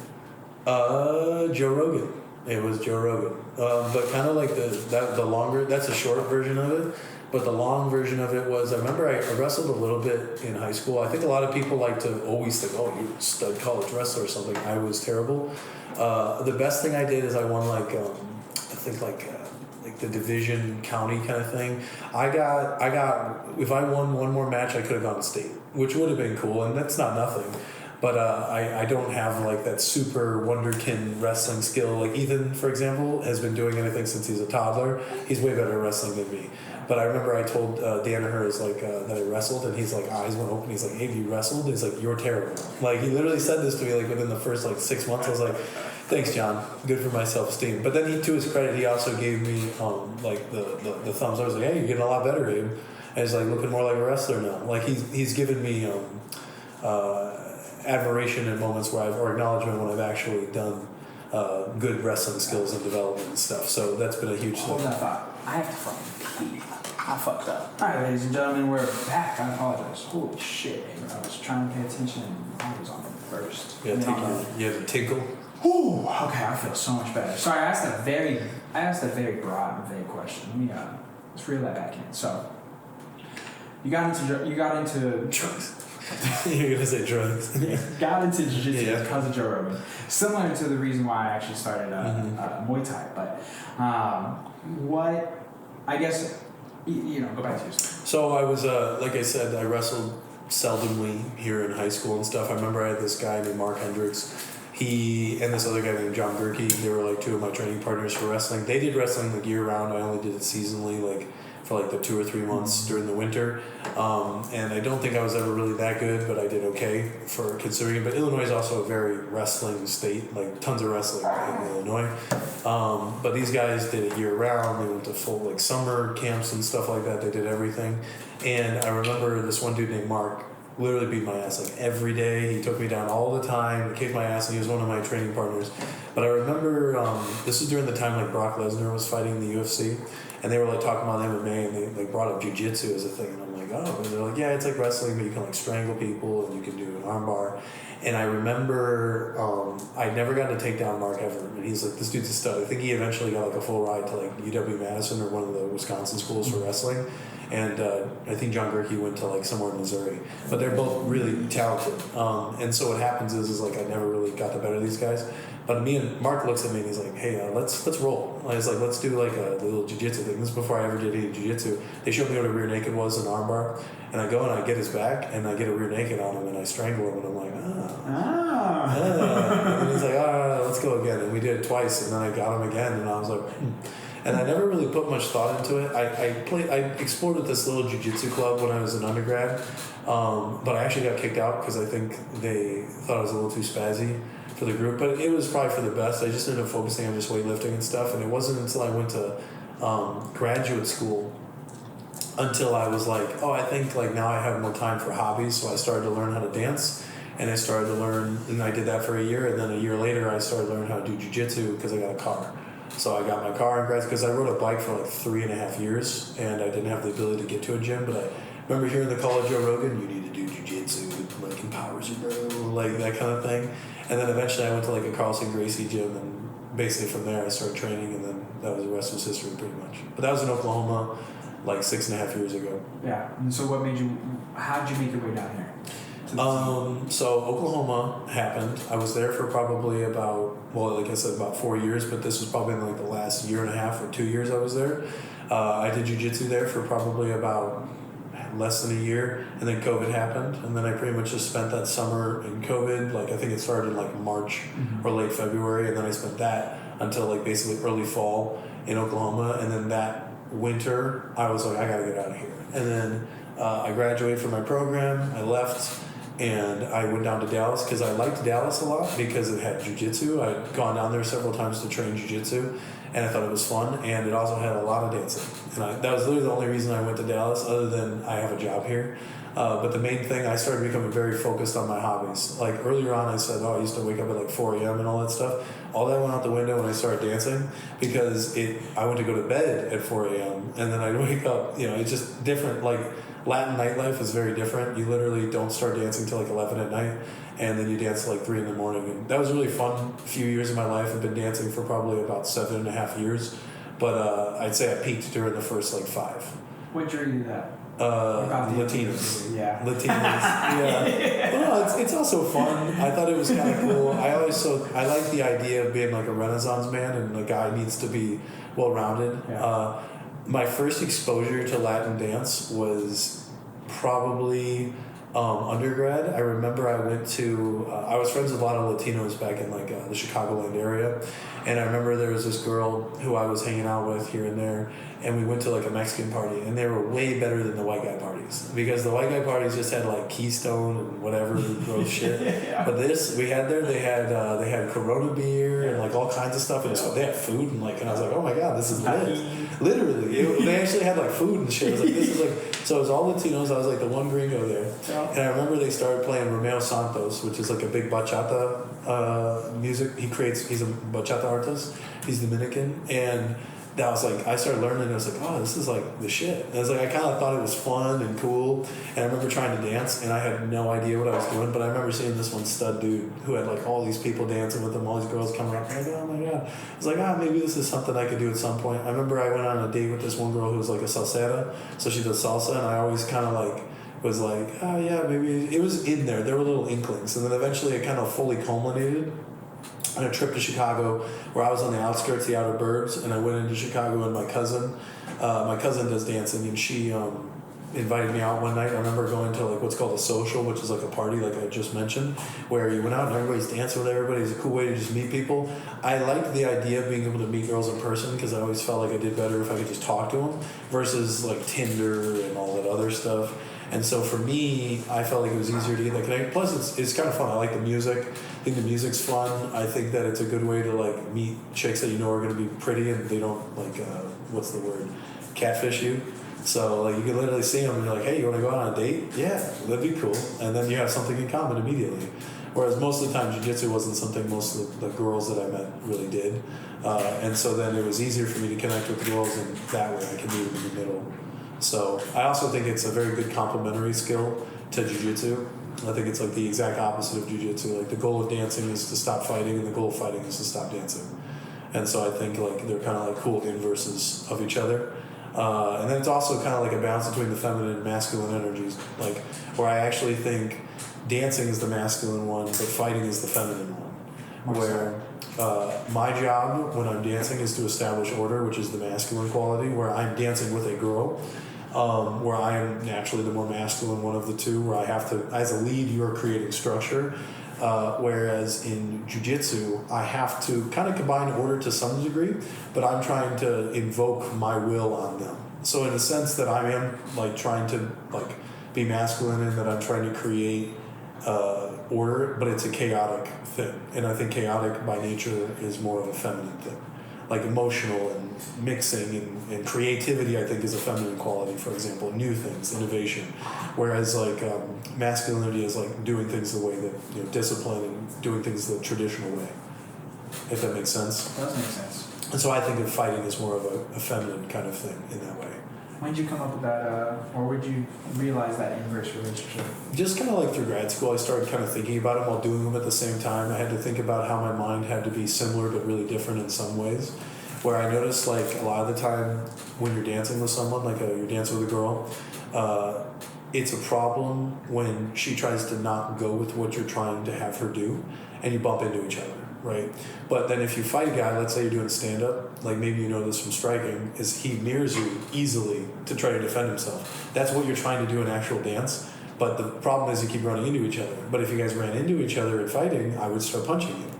Speaker 3: Joe Rogan. It was Joe Rogan. But kind of like the longer, that's a short version of it. But the long version of it was, I remember I wrestled a little bit in high school. I think a lot of people like to always think, oh, you're a stud college wrestler or something. I was terrible. The best thing I did is I won like the division county kind of thing. I got if I won one more match, I could have gone to state, which would have been cool, and that's not nothing. But I don't have like that super wonderkin wrestling skill. Like Ethan, for example, has been doing anything since he's a toddler. He's way better at wrestling than me. But I remember I told Danaher that I wrestled, and he's like, eyes went open. He's like, hey, have you wrestled? He's like, you're terrible. Like, he literally said this to me like within the first like 6 months. I was like, thanks, John. Good for my self-esteem. But then to his credit, he also gave me like the thumbs. I was like, hey, you're getting a lot better, Abe. And he's like looking more like a wrestler now. Like he's given me admiration in moments or acknowledgement when I've actually done good wrestling skills and development and stuff. So that's been a huge thing.
Speaker 2: Hold that thought. I have to fucking pee. I fucked up. Alright, ladies and gentlemen, we're back. I apologize. Holy shit, I was trying to pay attention and I was on the first.
Speaker 3: You have to tinkle.
Speaker 2: Ooh, okay, I feel so much better. Sorry, I asked a very broad and vague question. Let me let's reel that back in. So, you got into
Speaker 3: drugs. You're gonna say drugs.
Speaker 2: got into jiu-jitsu because of Joe Rogan. Similar to the reason why I actually started Muay Thai, but I guess go back to yourself.
Speaker 3: So I was like I said, I wrestled seldomly here in high school and stuff. I remember I had this guy named Mark Hendricks. He and this other guy named John Gerke. They were like two of my training partners for wrestling. They did wrestling like year round. I only did it seasonally, like for like the 2 or 3 months during the winter. And I don't think I was ever really that good, but I did okay for considering it. But Illinois is also a very wrestling state, like tons of wrestling in Illinois. But these guys did it year round. They went to full like summer camps and stuff like that. They did everything. And I remember this one dude named Mark literally beat my ass like every day. He took me down all the time. He kicked my ass, and he was one of my training partners. But I remember this was during the time like Brock Lesnar was fighting the UFC, and they were like talking about MMA, and they like brought up jiu-jitsu as a thing, and I'm like, oh, and they're like, yeah, it's like wrestling, but you can like strangle people and you can do an armbar. And I remember I never got to take down Mark ever, and he's like, this dude's a stud. I think he eventually got like a full ride to like UW-Madison or one of the Wisconsin schools for wrestling. And I think John Gerke went to like somewhere in Missouri, but they're both really talented. And so what happens is like I never really got the better of these guys. But me and Mark looks at me and he's like, hey, let's roll. I was like, let's do like a little jiu-jitsu thing. This is before I ever did any jiu-jitsu. They showed me what a rear naked was, an armbar, and I go and I get his back and I get a rear naked on him and I strangle him, and I'm like, and he's like, let's go again. And we did it twice, and then I got him again, and I was like, And I never really put much thought into it. I explored with this little jiu-jitsu club when I was an undergrad, but I actually got kicked out because I think they thought I was a little too spazzy for the group. But it was probably for the best. I just ended up focusing on just weightlifting and stuff, and it wasn't until I went to graduate school until I was like, oh, I think like now I have more time for hobbies, so I started to learn how to dance. And I started to learn, and I did that for a year, and then a year later I started learning how to do jiu-jitsu because I got a car. So I got my car in grad because I rode a bike for like 3.5 years, and I didn't have the ability to get to a gym. But I remember hearing the call of Joe Rogan, you need to do jiu-jitsu, it like empowers you, bro, like that kind of thing. And then eventually I went to like a Carlson Gracie gym, and basically from there I started training, and then that was the rest was history pretty much. But that was in Oklahoma like 6.5 years ago.
Speaker 2: Yeah. And so how did you make your way down here?
Speaker 3: So Oklahoma happened. I was there for probably about 4 years, but this was probably in like the last 1.5 or 2 years I was there. I did jiu-jitsu there for probably about less than a year, and then COVID happened, and then I pretty much just spent that summer in COVID. Like I think it started in like March or late February, and then I spent that until like basically early fall in Oklahoma, and then that winter, I was like, I gotta get out of here. And then I graduated from my program, I left, and I went down to Dallas because I liked Dallas a lot because it had jiu-jitsu. I'd gone down there several times to train jiu-jitsu, and I thought it was fun, and it also had a lot of dancing. And that was literally the only reason I went to Dallas, other than I have a job here. But the main thing, I started becoming very focused on my hobbies. Like earlier on, I said, I used to wake up at like 4 a.m. and all that stuff. All that went out the window when I started dancing because I went to go to bed at 4 a.m. and then I'd wake up. It's just different. Like Latin nightlife is very different. You literally don't start dancing till like 11 at night, and then you dance till like 3 in the morning. And that was a really fun few years of my life. I've been dancing for probably about 7.5 years, but I'd say I peaked during the first like 5.
Speaker 2: What drew you to that?
Speaker 3: Latinos.
Speaker 2: Yeah.
Speaker 3: Latinos. Yeah. Well, it's also fun. I thought it was kind of cool. I like the idea of being like a Renaissance man, and a guy needs to be well-rounded.
Speaker 2: Yeah.
Speaker 3: My first exposure to Latin dance was probably undergrad. I remember I went to, I was friends with a lot of Latinos back in like the Chicagoland area. And I remember there was this girl who I was hanging out with here and there, and we went to like a Mexican party, and they were way better than the white guy parties because the white guy parties just had like Keystone and whatever gross shit.
Speaker 2: Yeah.
Speaker 3: But this we had there, they had Corona beer and like all kinds of stuff, and so they had food and I was like, oh my god, this is lit. Literally, they actually had like food and shit. I was like, this is like, so it was all Latinos. I was like the one gringo there, and I remember they started playing Romeo Santos, which is like a big bachata music. He's a bachata artist. He's Dominican, and that was like, I started learning, and I was like, oh, this is like the shit. And I was like, I kind of thought it was fun and cool, and I remember trying to dance, and I had no idea what I was doing, but I remember seeing this one stud dude who had like all these people dancing with him, all these girls coming up, and like, oh my god. I was like, maybe this is something I could do at some point. I remember I went on a date with this one girl who was like a salsera, so she does salsa, and I always kind of like, was like, oh yeah, maybe it was in there. There were little inklings, and then eventually it kind of fully culminated on a trip to Chicago where I was on the outskirts, the outer burbs, and I went into Chicago, and my cousin does dancing, and she invited me out one night. I remember going to like what's called a social, which is like a party like I just mentioned, where you went out and everybody's dancing with everybody. It's a cool way to just meet people. I liked the idea of being able to meet girls in person because I always felt like I did better if I could just talk to them versus like Tinder and all that other stuff. And so for me, I felt like it was easier to get that connect. Plus, it's kind of fun. I like the music. I think the music's fun. I think that it's a good way to like meet chicks that you know are going to be pretty and they don't like what's the word, catfish you. So like you can literally see them and you're like, hey, you want to go out on a date? Yeah, that'd be cool. And then you have something in common immediately. Whereas most of the time, jiu-jitsu wasn't something most of the girls that I met really did. And so then it was easier for me to connect with the girls, and that way I could meet them in the middle. So I also think it's a very good complementary skill to jiu-jitsu. I think it's like the exact opposite of jiu-jitsu. Like the goal of dancing is to stop fighting, and the goal of fighting is to stop dancing. And so I think like they're kind of like cool inverses of each other. And then it's also kind of like a balance between the feminine and masculine energies, like where I actually think dancing is the masculine one, but fighting is the feminine one. Where my job when I'm dancing is to establish order, which is the masculine quality, where I'm dancing with a girl. Where I am naturally the more masculine one of the two, where I have to, as a lead, you're creating structure. Whereas in jiu-jitsu, I have to kind of combine order to some degree, but I'm trying to invoke my will on them. So in a sense that I am like trying to like be masculine and that I'm trying to create order, but it's a chaotic thing. And I think chaotic by nature is more of a feminine thing. Like emotional and mixing and creativity, I think, is a feminine quality, for example, new things, innovation. Whereas like masculinity is like doing things the way that, discipline and doing things the traditional way, if that makes sense.
Speaker 2: It does make sense.
Speaker 3: And so I think of fighting as more of a feminine kind of thing in that way.
Speaker 2: When did you come up with that, or would you realize that inverse relationship?
Speaker 3: Just kind of like through grad school, I started kind of thinking about them while doing them at the same time. I had to think about how my mind had to be similar but really different in some ways. Where I noticed like a lot of the time when you're dancing with someone, like you're dancing with a girl, it's a problem when she tries to not go with what you're trying to have her do, and you bump into each other. Right, but then if you fight a guy, let's say you're doing stand-up, like maybe you know this from striking, is he mirrors you easily to try to defend himself. That's what you're trying to do in actual dance, but the problem is you keep running into each other. But if you guys ran into each other in fighting, I would start punching you.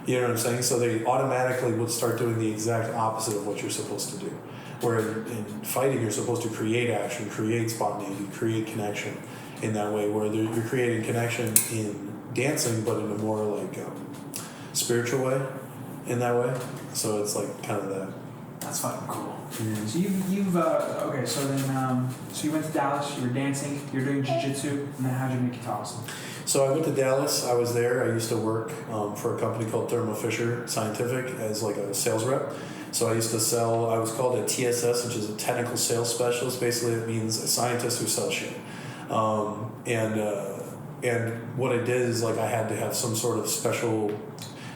Speaker 3: You know what I'm saying? So they automatically would start doing the exact opposite of what you're supposed to do. Where in fighting, you're supposed to create action, create spontaneity, create connection in that way, where you're creating connection in dancing, but in a more like spiritual way in that way. So it's like kind of that.
Speaker 2: That's fucking cool.
Speaker 3: Mm-hmm.
Speaker 2: So you've okay. So then so you went to Dallas. You were dancing. You're doing jiu-jitsu, and then how'd you make it to Austin?
Speaker 3: So I went to Dallas. I was there. I used to work for a company called Thermo Fisher Scientific as like a sales rep. So I used to sell. I was called a TSS, which is a technical sales specialist. Basically, it means a scientist who sells shit. And what I did is like I had to have some sort of special.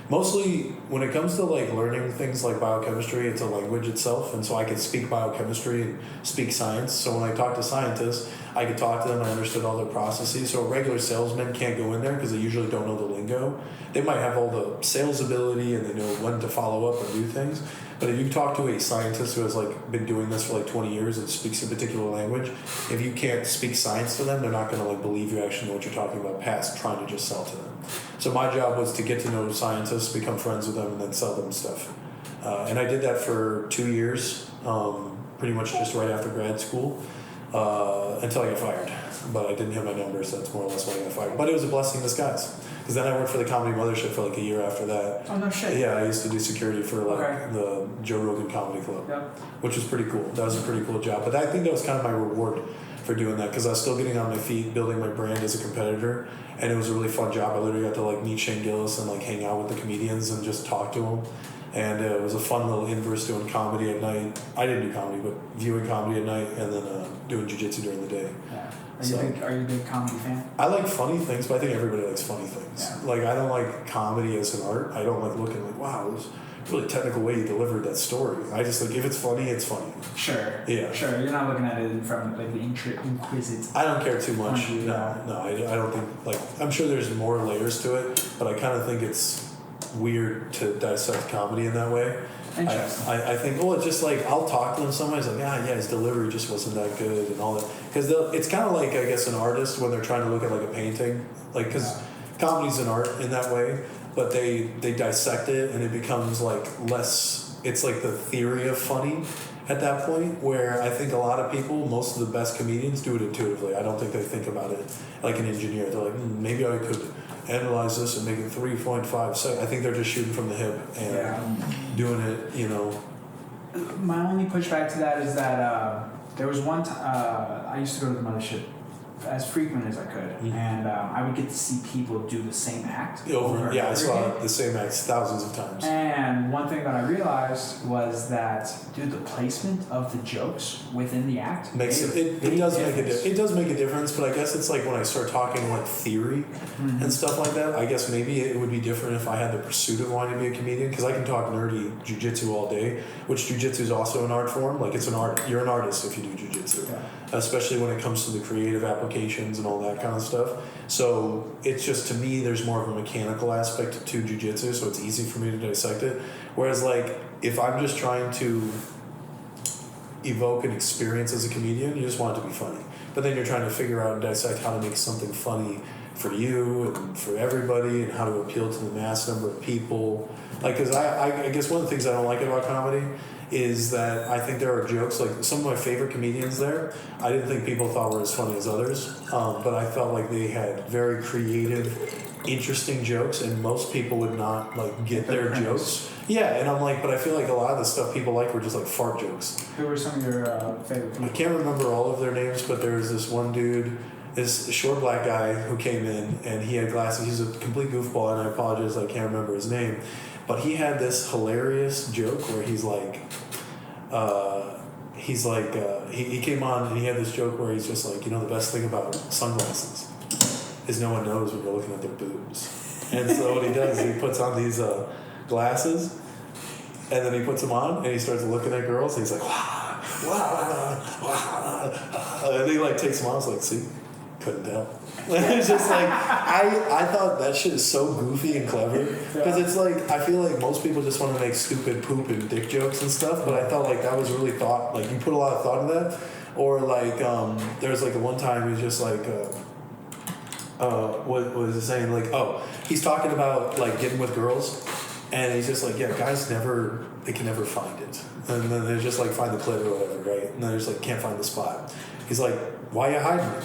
Speaker 3: Mostly when it comes to like learning things like biochemistry, it's a language itself, and so I could speak biochemistry and speak science. So when I talk to scientists, I could talk to them. I understood all their processes. So a regular salesman can't go in there because they usually don't know the lingo. They might have all the sales ability and they know when to follow up and do things. But if you talk to a scientist who has like been doing this for like 20 years and speaks a particular language, if you can't speak science to them, they're not going to like believe you actually know what you're talking about past trying to just sell to them. So my job was to get to know scientists, become friends with them, and then sell them stuff. And I did that for 2 years, pretty much just right after grad school, until I got fired. But I didn't have my numbers, so that's more or less why I got fired. But it was a blessing in disguise. Because then I worked for the Comedy Mothership for like a year after that.
Speaker 2: Oh, no shit.
Speaker 3: Yeah, I used to do security for like the Joe Rogan Comedy Club, which was pretty cool. That was a pretty cool job. But I think that was kind of my reward for doing that because I was still getting on my feet, building my brand as a competitor. And it was a really fun job. I literally got to like meet Shane Gillis and like hang out with the comedians and just talk to them. And it was a fun little inverse doing comedy at night. I didn't do comedy, but viewing comedy at night and then doing jiu-jitsu during the day.
Speaker 2: Yeah. Are you a big comedy fan?
Speaker 3: I like funny things, but I think everybody likes funny things.
Speaker 2: Yeah.
Speaker 3: Like, I don't like comedy as an art. I don't like looking like, wow, it was a really technical way you delivered that story. I just like, if it's funny, it's funny.
Speaker 2: Sure.
Speaker 3: Yeah.
Speaker 2: Sure. You're not looking at it from like the inquisitive.
Speaker 3: I don't care too much.
Speaker 2: No,
Speaker 3: I don't think, like, I'm sure there's more layers to it, but I kind of think it's weird to dissect comedy in that way.
Speaker 2: Interesting.
Speaker 3: I think, well, it's just like, I'll talk to them sometimes, like, yeah, his delivery just wasn't that good and all that. Because it's kind of like, I guess, an artist when they're trying to look at like a painting. Like, because comedy's an art in that way, but they dissect it and it becomes like less, it's like the theory of funny at that point, where I think a lot of people, most of the best comedians do it intuitively. I don't think they think about it like an engineer. They're like, maybe I could analyze this and make it 3.5 seconds. I think they're just shooting from the hip and doing it, you know.
Speaker 2: My only pushback to that is that there was one time I used to go to the mothership as frequent as I could, and I would get to see people do the same act over
Speaker 3: I saw the same act thousands of times.
Speaker 2: And one thing that I realized was that, dude, the placement of the jokes within the act
Speaker 3: makes it does make a difference, but I guess it's like when I start talking like theory and stuff like that, I guess maybe it would be different if I had the pursuit of wanting to be a comedian, because I can talk nerdy jiu-jitsu all day, which jiu-jitsu is also an art form. Like, it's an art. You're an artist if you do jiu-jitsu, especially when it comes to the creative applications and all that kind of stuff. So it's just, to me, there's more of a mechanical aspect to jiu-jitsu, so it's easy for me to dissect it. Whereas, like, if I'm just trying to evoke an experience as a comedian, you just want it to be funny. But then you're trying to figure out and dissect how to make something funny for you and for everybody, and how to appeal to the mass number of people. Like, because I guess one of the things I don't like about comedy is that I think there are jokes, like some of my favorite comedians there, I didn't think people thought were as funny as others, but I felt like they had very creative, interesting jokes, and most people would not like get their jokes. Yeah, and I'm like, but I feel like a lot of the stuff people like were just like fart jokes.
Speaker 2: Who were some of your favorite people?
Speaker 3: I can't remember all of their names, but there was this one dude, this short black guy who came in, and he had glasses. He's a complete goofball, and I apologize, I can't remember his name. But he had this hilarious joke where he came on and he had this joke where he's just like, you know, the best thing about sunglasses is no one knows when you're looking at their boobs. And so what he does is he puts on these glasses, and then he puts them on and he starts looking at girls, and he's like, wow, wow, wow. And he like takes them on. I was like, see, couldn't tell. It's just like, I thought that shit is so goofy and clever, because it's like, I feel like most people just want to make stupid poop and dick jokes and stuff, but I felt like that was really thought, like you put a lot of thought into that. Or like there's like the one time he's just like what was he saying, like, oh, he's talking about like getting with girls, And he's just like, yeah, guys they can never find it. And then they just like find the clit or whatever, right? And then they're just like, can't find the spot. He's like, why you hiding it?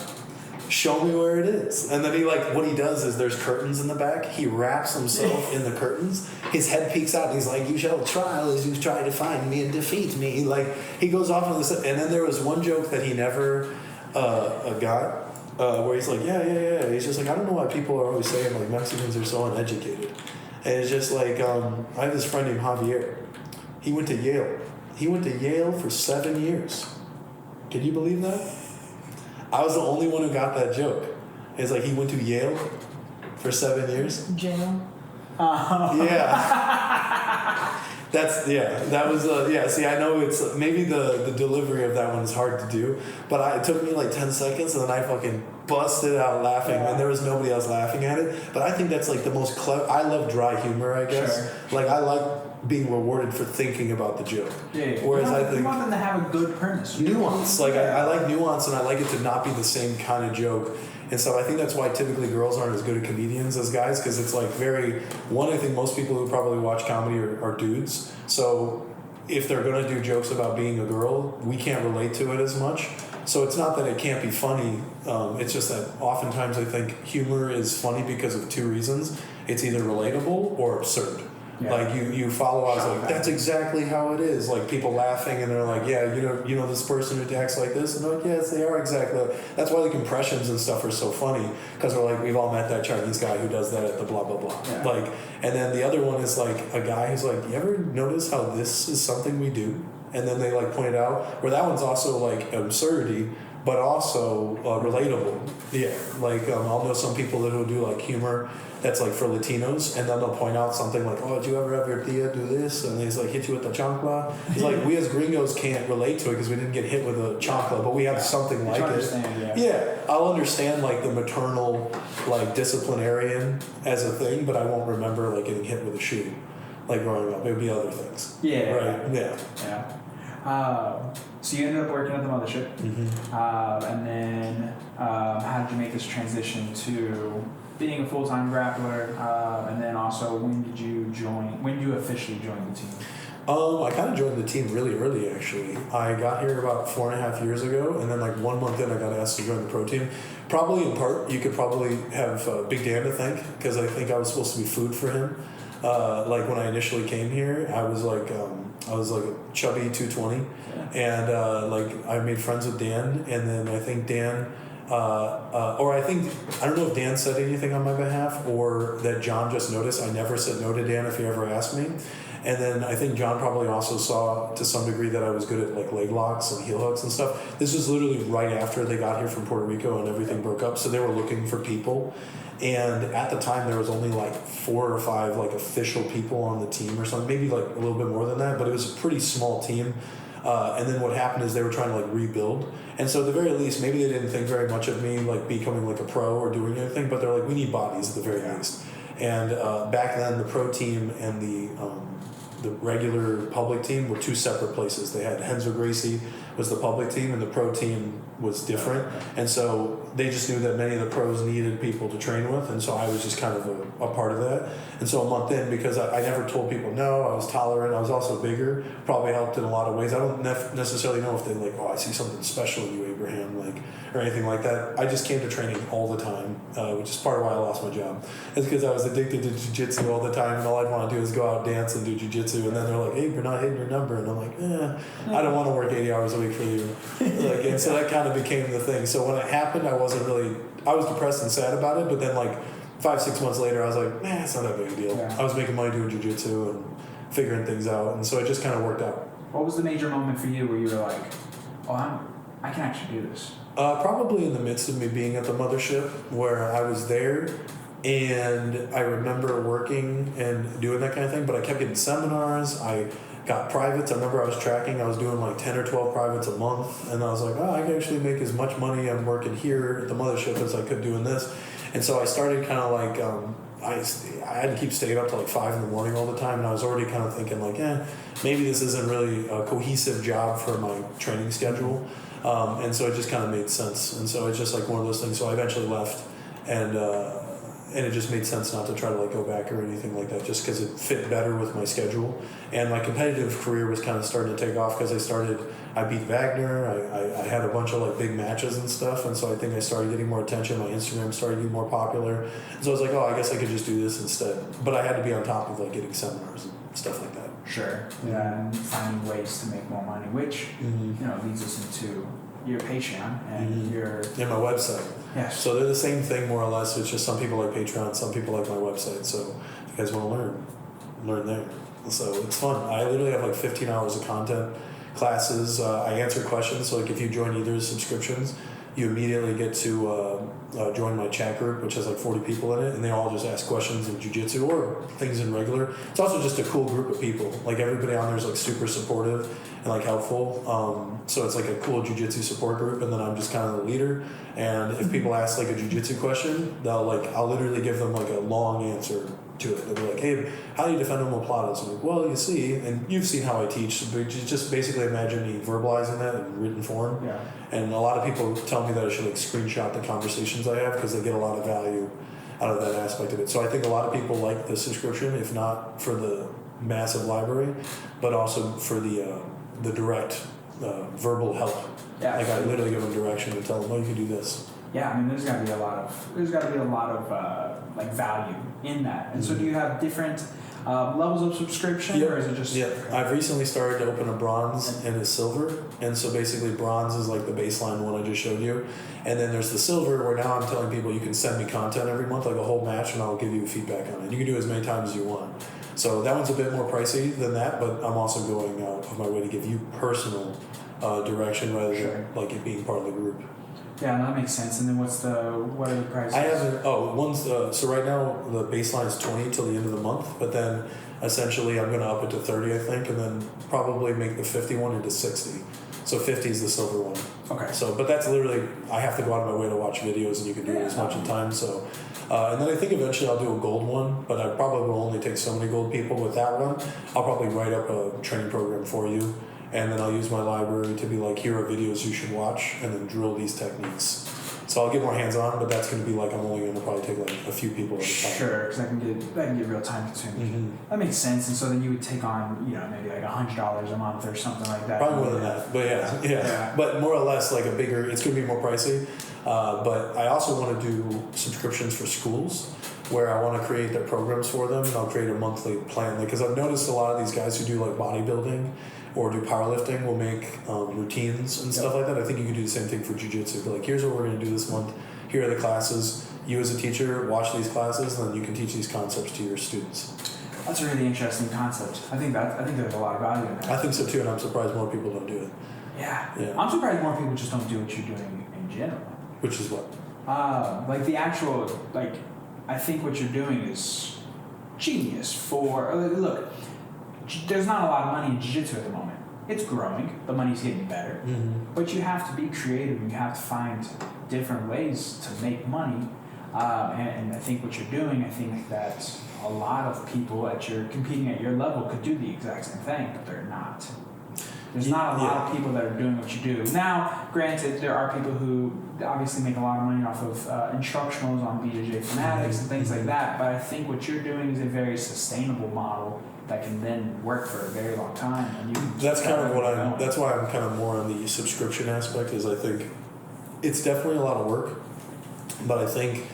Speaker 3: Show me where it is. And then he like, what he does is there's curtains in the back. He wraps himself in the curtains. His head peeks out and he's like, you shall try as you try to find me and defeat me. Like, he goes off on this. And then there was one joke that he never got where he's like, yeah. He's just like, I don't know why people are always saying like Mexicans are so uneducated. And it's just like, I have this friend named Javier. He went to Yale. He went to Yale for 7 years. Can you believe that? I was the only one who got that joke. It's like he went to Yale for 7 years.
Speaker 4: Jail.
Speaker 3: Yeah. That was see, I know it's maybe the delivery of that one is hard to do, but it took me like 10 seconds and then I fucking busted out laughing and there was nobody else laughing at it. But I think that's like the most clever. I love dry humor, I guess.
Speaker 2: Sure.
Speaker 3: Like I like being rewarded for thinking about the joke.
Speaker 2: Yeah.
Speaker 3: Whereas
Speaker 2: you want them to have a good premise.
Speaker 3: Nuance. Like I like nuance and I like it to not be the same kind of joke. And so I think that's why typically girls aren't as good at comedians as guys, because it's like I think most people who probably watch comedy are dudes. So if they're going to do jokes about being a girl, we can't relate to it as much. So it's not that it can't be funny. It's just that oftentimes I think humor is funny because of two reasons. It's either relatable or absurd. Yeah. Like you follow us like that's exactly how it is. Like people laughing and they're like, yeah, you know this person who acts like this, and they're like, yes, they are exactly. That's why the impressions and stuff are so funny, because we're like, we've all met that Chinese guy who does that at the blah blah blah. Yeah. Like, and then the other one is like a guy who's like, you ever notice how this is something we do? And then they like point it out. Where that one's also like absurdity, but also relatable. Yeah, like I'll know some people that will do like humor that's like for Latinos, and then they'll point out something like, oh, did you ever have your tia do this? And he's like, hit you with the chancla. He's like, we as gringos can't relate to it because we didn't get hit with a chancla, but we have something like it. Yeah, I'll understand like the maternal like disciplinarian as a thing, but I won't remember like getting hit with a shoe like growing up. It would be other things.
Speaker 2: Yeah.
Speaker 3: Right.
Speaker 2: Yeah. So you ended up working at the mothership, and then how did you make this transition to being a full-time grappler, and then also when did you officially join the team?
Speaker 3: I kind of joined the team really early, actually. I got here about 4.5 years ago, and then like 1 month in, I got asked to join the pro team. Probably in part, you could probably have Big Dan to thank, because I think I was supposed to be food for him. Like when I initially came here, I was like a chubby 220, and like I made friends with Dan, and then I think Dan. I don't know if Dan said anything on my behalf or that John just noticed. I never said no to Dan if he ever asked me. And then I think John probably also saw to some degree that I was good at like leg locks and heel hooks and stuff. This was literally right after they got here from Puerto Rico and everything broke up. So they were looking for people. And at the time there was only like 4 or 5 like official people on the team or something, maybe like a little bit more than that, but it was a pretty small team. And then what happened is they were trying to like rebuild. And so at the very least, maybe they didn't think very much of me like becoming like a pro or doing anything, but they're like, we need bodies at the very least. And back then the pro team and the regular public team were 2 separate places. They had Renzo Gracie was the public team and the pro team was different. And so they just knew that many of the pros needed people to train with, and so I was just kind of a part of that. And so a month in, because I never told people no, I was tolerant, I was also bigger, probably helped in a lot of ways. I don't necessarily know if they like, oh, I see something special in you, Abraham, like, or anything like that. I just came to training all the time, which is part of why I lost my job. It's because I was addicted to jiu-jitsu all the time, and all I'd want to do is go out, dance, and do jiu-jitsu. And then they're like, hey, you're not hitting your number. And I'm like, I don't want to work 80 hours a week for you. Like, and so that kind of became the thing. So when it happened, I was depressed and sad about it, but then like 5-6 months later, I was like, it's not that big a deal. Yeah. I was making money doing jiu-jitsu and figuring things out, and so it just kind of worked out.
Speaker 2: What was the major moment for you where you were like, I can actually do this?
Speaker 3: Probably in the midst of me being at the mothership, where I was there, and I remember working and doing that kind of thing, but I kept getting seminars, I got privates. I remember I was doing like 10 or 12 privates a month, and I was like, I can actually make as much money I'm working here at the mothership as I could doing this. And so I started kind of like, I had to keep staying up till like 5 in the morning all the time, and I was already kind of thinking like, maybe this isn't really a cohesive job for my training schedule. And so it just kind of made sense. And so it's just like one of those things. So I eventually left, and and it just made sense not to try to like go back or anything like that, just because it fit better with my schedule. And my competitive career was kind of starting to take off because I beat Wagner. I had a bunch of like big matches and stuff, and so I think I started getting more attention. My Instagram started getting more popular, and so I was like, oh, I guess I could just do this instead. But I had to be on top of like getting seminars and stuff like that.
Speaker 2: Sure. Yeah, and finding ways to make more money, which leads us into your Patreon and your
Speaker 3: and my website.
Speaker 2: Yes.
Speaker 3: So they're the same thing more or less. It's just some people like Patreon, some people like my website. So if you guys want to learn there. So it's fun. I literally have like 15 hours of content, classes. I answer questions. So like if you join either of the subscriptions, you immediately get to join my chat group, which has like 40 people in it, and they all just ask questions in jiu-jitsu or things in regular. It's also just a cool group of people. Like everybody on there is like super supportive and like helpful. So it's like a cool jiu-jitsu support group, and then I'm just kind of the leader. And if people ask like a jiu-jitsu question, I'll literally give them like a long answer to it. They'll be like, hey, how do you defend omoplatas? I'm like, well, you see, and you've seen how I teach, but just basically imagine me verbalizing that in written form.
Speaker 2: Yeah.
Speaker 3: And a lot of people tell me that I should like screenshot the conversations I have because they get a lot of value out of that aspect of it. So I think a lot of people like the subscription, if not for the massive library, but also for the direct verbal help.
Speaker 2: Yeah.
Speaker 3: Like I literally give them direction and tell them, oh, you can do this.
Speaker 2: Yeah, I mean, there's got to be a lot of like value in that. And so, do you have different levels of subscription, or is it just?
Speaker 3: Yeah, I've recently started to open a bronze and a silver, and so basically bronze is like the baseline one I just showed you, and then there's the silver where now I'm telling people you can send me content every month, like a whole match, and I'll give you feedback on it. You can do as many times as you want. So that one's a bit more pricey than that, but I'm also going out of my way to give you personal direction rather than like it being part of the group.
Speaker 2: Yeah, that makes sense. And then what are the prices?
Speaker 3: I haven't. One's so right now the baseline is 20 till the end of the month, but then essentially I'm going to up it to 30, I think, and then probably make the 51 into 60. So 50 is the silver one.
Speaker 2: Okay.
Speaker 3: So, but that's literally I have to go out of my way to watch videos, and you can do it as much in time. So, and then I think eventually I'll do a gold one, but I probably will only take so many gold people. With that one, I'll probably write up a training program for you. And then I'll use my library to be like, here are videos you should watch, and then drill these techniques. So I'll get more hands-on, but that's going to be like I'm only going to probably take like a few people at a time.
Speaker 2: Sure, because that can get real time consuming. That makes sense. And so then you would take on maybe like $100 a month or something like that.
Speaker 3: Probably more than that, but yeah. But more or less like a bigger. It's going to be more pricey. But I also want to do subscriptions for schools, where I want to create their programs for them, and I'll create a monthly plan. Because I've noticed a lot of these guys who do like bodybuilding or do powerlifting will make routines and stuff like that. I think you can do the same thing for jiu-jitsu. Be like, here's what we're going to do this month. Here are the classes. You as a teacher watch these classes, and then you can teach these concepts to your students.
Speaker 2: That's a really interesting concept. I think there's a lot of value in that.
Speaker 3: I think so too, and I'm surprised more people don't do it.
Speaker 2: Yeah. I'm surprised more people just don't do what you're doing in general.
Speaker 3: Which is what?
Speaker 2: Like the actual, like, I think what you're doing is genius for, look, there's not a lot of money in jiu-jitsu at the moment. It's growing, the money's getting better, but you have to be creative and you have to find different ways to make money. And I think what you're doing, I think that a lot of people competing at your level could do the exact same thing, but they're not. There's not a lot of people that are doing what you do. Now, granted, there are people who obviously make a lot of money off of instructionals on BJJ Fanatics and things like that, but I think what you're doing is a very sustainable model that can then work for a very long time. And
Speaker 3: that's kind of that's why I'm kind of more on the subscription aspect, is I think it's definitely a lot of work, but I think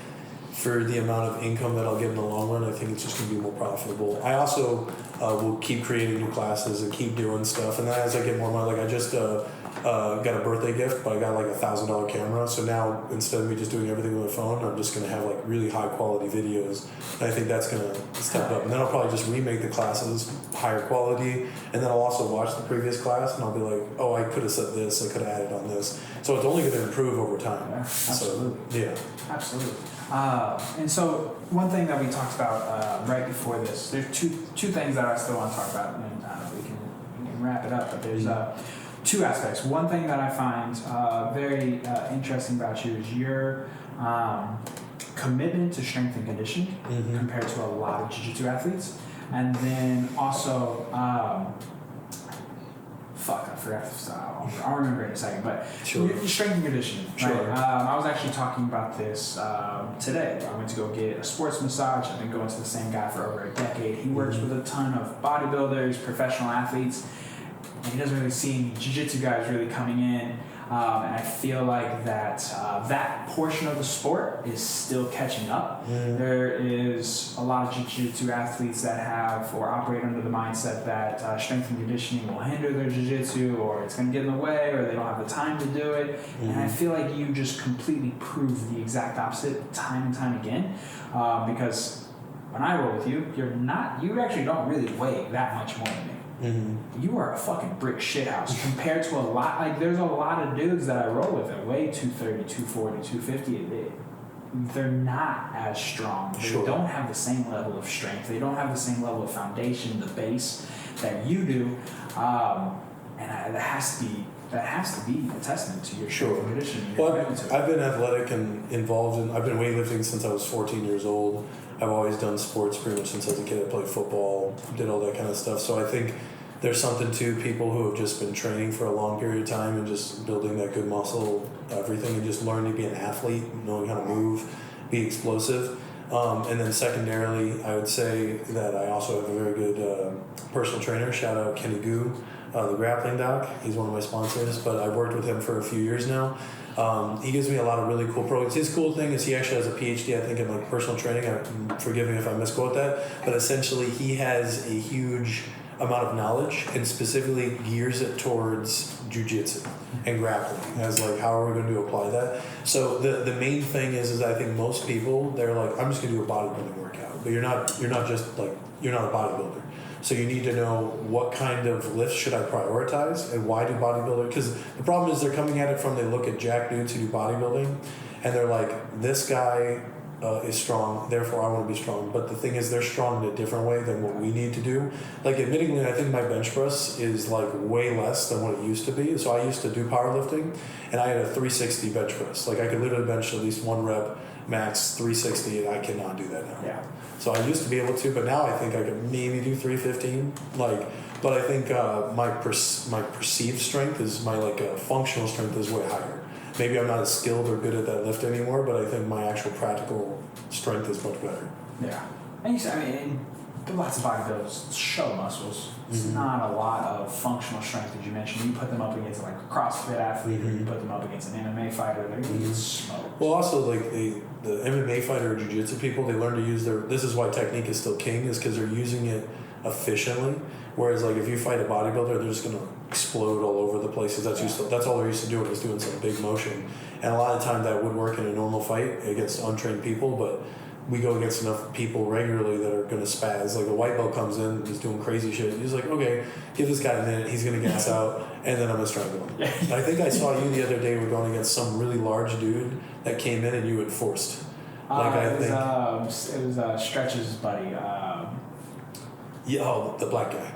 Speaker 3: for the amount of income that I'll get in the long run, I think it's just going to be more profitable. I also will keep creating new classes and keep doing stuff, and then as I get more money, like I just got a birthday gift, but I got like $1,000 camera, so now instead of me just doing everything with my phone, I'm just going to have like really high quality videos, and I think that's going to step up. And then I'll probably just remake the classes higher quality, and then I'll also watch the previous class and I'll be like, oh, I could have said this, I could have added on this, so it's only going to improve over time.
Speaker 2: Yeah, absolutely.
Speaker 3: So,
Speaker 2: absolutely. And so one thing that we talked about right before this, there's two things that I still want to talk about, and we can wrap it up, but there's two aspects. One thing that I find very interesting about you is your commitment to strength and conditioning compared to a lot of jiu-jitsu athletes, and then also fuck, I forgot. I'll remember in a second. But
Speaker 3: Sure.
Speaker 2: strength and conditioning. Right?
Speaker 3: Sure.
Speaker 2: I was actually talking about this today. I went to go get a sports massage. I've been going to the same guy for over a decade. He works with a ton of bodybuilders, professional athletes, and he doesn't really see any jiu-jitsu guys really coming in. And I feel like that portion of the sport is still catching up. There is a lot of jiu-jitsu athletes that have or operate under the mindset that strength and conditioning will hinder their jiu-jitsu, or it's going to get in the way, or they don't have the time to do it. And I feel like you just completely prove the exact opposite time and time again, because when I roll with you, you actually don't really weigh that much more than me. You are a fucking brick shithouse compared to a lot. Like, there's a lot of dudes that I roll with that weigh 230, 240, 250. They're not as strong. They don't have the same level of strength. They don't have the same level of foundation, the base that you do. And that has to be a testament to your strength and conditioning.
Speaker 3: Well, I've been athletic and involved in. I've been weightlifting since I was 14 years old. I've always done sports pretty much since I was a kid. I played football, did all that kind of stuff. So I think there's something to people who have just been training for a long period of time and just building that good muscle, everything, and just learning to be an athlete, knowing how to move, be explosive. And then secondarily, I would say that I also have a very good personal trainer. Shout out Kenny Goo, the grappling doc. He's one of my sponsors, but I've worked with him for a few years now. He gives me a lot of really cool programs. His cool thing is he actually has a PhD, I think, in like personal training. Forgive me if I misquote that, but essentially he has a huge amount of knowledge and specifically gears it towards jiu-jitsu and grappling as like how are we going to apply that. So the main thing is I think most people, they're like, I'm just going to do a bodybuilding workout, but you're not just like, you're not a bodybuilder. So you need to know what kind of lifts should I prioritize and why do bodybuilders, because the problem is they're coming at it from, they look at jack dudes who do bodybuilding and they're like, this guy is strong, therefore I want to be strong. But the thing is, they're strong in a different way than what we need to do. Like, admittingly, I think my bench press is like way less than what it used to be. So I used to do powerlifting and I had a 360 bench press. Like, I could literally bench at least one rep max 360, and I cannot do that now.
Speaker 2: Yeah.
Speaker 3: So I used to be able to, but now I think I could maybe do 315. Like, but I think my perceived strength is my functional strength is way higher. Maybe I'm not as skilled or good at that lift anymore, but I think my actual practical strength is much better.
Speaker 2: Yeah. And you said, I mean, lots of bodybuilders show muscles. It's not a lot of functional strength, as you mentioned. You put them up against like a CrossFit athlete, or you put them up against an MMA fighter, they're going to get smoked.
Speaker 3: Well, also, like, the MMA fighter or jiu-jitsu people, they learn to use this is why technique is still king, is because they're using it efficiently. Whereas, like, if you fight a bodybuilder, they're just going to explode all over the place. That's all they're used to doing, is doing some big motion. And a lot of time that would work in a normal fight against untrained people, but we go against enough people regularly that are going to spaz. Like, a white belt comes in, he's doing crazy shit. He's like, okay, give this guy a minute, he's going to gas out, and then I'm going to strangle him. I think I saw you the other day, we're going against some really large dude that came in and you had forced.
Speaker 2: It was Stretch's buddy.
Speaker 3: The black guy.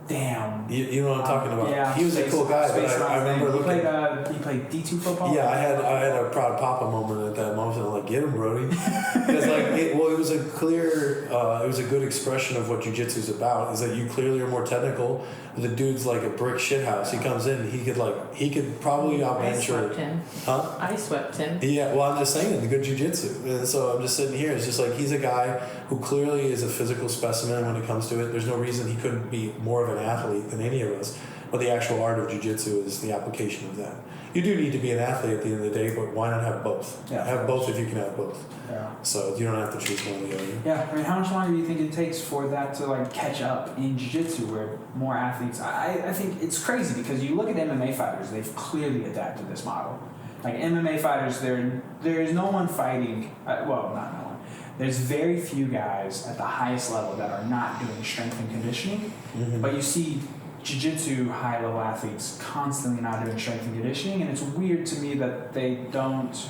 Speaker 2: Damn.
Speaker 3: You know what I'm talking about?
Speaker 2: Yeah.
Speaker 3: He was a cool guy, but I remember looking.
Speaker 2: He played D2 football?
Speaker 3: Yeah, I had a proud papa moment at that moment. I'm like, get him, Brodey. Because it was a clear, it was a good expression of what jiu-jitsu is about, is that you clearly are more technical. The dude's like a brick shithouse. He comes in, he could probably outbench.
Speaker 4: I swept him.
Speaker 3: Huh?
Speaker 4: I swept him.
Speaker 3: Yeah, well, I'm just saying, the good jiu-jitsu. And so I'm just sitting here, it's just like, he's a guy who clearly is a physical specimen when it comes to it. There's no reason he couldn't be more of an athlete than any of us. But the actual art of jiu-jitsu is the application of that. You do need to be an athlete at the end of the day, but why not have both?
Speaker 2: Yeah,
Speaker 3: have both if you can have both.
Speaker 2: Yeah.
Speaker 3: So you don't have to choose one or the other.
Speaker 2: Yeah, I mean, how much longer do you think it takes for that to like catch up in jiu-jitsu where more athletes? I think it's crazy because you look at MMA fighters, they've clearly adapted this model. Like MMA fighters, there is no one fighting, not no one. There's very few guys at the highest level that are not doing strength and conditioning, but you see jiu-jitsu high-level athletes constantly not doing strength and conditioning, and it's weird to me that they don't,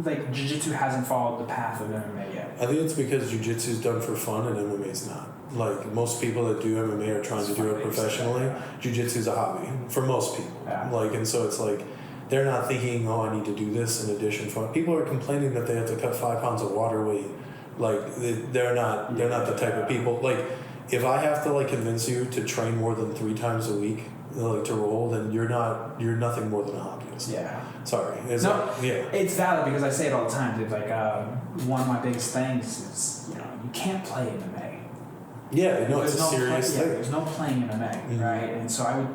Speaker 2: like, jiu-jitsu hasn't followed the path of MMA yet.
Speaker 3: I think it's because jiu-jitsu is done for fun and MMA is not. Like, most people that do MMA are trying to do it professionally. Jiu-jitsu is a hobby for most people.
Speaker 2: Yeah.
Speaker 3: Like, and so it's like, they're not thinking, oh, I need to do this in addition. People are complaining that they have to cut 5 pounds of water weight. Like, they're not the type of people. Like, if I have to, like, convince you to train more than 3 times a week, like to roll, then you're nothing more than a hobbyist.
Speaker 2: Yeah.
Speaker 3: Sorry.
Speaker 2: It's valid because I say it all the time, dude. Like, one of my biggest things is, you can't play MMA.
Speaker 3: Yeah, no, it's a serious thing.
Speaker 2: There's no playing MMA, right? And so I would,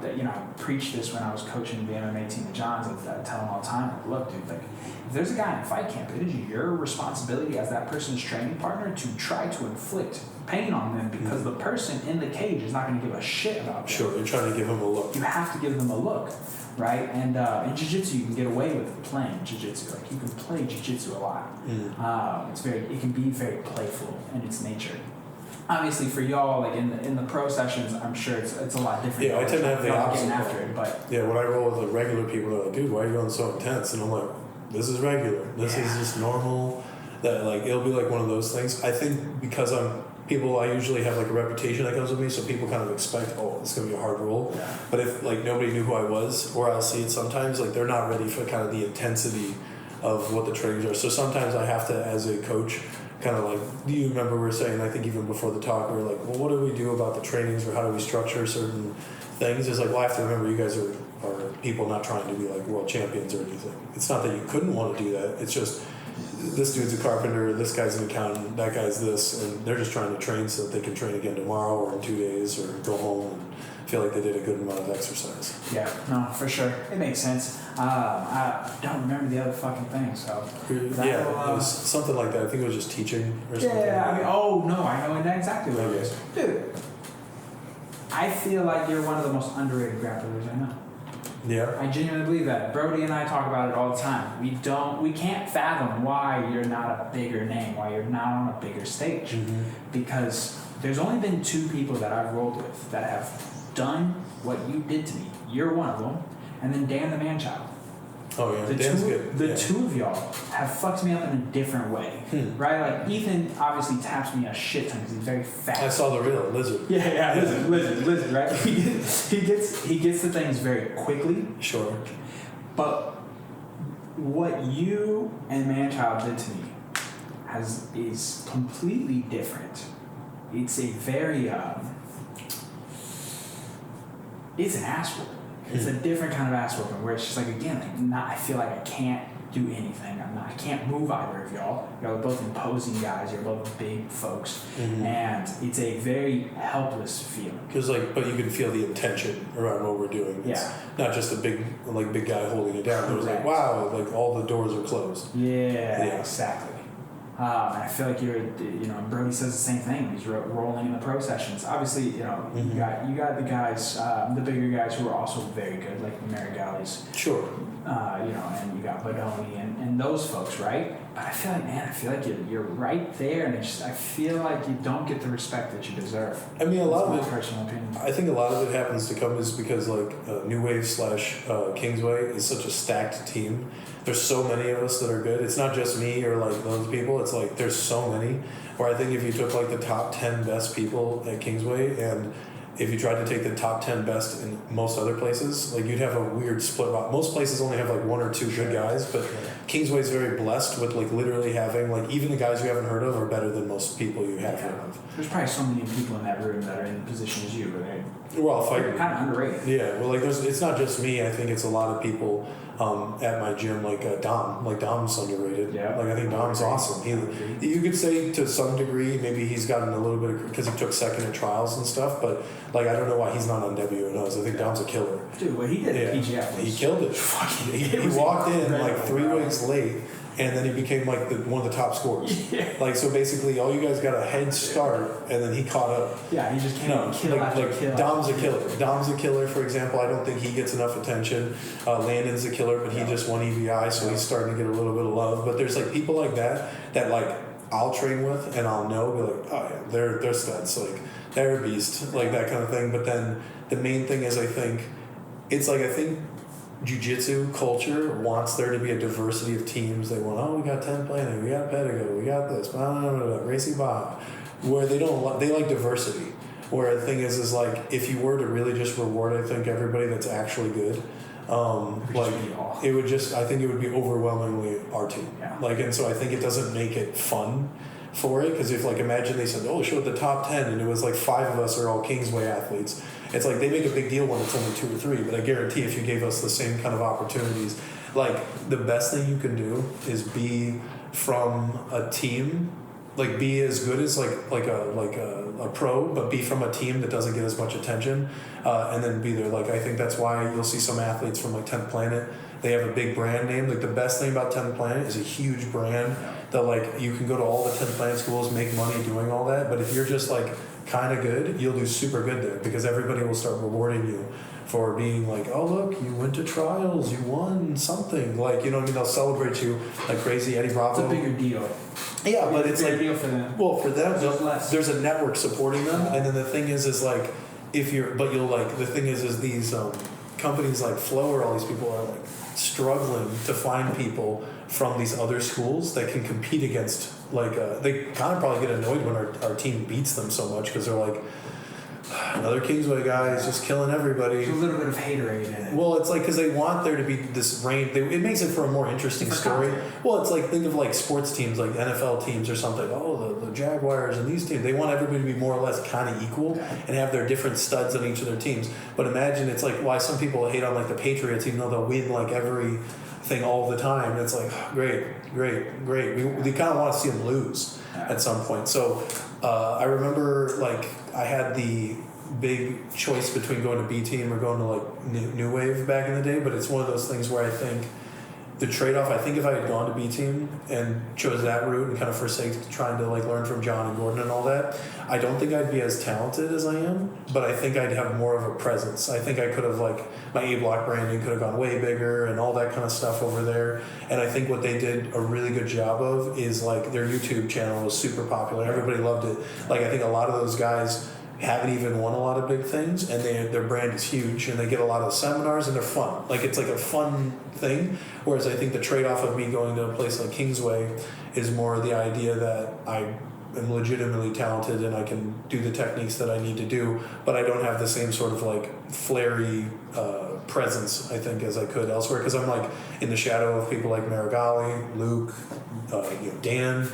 Speaker 2: preach this when I was coaching the MMA team at John's. I'd tell them all the time, like, look, dude, like, if there's a guy in a fight camp, it is your responsibility as that person's training partner to try to inflict pain on them because the person in the cage is not going to give a shit about them.
Speaker 3: Sure, you're trying to give them a look.
Speaker 2: You have to give them a look, right? And in jiu-jitsu, you can get away with playing jiu-jitsu. Like, you can play jiu-jitsu a lot. It can be very playful in its nature. Obviously, for y'all, like in the pro sessions, I'm sure it's a lot different.
Speaker 3: Yeah, I tend to have the opposite.
Speaker 2: Getting after it, but
Speaker 3: yeah, when I roll with like regular people, they're like, "Dude, why are you going so intense?" And I'm like, "This is regular. This is just normal." That like it'll be like one of those things. I think because I usually have like a reputation that comes with me, so people kind of expect, oh, it's gonna be a hard roll.
Speaker 2: Yeah.
Speaker 3: But if like nobody knew who I was, or I'll see it sometimes, like they're not ready for kind of the intensity of what the trainings are. So sometimes I have to, as a coach, kind of like, do you remember we were saying, I think even before the talk, we were like, well, what do we do about the trainings, or how do we structure certain things? It's like, well, I have to remember you guys are people not trying to be like world champions or anything. It's not that you couldn't want to do that. It's just this dude's a carpenter, this guy's an accountant, that guy's this, and they're just trying to train so that they can train again tomorrow or in 2 days or go home and feel like they did a good amount of exercise.
Speaker 2: Yeah, no, for sure. It makes sense. I don't remember the other fucking thing, so.
Speaker 3: It was something like that. I think it was just teaching or something.
Speaker 2: Yeah, I know exactly what it is. Dude, I feel like you're one of the most underrated grapplers I know.
Speaker 3: Yeah.
Speaker 2: I genuinely believe that. Brodey and I talk about it all the time. We can't fathom why you're not a bigger name, why you're not on a bigger stage. Because there's only been 2 people that I've rolled with that have done what you did to me. You're one of them, and then Dan the Man-Child.
Speaker 3: Oh yeah, Dan's good.
Speaker 2: The 2 of y'all have fucked me up in a different way, right? Like Ethan obviously taps me a shit ton because he's very fast.
Speaker 3: I saw the real lizard.
Speaker 2: Yeah, lizard, right? he gets the things very quickly.
Speaker 3: Sure.
Speaker 2: But what you and Man-Child did to me is completely different. It's a very it's an ass whooping. It's a different kind of ass whooping where it's just like, again, I feel like I can't do anything. I can't move either of y'all. Y'all are both imposing guys. You're both big folks, and it's a very helpless feeling.
Speaker 3: Because but you can feel the intention around what we're doing. It's not just a big guy holding it down. There's like, wow, like all the doors are closed.
Speaker 2: Yeah. Exactly. And I feel like Brodey says the same thing. He's rolling in the pro sessions. Obviously, you got the guys, the bigger guys who are also very good, like the Marigalis.
Speaker 3: Sure.
Speaker 2: And you got Brodey and those folks, right? But I feel like you're right there, and I feel like you don't get the respect that you deserve.
Speaker 3: I mean, a lot of
Speaker 2: my personal opinion.
Speaker 3: I think a lot of it happens to come is because New Wave / Kingsway is such a stacked team. There's so many of us that are good. It's not just me or those people. It's like there's so many. Where I think if you took the top 10 best people at Kingsway, and if you tried to take the top 10 best in most other places, you'd have a weird split. Most places only have 1 or 2 good guys, but Kingsway is very blessed with literally having even the guys you haven't heard of are better than most people you have heard of.
Speaker 2: There's probably so many people in that room that are in the position as you, right?
Speaker 3: Well,
Speaker 2: they're kind of underrated.
Speaker 3: Yeah, well, it's not just me. I think it's a lot of people at my gym, Dom. Dom's underrated.
Speaker 2: Yeah.
Speaker 3: I think Dom's awesome. You could say to some degree maybe he's gotten a little bit because he took second at trials and stuff, but I don't know why he's not on WNOs. I think Dom's a killer.
Speaker 2: Dude, what he did at PGF was...
Speaker 3: He killed it. He walked in 3 weeks late, and then he became one of the top scorers.
Speaker 2: Yeah.
Speaker 3: So basically, all you guys got a head start, and then he caught up.
Speaker 2: Yeah, he just came and kill after kill.
Speaker 3: Dom's a killer. Dom's a killer, for example. I don't think he gets enough attention. Landon's a killer, but he just won EVI, so he's starting to get a little bit of love. But there's people like that I'll train with, and I'll know, be like, oh yeah, they're studs. They're a beast, that kind of thing. But then the main thing is, I think jiu-jitsu culture wants there to be a diversity of teams. They want, we got 10 planning, we got Pedigo, we got this, Racing Bob. Where they like diversity. Where the thing is if you were to really just reward, I think, everybody that's actually good, it would just, I think it would be overwhelmingly our team.
Speaker 2: Yeah.
Speaker 3: And so I think it doesn't make it fun for it, because if imagine they said, show the top 10, and it was 5 of us are all Kingsway athletes, It's like they make a big deal when it's only 2 or 3, but I guarantee if you gave us the same kind of opportunities, like the best thing you can do is be from a team, like be as good as like a pro, but be from a team that doesn't get as much attention, and then be there. Like I think that's why you'll see some athletes from like 10th Planet. They have a big brand name. Like the best thing about 10th Planet is a huge brand that like you can go to all the 10th Planet schools, make money doing all that. But if you're just like kind of good, you'll do super good there because everybody will start rewarding you for being like, oh look, you went to trials, you won something. Like, you know what I mean? They'll celebrate you like crazy. Eddie Bravo.
Speaker 2: It's a bigger deal.
Speaker 3: Yeah, but it's
Speaker 2: a bigger
Speaker 3: like
Speaker 2: deal for them.
Speaker 3: Well, for them,
Speaker 2: There's
Speaker 3: there's a network supporting them, and then the thing is like if you're, but you'll like the thing is these companies like Flow or all these people are like struggling to find people from these other schools that can compete against like they kind of probably get annoyed when our team beats them so much because they're like, another Kingsway guy is just killing everybody.
Speaker 2: There's a little bit of haterade in it.
Speaker 3: Well, it's like because they want there to be this range. It makes it for a more interesting story. Well, it's like think of like sports teams, like NFL teams or something. Oh, the Jaguars and these teams. They want everybody to be more or less kind of equal and have their different studs on each of their teams. But imagine it's like why some people hate on like the Patriots, even though they'll win like everything all the time. And it's like great. We kind of want to see them lose at some point. So I remember like I had the big choice between going to B team or going to like New Wave back in the day, but it's one of those things where I think the trade-off, I think if I had gone to B team and chose that route and kind of forsake trying to like learn from John and Gordon and all that, I don't think I'd be as talented as I am, but I think I'd have more of a presence. I think I could have like my A-block branding could have gone way bigger and all that kind of stuff over there. And I think what they did a really good job of is like their YouTube channel was super popular. Everybody loved it. Like I think a lot of those guys haven't even won a lot of big things, and their brand is huge, and they get a lot of seminars, and they're fun. Like it's like a fun thing. Whereas I think the trade-off of me going to a place like Kingsway is more the idea that I am legitimately talented and I can do the techniques that I need to do, but I don't have the same sort of like flary presence I think as I could elsewhere because I'm like in the shadow of people like Marigali, Luke, Dan.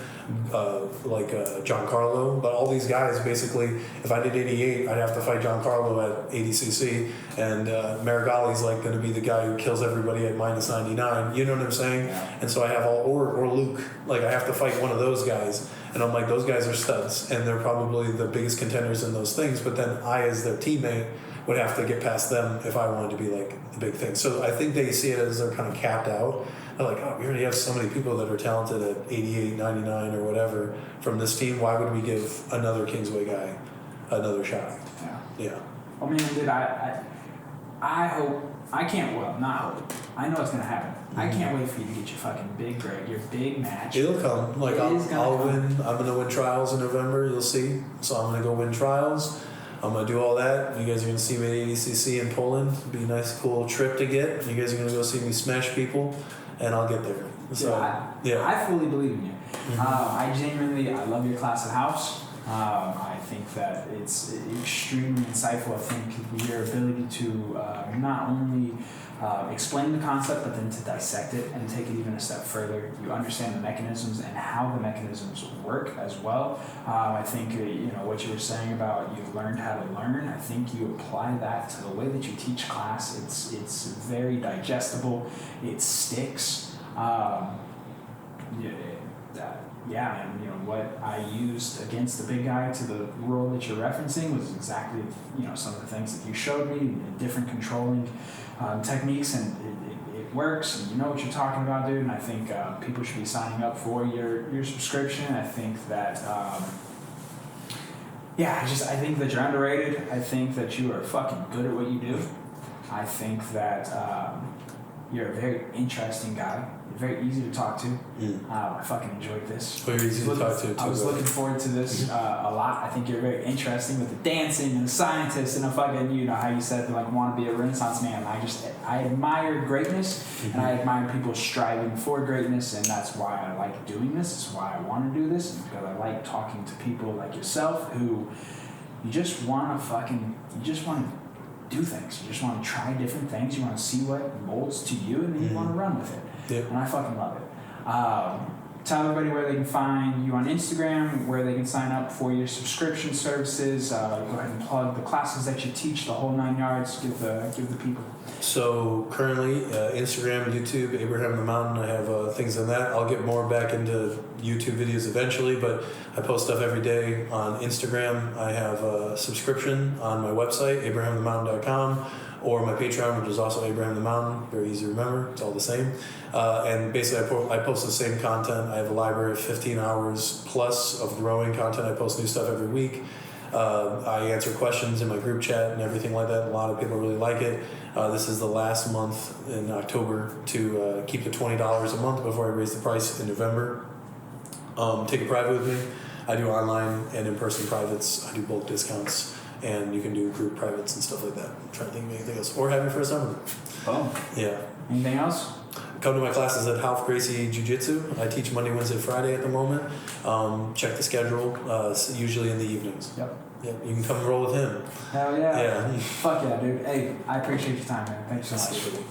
Speaker 3: John Carlo, but all these guys basically, if I did 88, I'd have to fight John Carlo at ADCC, and Marigali's like going to be the guy who kills everybody at minus 99. You know what I'm saying?
Speaker 2: Yeah.
Speaker 3: And so I have or Luke, like I have to fight one of those guys, and I'm like those guys are studs, and they're probably the biggest contenders in those things. But then I, as their teammate, would have to get past them if I wanted to be like the big thing. So I think they see it as they're kind of capped out. They're like, oh, we already have so many people that are talented at 88, 99 or whatever from this team. Why would we give another Kingsway guy another shot? Yeah.
Speaker 2: I mean, dude, I hope, I can't, well, not hope. I know it's going to happen. Mm-hmm. I can't wait for you to get your fucking big break, your big match.
Speaker 3: It'll come. Like, I'll win. I'm going to win trials in November, you'll see. So I'm going to go win trials. I'm going to do all that. You guys are going to see me at ADCC in Poland. It'll be a nice, cool trip to get. You guys are going to go see me smash people. And I'll get there. So,
Speaker 2: I fully believe in you.
Speaker 3: Mm-hmm.
Speaker 2: I love your class of house. I think that it's extremely insightful. I think your ability to not only explain the concept, but then to dissect it and take it even a step further. You understand the mechanisms and how the mechanisms work as well. I think what you were saying about you've learned how to learn. I think you apply that to the way that you teach class. It's very digestible. It sticks. And what I used against the big guy to the role that you're referencing was exactly some of the things that you showed me, different controlling techniques, and it works, and you know what you're talking about, dude. And I think people should be signing up for your subscription. I think that I think that you're underrated. I think that you are fucking good at what you do. I think that you're a very interesting guy. You're very easy to talk to. I fucking enjoyed this.
Speaker 3: Very easy to talk to, too.
Speaker 2: I was looking forward to this a lot. I think you're very interesting with the dancing and the scientists and the fucking, how you said want to be a Renaissance man. I admire greatness, and I admire people striving for greatness, and that's why I like doing this. It's why I want to do this, and because I like talking to people like yourself who you just want to do things. You just want to try different things. You want to see what molds to you, and then you want to run with it.
Speaker 3: Yep.
Speaker 2: And I fucking love it. tell everybody where they can find you on Instagram, where they can sign up for your subscription services. Go ahead and plug the classes that you teach, the whole 9 yards. Give the people.
Speaker 3: So currently, Instagram, YouTube, Abraham the Mountain. I have things on that. I'll get more back into YouTube videos eventually, but I post stuff every day on Instagram. I have a subscription on my website, abrahamthemountain.com, or my Patreon, which is also Abraham the Mountain. Very easy to remember. It's all the same. And basically, I post the same content. I have a library of 15 hours plus of growing content. I post new stuff every week. I answer questions in my group chat and everything like that. A lot of people really like it. This is the last month in October to keep the $20 a month before I raise the price in November. Take a private with me. I do online and in-person privates. I do bulk discounts, and you can do group privates and stuff like that. I'm trying to think of anything else. Or have me for a summer.
Speaker 2: Oh.
Speaker 3: Yeah.
Speaker 2: Anything else?
Speaker 3: Come to my classes at Half Gracie Jiu-Jitsu. I teach Monday, Wednesday, Friday at the moment. Check the schedule, usually in the evenings.
Speaker 2: Yep.
Speaker 3: Yep, you can come roll with him.
Speaker 2: Hell yeah.
Speaker 3: Yeah.
Speaker 2: Fuck yeah, dude. Hey, I appreciate your time, man. Thanks so much.
Speaker 3: Absolutely.